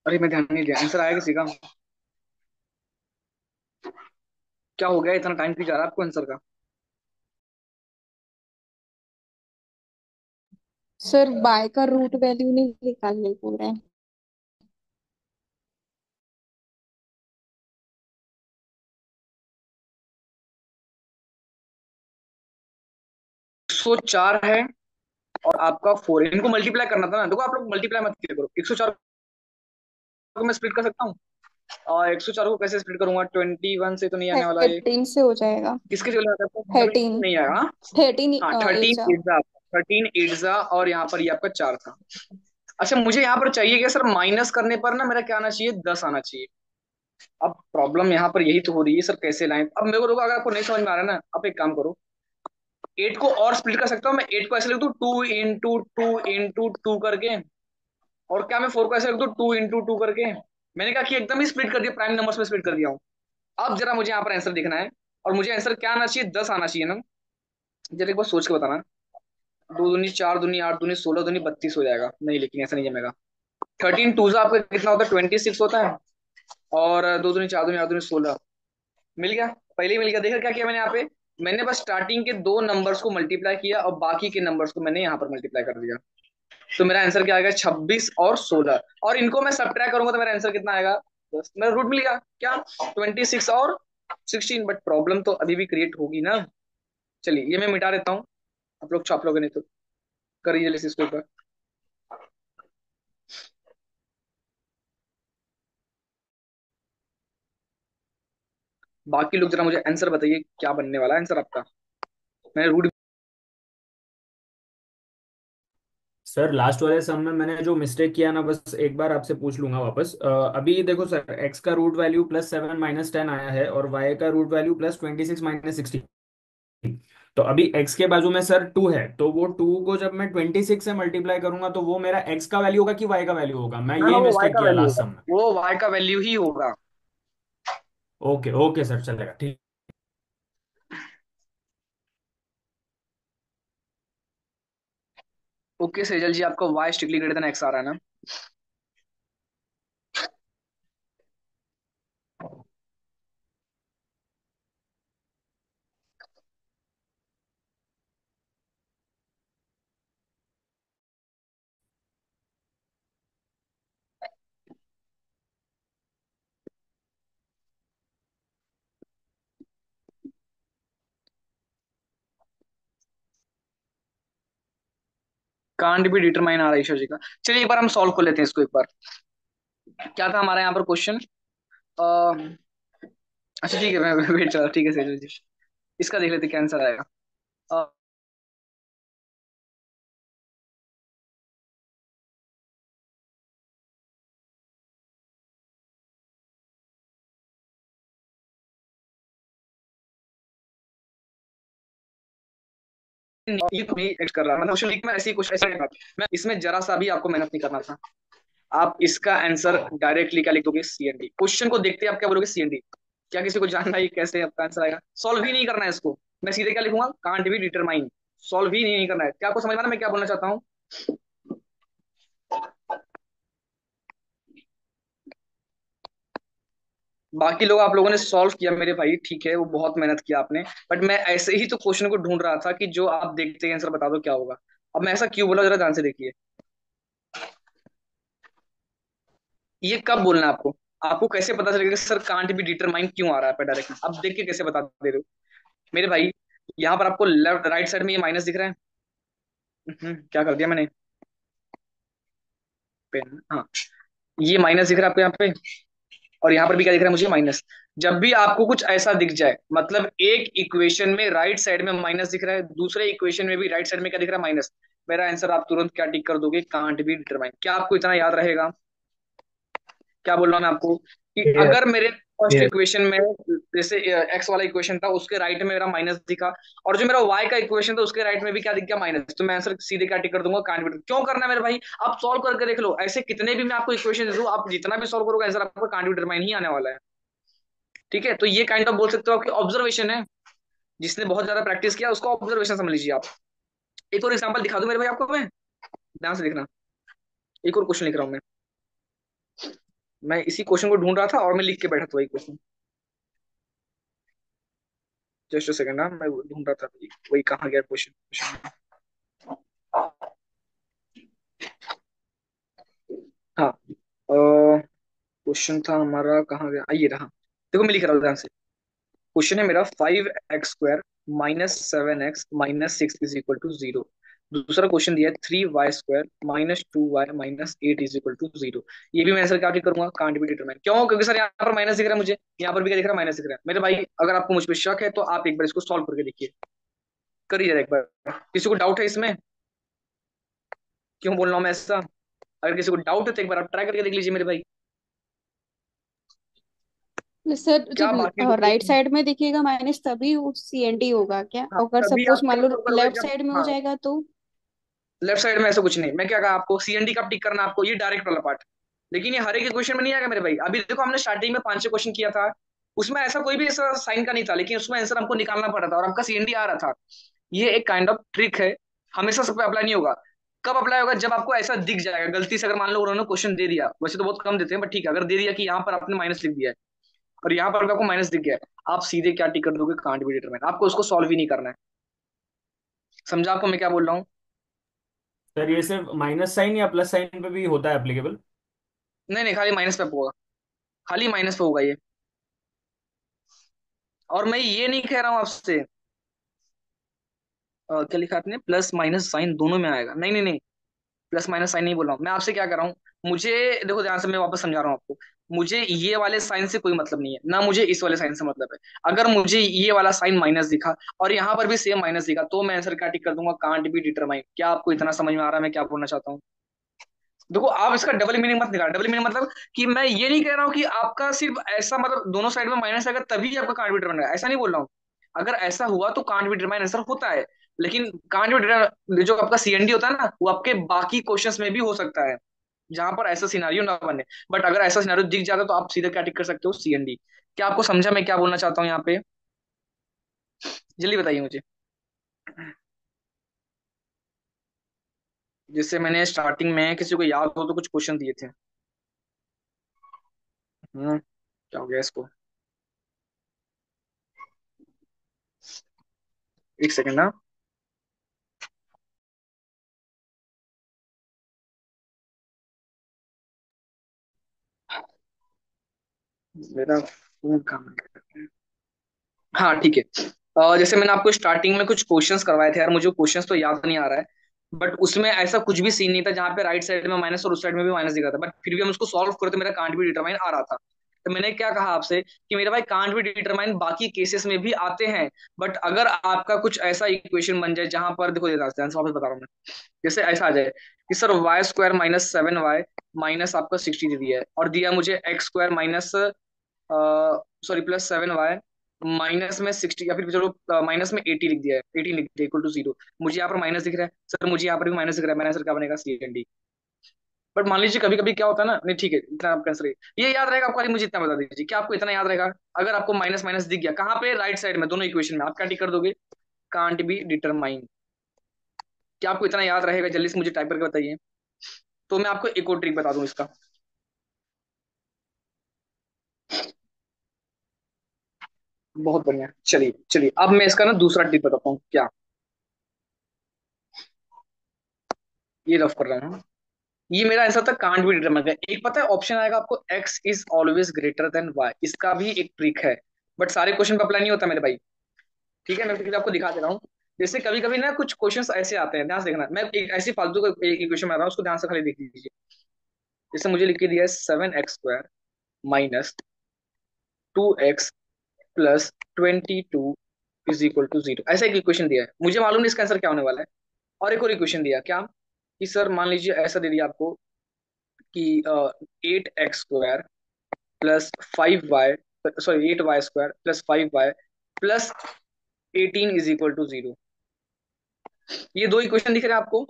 अरे मैं ध्यान नहीं दिया, आंसर आया किसी का? क्या हो गया, इतना टाइम क्यों जा रहा है आपको आंसर का? सर बाय का रूट वैल्यू नहीं निकालने को रहे हैं। 104 है और आपका 4 इनको मल्टीप्लाई करना था ना। देखो आप लोग मल्टीप्लाई मत किया करो, 104 को मैं स्प्लिट कर सकता हूँ। और 104 को कैसे स्प्लिट करूंगा, 21 से तो नहीं आने वाला है। 13 से हो जाएगा। किसके चले आता है? 13। नहीं आएगा, हाँ। 13 हाँ एट 13 जा। एट्जा, 13 एट्जा और यहाँ पर ये आपका 4 था। अच्छा मुझे यहाँ पर चाहिए कि सर माइनस करने पर ना मेरा क्या आना चाहिए, 10 आना चाहिए। अब प्रॉब्लम यहाँ पर यही तो हो रही है सर, कैसे लाएं? अब मेरे को देखो, अगर आपको नहीं समझ में आ रहा है ना, आप एक काम करो, 8 को और स्प्लिट कर सकता हूँ मैं। 8 को ऐसे लिख दूँ 2 इंटू 2 करके, और क्या मैं 4 को ऐसे लिख दूँ 2 इंटू 2 करके। मैंने कहा कि एकदम ही स्प्लिट कर दिया, प्राइम नंबर्स में स्प्लिट कर दिया हूँ। अब जरा मुझे यहाँ पर आंसर देखना है, और मुझे आंसर क्या आना चाहिए, 10 आना चाहिए ना। जरा एक बार सोच के बताना। 2 दूनी 4 दूनी 8 दूनी 16 दूनी 32 हो जाएगा, नहीं लेकिन ऐसा नहीं जमेगा। 13 टूजा आपका कितना होता है, 26 होता है। और 2 दूनी 4 दूनी 8 दूनी 16 मिल गया। पहले ही मिल गया। देखा क्या किया मैंने यहाँ पे, मैंने बस स्टार्टिंग के दो नंबर्स को मल्टीप्लाई किया और बाकी के नंबर्स को मैंने यहाँ पर मल्टीप्लाई कर दिया। तो मेरा आंसर क्या आएगा, 26 और 16। और इनको मैं सब्ट्रैक्ट करूंगा तो मेरा आंसर कितना आएगा, बस मेरा रूट मिल गया क्या, 26 और 16। बट प्रॉब्लम तो अभी भी क्रिएट होगी ना। चलिए ये मैं मिटा देता हूँ, आप लोग छाप लोगे नहीं तो करिए जल्दी से इसके ऊपर। बाकी लोग जरा मुझे आंसर बताइए क्या बनने वाला है आंसर आपका। मैंने रूट। सर लास्ट वाले सम में मैंने जो मिस्टेक किया ना, बस एक बार आपसे पूछ लूंगा वापस। अभी देखो सर, एक्स का रूट वैल्यू +7 -10 आया है और वाई का रूट वैल्यू +26 -16। तो अभी x के बाजू में सर 2 है, तो वो 2 को जब मैं 26 से मल्टीप्लाई करूंगा तो वो मेरा x का वैल्यू होगा कि y का वैल्यू होगा? मैं हाँ यही हाँ, वो वाई मिस्टेक का किया वैल्यू लास्ट होगा। सम में। वो वाई का वैल्यू ही होगा। ओके ओके सर, चलेगा, ठीक। ओके सेजल जी, आपको Y strictly greater than X आ रहा है ना? कांट बी डिटरमाइन आ रहा है ईश्वर जी का। चलिए एक बार हम सॉल्व कर लेते हैं इसको एक बार। क्या था हमारा यहाँ पर क्वेश्चन? अच्छा ठीक है, मैं वेट चला, ठीक है सेजल जी, इसका देख लेते क्या आंसर आएगा। अ, ये तो नहीं एक्ट कर रहा, मतलब क्वेश्चन लीक में ऐसी कुछ ऐसा नहीं था। मैं इसमें जरा सा भी आपको मेहनत नहीं करना था। आप इसका आंसर डायरेक्टली क्या लिख दोगे? सीएनडी। क्वेश्चन को देखते आप क्या बोलोगे? सीएनडी। क्या किसी को जानना है कैसे आपका आंसर आएगा? सॉल्व ही नहीं करना है इसको। मैं सीधे क्या लिखूंगा? Can't be determine. सॉल्व ही नहीं करना है। क्या आपको समझ में आ रहा है मैं क्या बोलना चाहता हूँ? बाकी लोग, आप लोगों ने सॉल्व किया मेरे भाई, ठीक है, वो बहुत मेहनत किया आपने। बट मैं ऐसे ही तो क्वेश्चन को ढूंढ रहा था कि जो आप देखते हैं आंसर बता दो क्या होगा। अब मैं ऐसा क्यों बोला, जरा ध्यान से देखिए। ये कब बोलना है आपको? आपको कैसे पता चलेगा कि सर कांट बी डिटरमाइन क्यों आ रहा है डायरेक्टली? अब देख के कैसे बता दे रहे हो मेरे भाई? यहाँ पर आपको लेफ्ट राइट साइड में ये माइनस दिख रहा है। क्या कर दिया मैंने? पेन, हाँ। ये माइनस दिख रहा है आपको यहाँ पे, और यहाँ पर भी क्या दिख रहा है मुझे? माइनस। जब भी आपको कुछ ऐसा दिख जाए, मतलब एक इक्वेशन में राइट साइड में माइनस दिख रहा है, दूसरे इक्वेशन में भी राइट साइड में क्या दिख रहा है? माइनस। मेरा आंसर आप तुरंत क्या टिक कर दोगे? Can't be determine. क्या आपको इतना याद रहेगा? क्या बोल रहा हूँ मैं आपको कि यस। अगर मेरे फर्स्ट यस। इक्वेशन में, जैसे एक्स वाला इक्वेशन था, उसके राइट में मेरा माइनस दिखा, और जो मेरा वाई का इक्वेशन था उसके राइट में भी क्या दिख गया? माइनस, तो मैं आंसर सीधे क्या टिक कर दूंगा? Can't be. क्यों करना है मेरे भाई? आप सॉल्व करके देख लो। ऐसे कितने भी मैं आपको इक्वेशन दे दूं, आप जितना भी सॉल्व करोगे आंसर आपको कांट बी डिटरमाइन ही आने वाला है। ठीक है, तो ये काइंड ऑफ बोल सकते हो कि ऑब्जर्वेशन है। जिसने बहुत ज्यादा प्रैक्टिस किया उसको ऑब्जर्वेशन समझ लीजिए आप। एक और एग्जांपल दिखा दूं मेरे भाई आपको मैं? ध्यान से देखना। एक और क्वेश्चन लिख रहा हूँ मैं इसी क्वेश्चन को ढूंढ रहा था और मैं लिख के बैठा था वही क्वेश्चन। जस्ट अ सेकंड, ना मैं वो ढूंढ रहा था वही वही कहाँ गया क्वेश्चन। हाँ, क्वेश्चन था हमारा, कहाँ गया? ये रहा। देखो मैं लिख रहा हूँ ध्यान से। क्वेश्चन है मेरा 5x² -7x -6 = 0। दूसरा क्वेश्चन दिया है 3y² -2y -8 = 0। ये भी मैं आंसर क्या करूंगा? Can't be determine. क्यों? क्योंकि सर यहाँ पर माइनस दिख रहा है मुझे, यहाँ पर भी क्या दिख रहा है? माइनस दिख रहा है मेरे भाई। अगर आपको मुझ पर शक है तो आप एक बार इसको सॉल्व करके देखिए। करिए जरा एक बार। किसी को डाउट है इसमें? क्यों बोल रहा हूँ मैं ऐसा? अगर किसी को डाउट है तो एक बार आप ट्राई करके देख लीजिए मेरे भाई। सर क्या जब बाकी लोग राइट साइड में दिखेगा माइनस तभी वो सीएनडी होगा क्या? हाँ, अगर तभी सपोज आप मान चेक लो करोगे लेफ्ट जब, साइड में हो हाँ, जाएगा तो? लेफ्ट साइड में ऐसा कुछ नहीं। मैं क्या कहा आपको? सीएनडी कब टिक करना है आपको? ये डायरेक्ट वाला पार्ट। लेकिन ये हर एक क्वेश्चन में नहीं आएगा मेरे भाई। अभी देखो हमने स्टार्टिंग में 5-6 क्वेश्चन किया था, उसमें ऐसा कोई भी ऐसा साइन का नहीं था, लेकिन उसमें आंसर हमको निकालना पड़ा था और आपका सीएनडी आ रहा था। ये एक काइंड ऑफ ट्रिक है। हमेशा सब पे अप्लाई नहीं होगा। कब अप्लाई होगा? जब आपको ऐसा दिख जाएगा गलती से। अगर मान लो उन्होंने क्वेश्चन दे दिया, वैसे तो बहुत कम देते हैं बट ठीक है, अगर दे दिया कि यहाँ पर आपने माइनस लिख दिया है और यहाँ पर भी आपको माइनस दिख गया है, आप सीधे क्या टिक कर दोगे? Can't be determine. आपको उसको सॉल्व ही नहीं करना है। समझा आपको मैं क्या बोल रहा हूँ? सर ये सिर्फ माइनस साइन या प्लस साइन पे भी होता है एप्लीकेबल? नहीं नहीं, खाली माइनस पे होगा। खाली माइनस पे होगा ये। और मैं ये नहीं कह रहा हूं आपसे, क्या लिखा आपने? प्लस माइनस साइन दोनों में आएगा? नहीं नहीं नहीं, प्लस माइनस साइन नहीं बोल रहा हूँ मैं आपसे। क्या कर रहा हूँ? मुझे, देखो ध्यान से मैं वापस समझा रहा हूँ आपको। मुझे ये वाले साइन से कोई मतलब नहीं है, ना मुझे इस वाले साइन से मतलब है। अगर मुझे ये वाला साइन माइनस दिखा और यहाँ पर भी सेम माइनस दिखा, तो मैं आंसर क्या टिक कर दूंगा? Can't be determine. क्या आपको इतना समझ में आ रहा है मैं क्या बोलना चाहता हूँ? देखो आप इसका डबल मीनिंग मत निकाल। डबल मीनिंग मतलब कि मैं ये नहीं कह रहा हूँ कि आपका सिर्फ ऐसा, मतलब दोनों साइड में माइनस आएगा तभी आपका कांट बी डिटरमाइन है, ऐसा नहीं बोल रहा हूँ। अगर ऐसा हुआ तो कांट बी डिटरमाइन आंसर होता है, लेकिन कांट बी, जो आपका सीएनडी होता है ना, वो आपके बाकी क्वेश्चंस में भी हो सकता है जहां पर ऐसा सिनारियो ना बने। बट अगर ऐसा सिनारियो दिख जाता है तो आप सीधे क्या टिक कर सकते हो, सीएनडी। क्या आपको समझा मैं क्या बोलना चाहता हूँ यहाँ पे? जल्दी बताइए मुझे। जैसे मैंने स्टार्टिंग में, किसी को याद हो तो, कुछ क्वेश्चन दिए थे। क्या हो गया इसको? एक सेकंड ना। मेरा फोन काम नहीं कर रहा है। हाँ ठीक है। जैसे मैंने आपको स्टार्टिंग में कुछ क्वेश्चंस करवाए थे यार, मुझे क्वेश्चंस तो याद नहीं आ रहा है। बट उसमें ऐसा कुछ भी सीन नहीं था जहाँ पे राइट साइड में माइनस और उस साइड में भी माइनस दिख रहा था, बट फिर भी हम उसको सॉल्व करते मेरा कांट भी डिटरमाइन आ रहा था। तो मैंने क्या कहा आपसे कि मेरा भाई कांट भी डिटरमाइन बाकी केसेस में भी आते हैं। बट अगर आपका कुछ ऐसा इक्वेशन बन जाए जहां पर, देखो ये आंसर वापस बता रहा हूँ मैं। जैसे ऐसा आ जाए कि sir y square minus 7y minus आपका 60 दे दिया है, और दिया मुझे x square minus, sorry plus 7y minus में 60, या फिर चलो माइनस में 80 लिख दिया है, 80 लिख दिया इक्वल टू 0। मुझे यहाँ पर माइनस दिख रहा है सर, मुझे यहाँ पर भी माइनस दिख रहा है, मेरा आंसर क्या बनेगा, CND। बट मान लीजिए कभी कभी क्या होता है ना, नहीं ठीक है इतना आपका आंसर है। ये याद रहेगा आपको, खाली मुझे इतना बता दीजिए, क्या आपको इतना याद रहेगा? अगर आपको माइनस माइनस दिख गया कहाँ पे, राइट साइड में दोनों इक्वेशन में, आप क्या टिक कर दोगे, कांट बी डिटरमाइन। क्या आपको इतना याद रहेगा? जल्दी से मुझे टाइप करके बताइए। तो मैं आपको एक और ट्रिक बता दूं इसका। बहुत बढ़िया, चलिए चलिए अब मैं इसका ना दूसरा ट्रिक बताता हूँ क्या। ये रफ कर रहा हूँ। ये मेरा आंसर था कांट बी डिटरमाइन का। एक पता है ऑप्शन आएगा आपको, x is always greater than y, इसका भी एक ट्रिक है। बट सारे क्वेश्चन पे अप्लाई नहीं होता मेरे भाई। ठीक है, मैं फिर आपको दिखा दे रहा हूँ। जैसे कभी कभी ना कुछ क्वेश्चंस ऐसे आते हैं, ध्यान से देखना, मैं एक ऐसी फालतू का एक क्वेश्चन बना रहा हूँ, उसको ध्यान से खाली देख लीजिए। जैसे मुझे लिख के दिया है 7x² minus 2x plus 22 is equal to 0, ऐसा एक इक्वेशन दिया है, मुझे मालूम नहीं इसका आंसर क्या होने वाला है। और एक और इक्वेशन दिया क्या, कि सर मान लीजिए ऐसा दे दिया आपको कि 8x² plus 5y, sorry 8y² plus 5y plus 18 is equal to 0। ये दो इक्वेशन दिख रहे हैं आपको।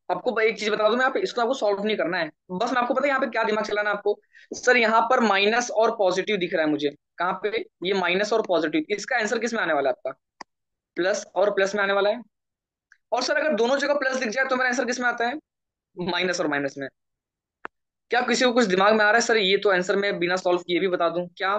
आपको एक चीज बता दूं मैं, आप इसको आपको सॉल्व नहीं करना है, बस मैं आपको पता है यहाँ पे क्या दिमाग चलाना है आपको। सर यहाँ पर माइनस और पॉजिटिव दिख रहा है मुझे, कहाँ पे, ये माइनस और पॉजिटिव, इसका आंसर किस में आने वाला है आपका, प्लस और प्लस में आने वाला है। और सर अगर दोनों जगह प्लस दिख जाए तो मेरा आंसर किस में आता है, माइनस और माइनस में। क्या किसी को कुछ दिमाग में आ रहा है? सर ये तो आंसर मैं बिना सॉल्व किए भी बता दूं क्या,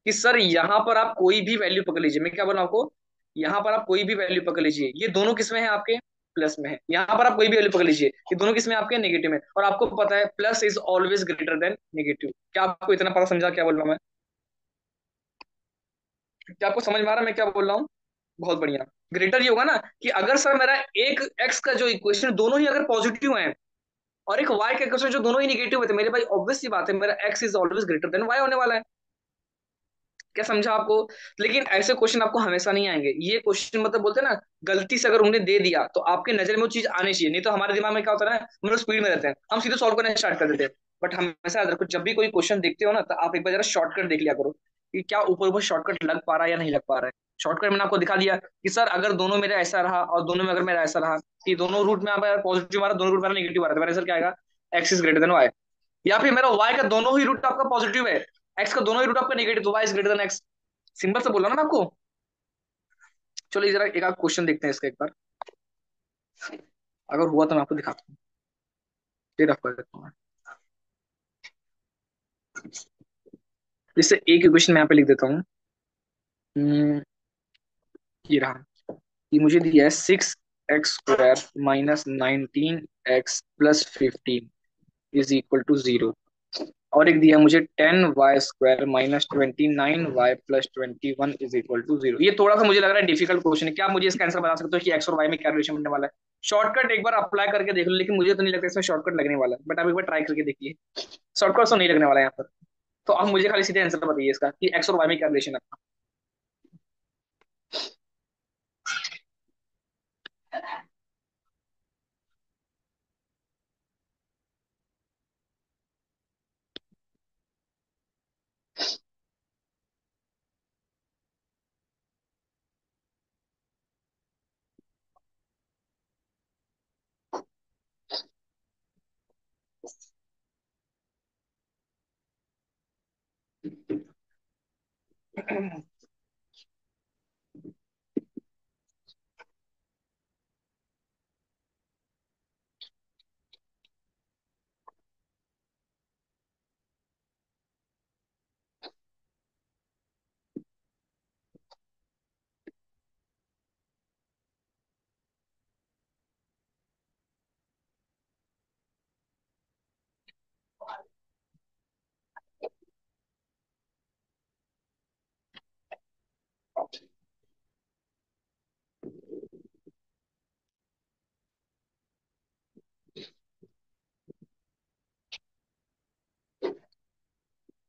कि सर यहाँ पर आप कोई भी वैल्यू पकड़ लीजिए, मैं क्या बोल रहा हूं आपको, यहाँ पर आप कोई भी वैल्यू पकड़ लीजिए, ये दोनों किसमें है आपके, प्लस में है। यहाँ पर आप कोई भी वैल्यू पकड़ लीजिए, ये दोनों किसमें आपके, नेगेटिव में। और आपको पता है plus is always greater then negative. क्या आपको इतना पता समझा क्या बोल रहा हूँ मैं? क्या आपको समझ में आ रहा है मैं क्या बोल रहा हूँ? बहुत बढ़िया। ग्रेटर ये होगा ना कि अगर सर मेरा एक एक्स का जो इक्वेशन दोनों ही अगर पॉजिटिव है, और एक वाई का इक्वेशन जो दोनों ही निगेटिव है, तो मेरे भाई ऑब्वियस सी बात है मेरा x is always greater than y होने वाला है। क्या समझा आपको? लेकिन ऐसे क्वेश्चन आपको हमेशा नहीं आएंगे, ये क्वेश्चन मतलब बोलते हैं ना, गलती से अगर उन्होंने दे दिया तो आपके नजर में वो चीज आनी चाहिए, नहीं तो हमारे दिमाग में क्या होता है ना, हम लोग स्पीड में रहते हैं, हम सीधे सॉल्व करना स्टार्ट कर देते हैं। बट हमेशा याद रखो, जब भी कोई क्वेश्चन देखते हो ना, तो आप एक बार जरा शॉर्टकट देख लिया करो, कि क्या ऊपर ऊपर शॉर्टकट लग पा रहा है या नहीं लग पा रहा है। शॉर्टकट मैंने आपको दिखा दिया कि सर अगर दोनों मेरा ऐसा रहा और दोनों में अगर मेरा ऐसा रहा कि दोनों रूट में पॉजिटिव आ रहा, दोनों रूट में नेगेटिव आ रहा है, तो मेरा आंसर क्या आएगा, x is greater than y. या फिर मेरा वाई का दोनों ही रूट आपका पॉजिटिव है, एक्स का दोनों ही रूट आपका नेगेटिव, तो y is greater than x. Simple से बोला ना मैं आपको। चलो जरा एक आध क्वेश्चन देखते हैं इसका एक बार, अगर हुआ तो मैं आपको दिखाता हूँ, फिर आपको देता हूँ मैं। जैसे एक इक्वेशन मैं यहाँ पे लिख देता हूँ। हम्म, ये रहा, कि मुझे दिया है 6x² minus 19x plus 15 is equal to 0। और एक दिया मुझे 10y² minus 29y plus 21 is equal to 0। ये थोड़ा सा मुझे लग रहा है डिफिकल्ट क्वेश्चन है, क्या आप मुझे इसका आंसर बता सकते हो कि एक्स और वाई में क्या रिलेशन बनने वाला है? शॉर्टकट एक बार अप्लाई करके देख लो, लेकिन मुझे तो नहीं लगता इसमें शॉर्टकट लगने वाला है, बट आप एक बार ट्राई करके देखिए। शॉर्टकट तो नहीं लगने वाला है यहाँ पर। तो अब मुझे खाली सीधे आंसर बताइए इसका, कि एक्स और वाई में क्या रिलेशन है।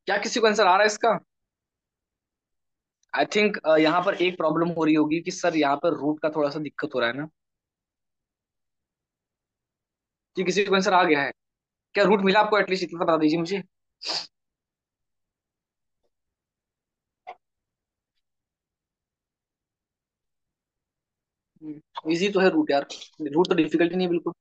क्या किसी को आंसर आ रहा है इसका? आई थिंक यहाँ पर एक प्रॉब्लम हो रही होगी कि सर यहाँ पर रूट का थोड़ा सा दिक्कत हो रहा है ना, कि किसी को आंसर आ गया है? क्या रूट मिला आपको? एटलीस्ट इतना तो बता दीजिए मुझे। इजी तो है रूट यार, रूट तो डिफिकल्ट नहीं है बिल्कुल।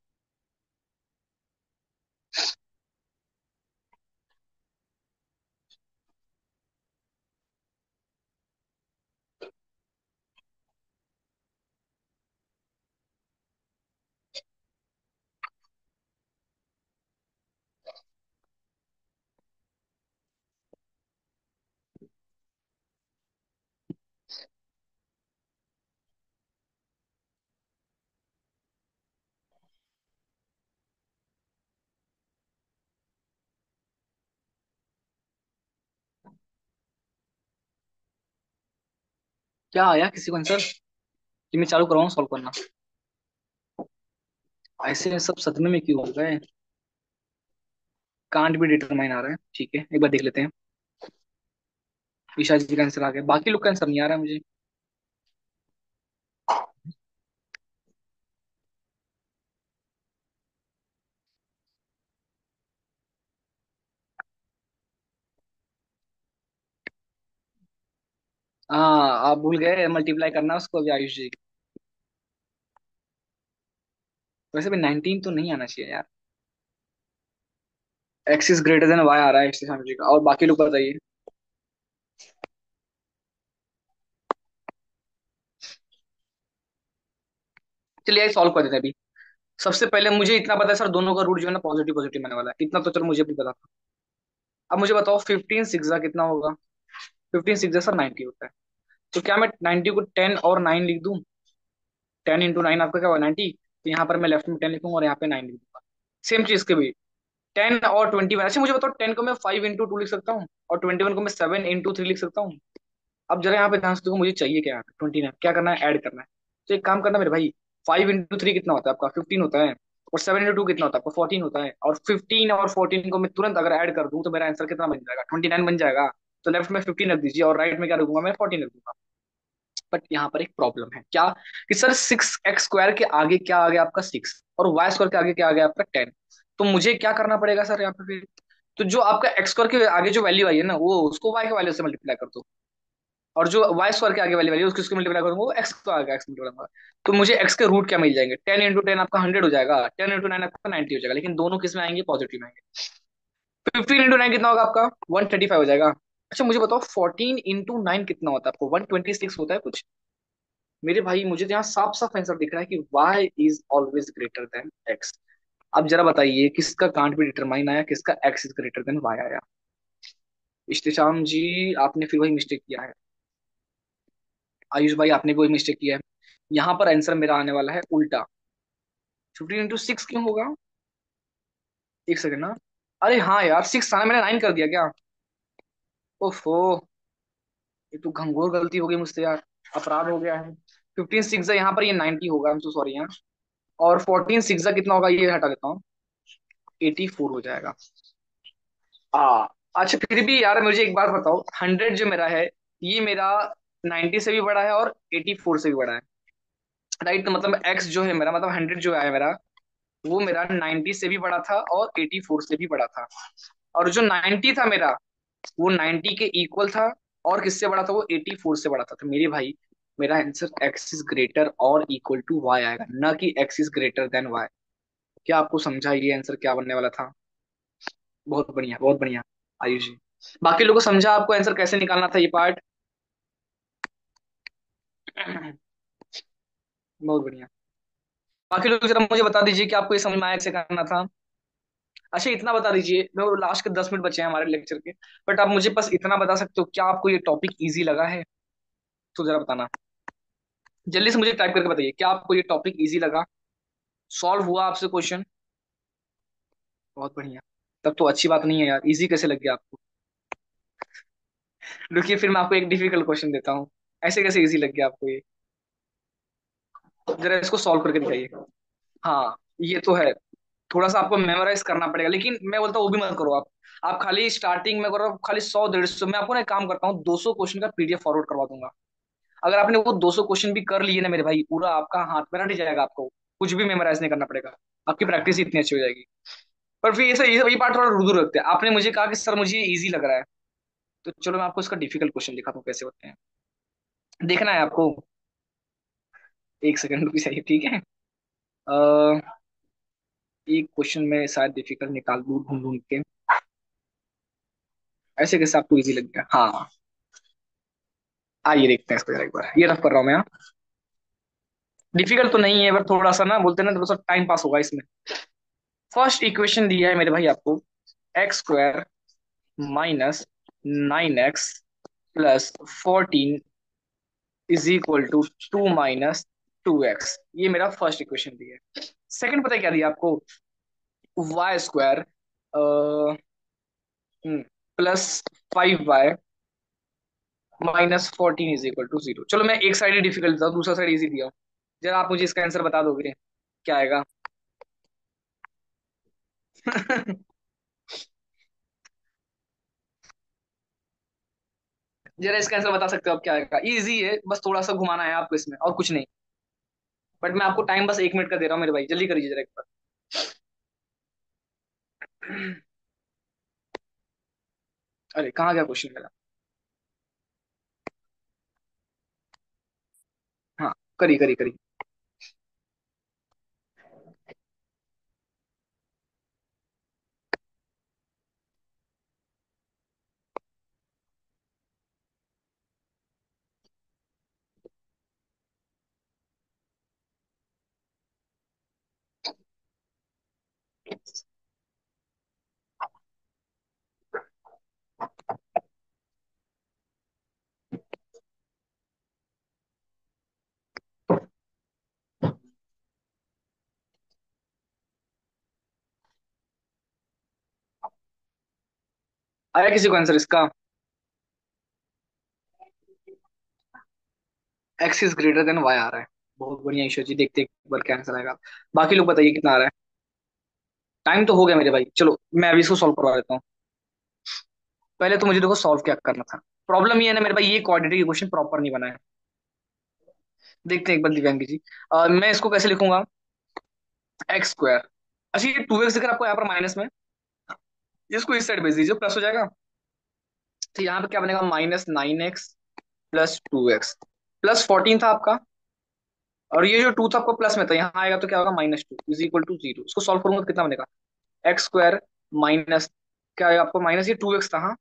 क्या आया किसी को आंसर कि मैं चालू करवाऊँ सॉल्व करना? ऐसे सब सदमे में क्यों हो गए? कांट भी डिटरमाइन आ रहा है, ठीक है एक बार देख लेते हैं। ईशा जी का आंसर आ गया, बाकी लोग का आंसर नहीं आ रहा है मुझे। हाँ आप भूल गए मल्टीप्लाई करना उसको अभी, आयुष जी। वैसे भी 19 तो नहीं आना चाहिए यार। X is greater than Y आ रहा है ईशा जी का, और बाकी लोग बताइए। चलिए सॉल्व कर देते हैं अभी। सबसे पहले मुझे इतना पता है सर, दोनों का रूट जो है ना पॉजिटिव पॉजिटिव आने वाला है, इतना तो चलो मुझे भी पता था। अब मुझे बताओ 15 सिक्सा कितना होगा? 15 सिक्सा सर 90 होता है। तो क्या मैं 90 को 10 और 9 लिख दूं? 10 × 9 आपका क्या होगा 90। तो यहाँ पर मैं लेफ्ट में 10 लिखूंगा और यहाँ पे 9 लिख दूंगा। सेम चीज के भी 10 और 21। अच्छा मुझे बताओ 10 को मैं 5 × 2 लिख सकता हूँ, और 21 को मैं 7 × 3 लिख सकता हूँ। अब जरा यहाँ पे ध्यान से देखो, मुझे चाहिए क्या? 29 क्या करना है? ऐड करना है। तो एक काम करना मेरे भाई, 5 × 3 कितना होता है आपका? 15 होता है। और 7 × 2 कितना होता है आपका? 14 होता है। और 15 और 14 को मैं तुरंत अगर ऐड कर दूं तो मेरा आंसर कितना बन जाएगा? 29 बन जाएगा। तो लेफ्ट में 15 रख दीजिए और राइट में क्या रखूंगा? मैं 14 रख दूंगा। बट यहाँ पर एक प्रॉब्लम है क्या, कि सर 6x² के आगे क्या आ गया आपका? 6। और y² के आगे क्या आ गया आपका? 10। तो मुझे क्या करना पड़ेगा सर यहाँ पे फिर? तो जो आपका x² के आगे जो वैल्यू आई है ना, वो उसको y के वैल्यू से मल्टीप्लाई कर दो। और जो y² के आगे वाली वैल्यू उसको उसको मल्टीप्लाई करूंगा, वो x को आगे x मल्टीप्लाई करूंगा। तो मुझे x के रूट क्या मिल जाएंगे? 10 × 10 आपका 100 हो जाएगा, 10 × 9 आपका 90 हो जाएगा। लेकिन दोनों किस में आएंगे? पॉजिटिव में आएंगे। 15 × 9 कितना होगा आपका? 135 हो जाएगा। अच्छा मुझे बताओ 14 × 9 कितना होता है आपको? 126 होता है कुछ। मेरे भाई मुझे तो यहाँ साफ साफ आंसर दिख रहा है कि y is always greater then x। अब जरा बताइए किसका कांट भी डिटरमाइन आया, किसका x is greater than y आया? इश्तिशाम जी आपने फिर वही मिस्टेक किया है। आयुष भाई आपने भी वही मिस्टेक किया है। यहाँ पर आंसर मेरा आने वाला है उल्टा। 15 × 6 क्यों होगा? एक सेकंड ना। अरे हाँ यार 6 आना, मैंने 9 कर दिया क्या? ओफो, ये तो घंघोर गलती हो गई मुझसे यार, अपराध हो गया है। 15 6 यहाँ पर ये 90 होगा, आई एम सो सॉरी यार। और 14 6 कितना होगा ये हटा देता हूँ, 84 हो जाएगा। आ अच्छा फिर भी यार मुझे एक बात बताओ, 100 जो मेरा है, ये मेरा 90 से भी बड़ा है और 84 से भी बड़ा है, राइट? तो मतलब एक्स जो है मेरा, मतलब 100 जो है मेरा, वो मेरा 90 से भी बड़ा था और 84 से भी बड़ा था। और जो 90 था मेरा, वो 90 के इक्वल था। और किससे बड़ा था? वो 84 से बड़ा था। तो मेरे भाई मेरा आंसर एक्स इज ग्रेटर और इक्वल टू वाई आएगा, ना कि x is greater than y. क्या आपको समझा ये आंसर क्या बनने वाला था? बहुत बढ़िया, बहुत बढ़िया। आयुष जी, बाकी लोगों को समझा आपको आंसर कैसे निकालना था ये पार्ट? बहुत बढ़िया। बाकी लोग जरा मुझे बता दीजिए कि आपको ये समझ में आया कैसे करना था। अच्छा इतना बता दीजिए, मैं लास्ट के 10 मिनट बचे हैं हमारे लेक्चर के, बट आप मुझे बस इतना बता सकते हो, क्या आपको ये टॉपिक इजी लगा है? तो जरा बताना, जल्दी से मुझे टाइप करके बताइए, क्या आपको ये टॉपिक इजी लगा? सॉल्व हुआ आपसे क्वेश्चन? बहुत बढ़िया। तब तो अच्छी बात नहीं है यार, इजी कैसे लग गया आपको? रुकिए फिर मैं आपको एक डिफिकल्ट क्वेश्चन देता हूँ। ऐसे कैसे इजी लग गया आपको ये? जरा इसको सॉल्व करके दिखाइए। हाँ, ये तो है। थोड़ा सा आपको मेमोराइज करना पड़ेगा, लेकिन मैं बोलता हूँ वो भी मत करो आप खाली स्टार्टिंग में करो, खाली 100 150, मैं आपको ना एक काम करता हूँ, 200 क्वेश्चन का पीडीएफ फॉरवर्ड करवा दूंगा। अगर आपने वो 200 क्वेश्चन भी कर लिए ना मेरे भाई, पूरा आपका हाथ पैर हट जाएगा, आपको कुछ भी मेमोराइज नहीं करना पड़ेगा। आपकी प्रैक्टिस इतनी अच्छी हो जाएगी। पर फिर ये पार्ट थोड़ा रुदू रखते हैं। आपने मुझे कहा कि सर मुझे इजी लग रहा है, तो चलो मैं आपको इसका डिफिकल्ट क्वेश्चन दिखाता हूँ कैसे होते हैं। देखना है आपको? एक सेकंड रुक जाइए, ठीक है। एक क्वेश्चन में शायद डिफिकल्ट निकाल दूँ ढूंढ ढूंढ के। ऐसे कैसे आपको इजी लग गया? हाँ, आइए देखते हैं इसको जरा एक बार, ये रफ कर रहा हूँ मैं। डिफिकल्ट तो नहीं है, पर थोड़ा सा ना बोलते हैं ना, थोड़ा सा टाइम पास होगा इसमें। फर्स्ट इक्वेशन दिया है मेरे भाई आपको, x² minus 9x plus 14 is equal to 2 - 2x। ये मेरा फर्स्ट इक्वेशन दिया है। सेकंड पता है क्या दिया आपको? y² plus 5y -14 is equal to 0। चलो मैं एक साइड ही डिफिकल्ट था, दूसरा साइड इजी दिया हूँ। जरा आप मुझे इसका आंसर बता दोगे क्या आएगा? जरा इसका आंसर बता सकते हो आप क्या आएगा? इजी है, बस थोड़ा सा घुमाना है आपको इसमें, और कुछ नहीं। बट मैं आपको टाइम बस 1 मिनट का दे रहा हूँ मेरे भाई, जल्दी करिए जरा एक बार। अरे कहाँ गया क्वेश्चन मेरा? हाँ, करिए करिए करिए। आया किसी को आंसर इसका? X is greater than Y आ रहा है। बहुत बढ़िया ईश्वर जी, देखते हैं एक बार क्या आंसर आएगा। बाकी लोग बताइए कितना आ रहा है? टाइम तो हो गया मेरे भाई, चलो मैं अभी इसको सॉल्व करवा देता हूँ। पहले तो मुझे देखो सॉल्व क्या करना था। प्रॉब्लम ये है ना मेरे भाई, ये क्वाड्रेटिक इक्वेशन प्रॉपर नहीं बना है। देखते हैं एक बार दिव्यांगी जी। मैं इसको कैसे लिखूंगा? x²। अच्छा ये 2x दिख रहा है आपको यहाँ पर माइनस में, इसको इस साइड भेज दीजिए, प्लस हो जाएगा। तो यहाँ पे क्या बनेगा? -9x प्लस 2x प्लस 14 था आपका, और ये जो 2 था आपको प्लस में था, यहाँ आएगा तो क्या होगा? -2 इज इक्वल टू 0। उसको सॉल्व करूंगा तो कितना बनेगा? x² माइनस, क्या आएगा आपको? माइनस ये 2x था, हाँ,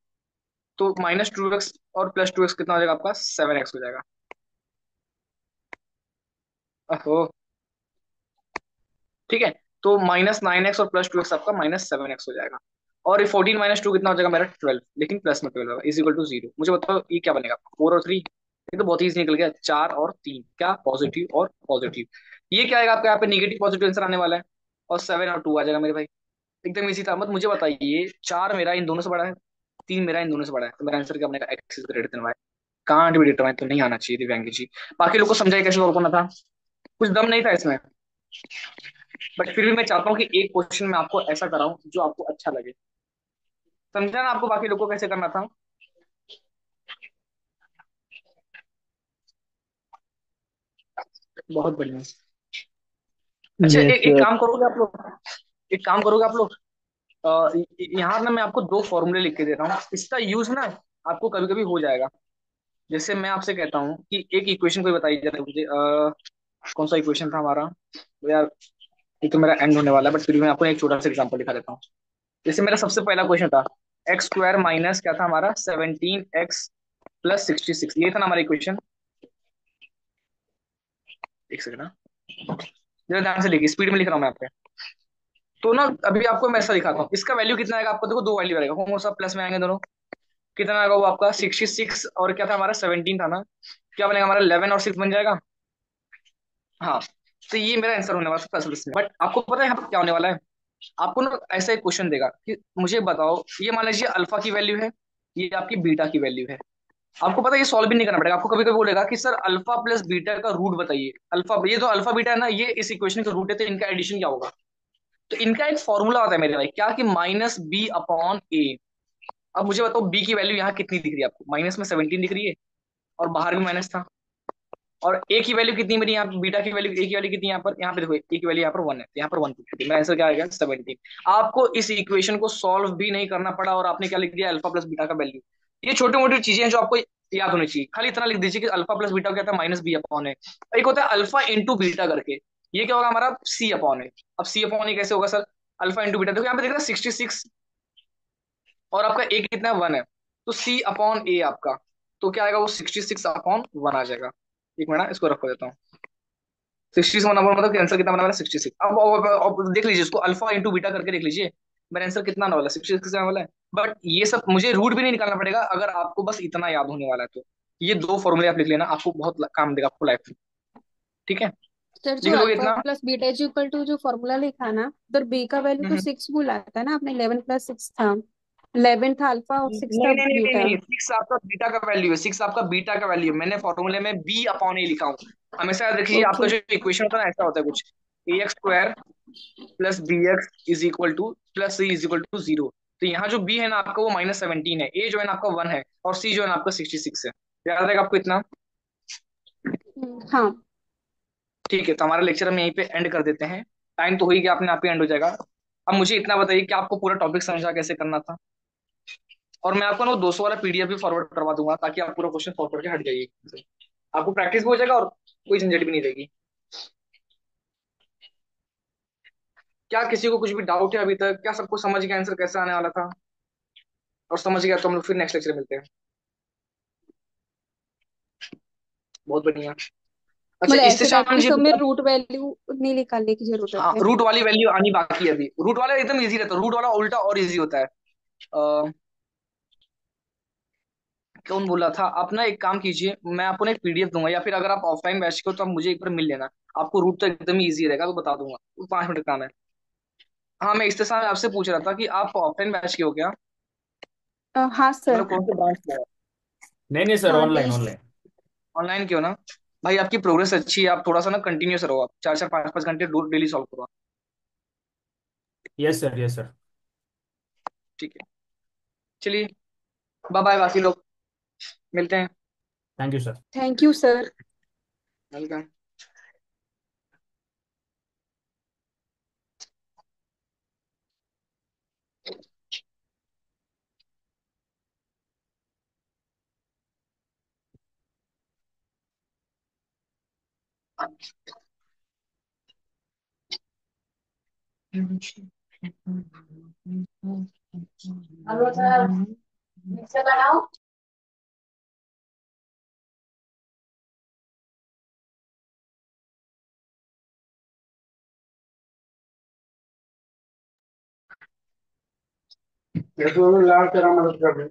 तो -2x और +2x कितना हो जाएगा आपका? 7x हो जाएगा। ओहो, ठीक है। तो -9x और +2x आपका -7x हो जाएगा। और ये 14 -2 कितना हो जाएगा मेरा? 12, लेकिन प्लस में 12 होगा, इज इक्वल टू 0। मुझे बताओ ये क्या बनेगा? 4 और 3, ये तो बहुत ही निकल गया। 4 और 3 क्या? पॉजिटिव और पॉजिटिव। ये क्या आएगा आपका? यहाँ पे निगेटिव पॉजिटिव आंसर आने वाला है। और 7 और 2 आ जाएगा मेरे भाई। एकदम इजी था। मत मुझे बताइए, 4 मेरा इन दोनों से बड़ा है, 3 मेरा इन दोनों से बड़ा है, तो मेरा आंसर क्या बनेगा? X is greater than y. Can't be determine, तो नहीं आना चाहिए दिव्यांगी जी। बाकी लोग को समझाइए कैसे सॉल्व करना था। कुछ दम नहीं था इसमें, बट फिर भी मैं चाहता हूँ कि एक क्वेश्चन में आपको ऐसा कराऊं जो आपको अच्छा लगे। समझा ना आपको बाकी लोगों को कैसे करना था? बहुत बढ़िया। अच्छा यस एक सर। काम करोगे आप लोग, एक काम करोगे आप लोग, यहाँ ना मैं आपको 2 फॉर्मूले लिख के दे रहा हूँ, इसका यूज ना आपको कभी कभी हो जाएगा। जैसे मैं आपसे कहता हूँ कि एक इक्वेशन कोई बताई जाए मुझे, कौन सा इक्वेशन था हमारा? तो यार ये तो मेरा एंड होने वाला है, बट फिर भी मैं आपको एक छोटा सा एग्जांपल दिखा देता हूँ। जैसे मेरा सबसे पहला क्वेश्चन था, एक्स स्क्वायर माइनस क्या था हमारा, 17x + 66, ये था ना हमारा इक्वेशन। एक सेकंड ना, जरा ध्यान से लिखिए, स्पीड में लिख रहा हूँ मैं आपके। तो ना अभी आपको मैं ऐसा दिखाता हूँ, इसका वैल्यू कितना आएगा आपको, देखो दो वैल्यू आएगा, कौन सा प्लस में आएंगे दोनों, कितना आएगा वो आपका 66, और क्या था हमारा 17 था ना, क्या बनेगा हमारा 11 और 6 बन जाएगा। हाँ, तो ये मेरा आंसर होने वाला है प्लस में। बट आपको पता है यहाँ पर क्या होने वाला है, आपको ना ऐसा एक क्वेश्चन देगा कि मुझे बताओ, ये मान लीजिए अल्फा की वैल्यू है, ये आपकी बीटा की वैल्यू है। आपको पता है ये सॉल्व भी नहीं करना पड़ेगा, आपको कभी कभी बोलेगा कि सर अल्फा प्लस बीटा का रूट बताइए। अल्फा, ये तो अल्फा बीटा है ना, ये इस इक्वेशन का रूट है, तो इनका एडिशन क्या होगा। तो इनका एक फॉर्मूला होता है मेरे भाई, क्या कि -b/a। अब मुझे बताओ बी की वैल्यू यहाँ कितनी दिख रही है आपको, माइनस में 17 दिख रही है, और बाहर भी माइनस था। और ए की वैल्यू कितनी मेरी यहाँ, बीटा की वैल्यू, ए की वैल्यू कितनी, यहाँ पे देखो, ए की वैल्यू यहाँ पर 1 है, तो यहाँ पर 1 पुट, मेरा आंसर क्या आएगा, 17। आपको इस इक्वेशन को सॉल्व भी नहीं करना पड़ा, और आपने क्या लिख दिया, अल्फा प्लस बीटा का वैल्यू। ये छोटी मोटी चीजें हैं जो आपको याद होनी चाहिए, खाली इतना लिख दीजिए कि अल्फा प्लस बीटा क्या था, -b/a है। एक होता है अल्फा इंटू बीटा करके, ये क्या होगा हमारा, c/a। अब c/a कैसे होगा सर, अल्फा इंटू बीटा, देखो यहाँ पे देख रहा है 66, और आपका ए कितना है, 1 है, तो c/a आपका, तो क्या आएगा वो 66/1 आ जाएगा। एक मिनट इसको रख देता हूँ। 66 नंबर मतलब आंसर कितना बना वाला, 66। अब देख लीजिए इसको अल्फा इंटू बीटा करके देख लीजिए, मेरा आंसर कितना आने वाला है, 66 आने वाला है। बट ये सब मुझे रूट भी नहीं निकालना पड़ेगा, अगर आपको बस इतना याद होने वाला है तो। ये दो फॉर्मूले आप लिख लेना, आपको बहुत काम देगा आपको लाइफ में। ठीक है, सर जो लिख लोगे अल्फा इतना। Plus beta is equal to जो फॉर्मूला लिखा ना, उधर बी का वैल्यू तो हम्म। 6 बोला था ना आपने, 11 + 6 था। 11 था अल्फा और 6 नहीं था नहीं नहीं नहीं बीटा। नहीं, 6 आपका बीटा का वैल्यू है, 6 आपका बीटा का वैल्यू है, मैंने फॉर्मूले में b/a लिखा हूँ। हमेशा याद रखिए, आपका ओके। जो इक्वेशन होता है ना, ऐसा होता है कुछ, ax² + bx is equal to +c is equal to 0। तो यहाँ जो b है ना आपका, वो -17 है, a जो है ना आपका 1 है, और c जो है ना आपका 66 है। याद रहेगा आपको इतना। हाँ। ठीक है, तो हमारा लेक्चर हम यहीं पे एंड कर देते हैं, टाइम तो हो ही गया, अपने आप ही एंड हो जाएगा। अब मुझे इतना बताइए कि आपको पूरा टॉपिक समझा कैसे करना था, और मैं आपको ना वो 200 वाला पीडीएफ भी फॉरवर्ड करवा दूंगा, ताकि आप पूरा क्वेश्चन सॉल्व करके हट जाइए, आपको प्रैक्टिस भी हो जाएगा, और कोई झंझट भी नहीं रहेगी। क्या किसी को कुछ भी डाउट है अभी तक, क्या सबको समझ गया आंसर कैसे आने वाला था, और समझ गया तो हम लोग फिर नेक्स्ट लेक्चर मिलते हैं। बहुत बढ़िया। अच्छा, मतलब ऐसे टाइप ईस्टेशन की जी सब में बता। रूट वैल्यू नहीं निकालने की जरूरत हाँ, है। रूट वाली वैल्यू आनी बाकी है अभी, रूट वाला एकदम इजी रहता है, रूट वाला उल्टा और इजी होता है। कौन बोला था, आप ना एक काम कीजिए, मैं आपको ना एक पीडीएफ दूंगा, या फिर अगर आप ऑफलाइन बैच को, तो आप मुझे एक बार मिल लेना। आपको रूट तो एकदम ही ईजी रहेगा, तो बता दूंगा, वो 5 मिनट का काम है। हाँ, मैं इस्तेसाल आपसे पूछ रहा था कि आप ऑफलाइन बैच के हो क्या, हाँ सर। मतलब कौन से ब्रांच में हो। नहीं नहीं सर, ऑनलाइन नहीं। ऑनलाइन। ऑनलाइन क्यों ना, भाई आपकी प्रोग्रेस अच्छी है, आप थोड़ा सा ना कंटिन्यूस रहो, आप 4 4 5 5 घंटे डेली सॉल्व करो। Yes sir, yes sir. ठीक है, चलिए, बाय बाय, बाकी लोग मिलते हैं। Thank you sir. Thank you sir. Welcome. Hello sir, mixer लगाओ। ये तो लाल तेरा मदद कर दे।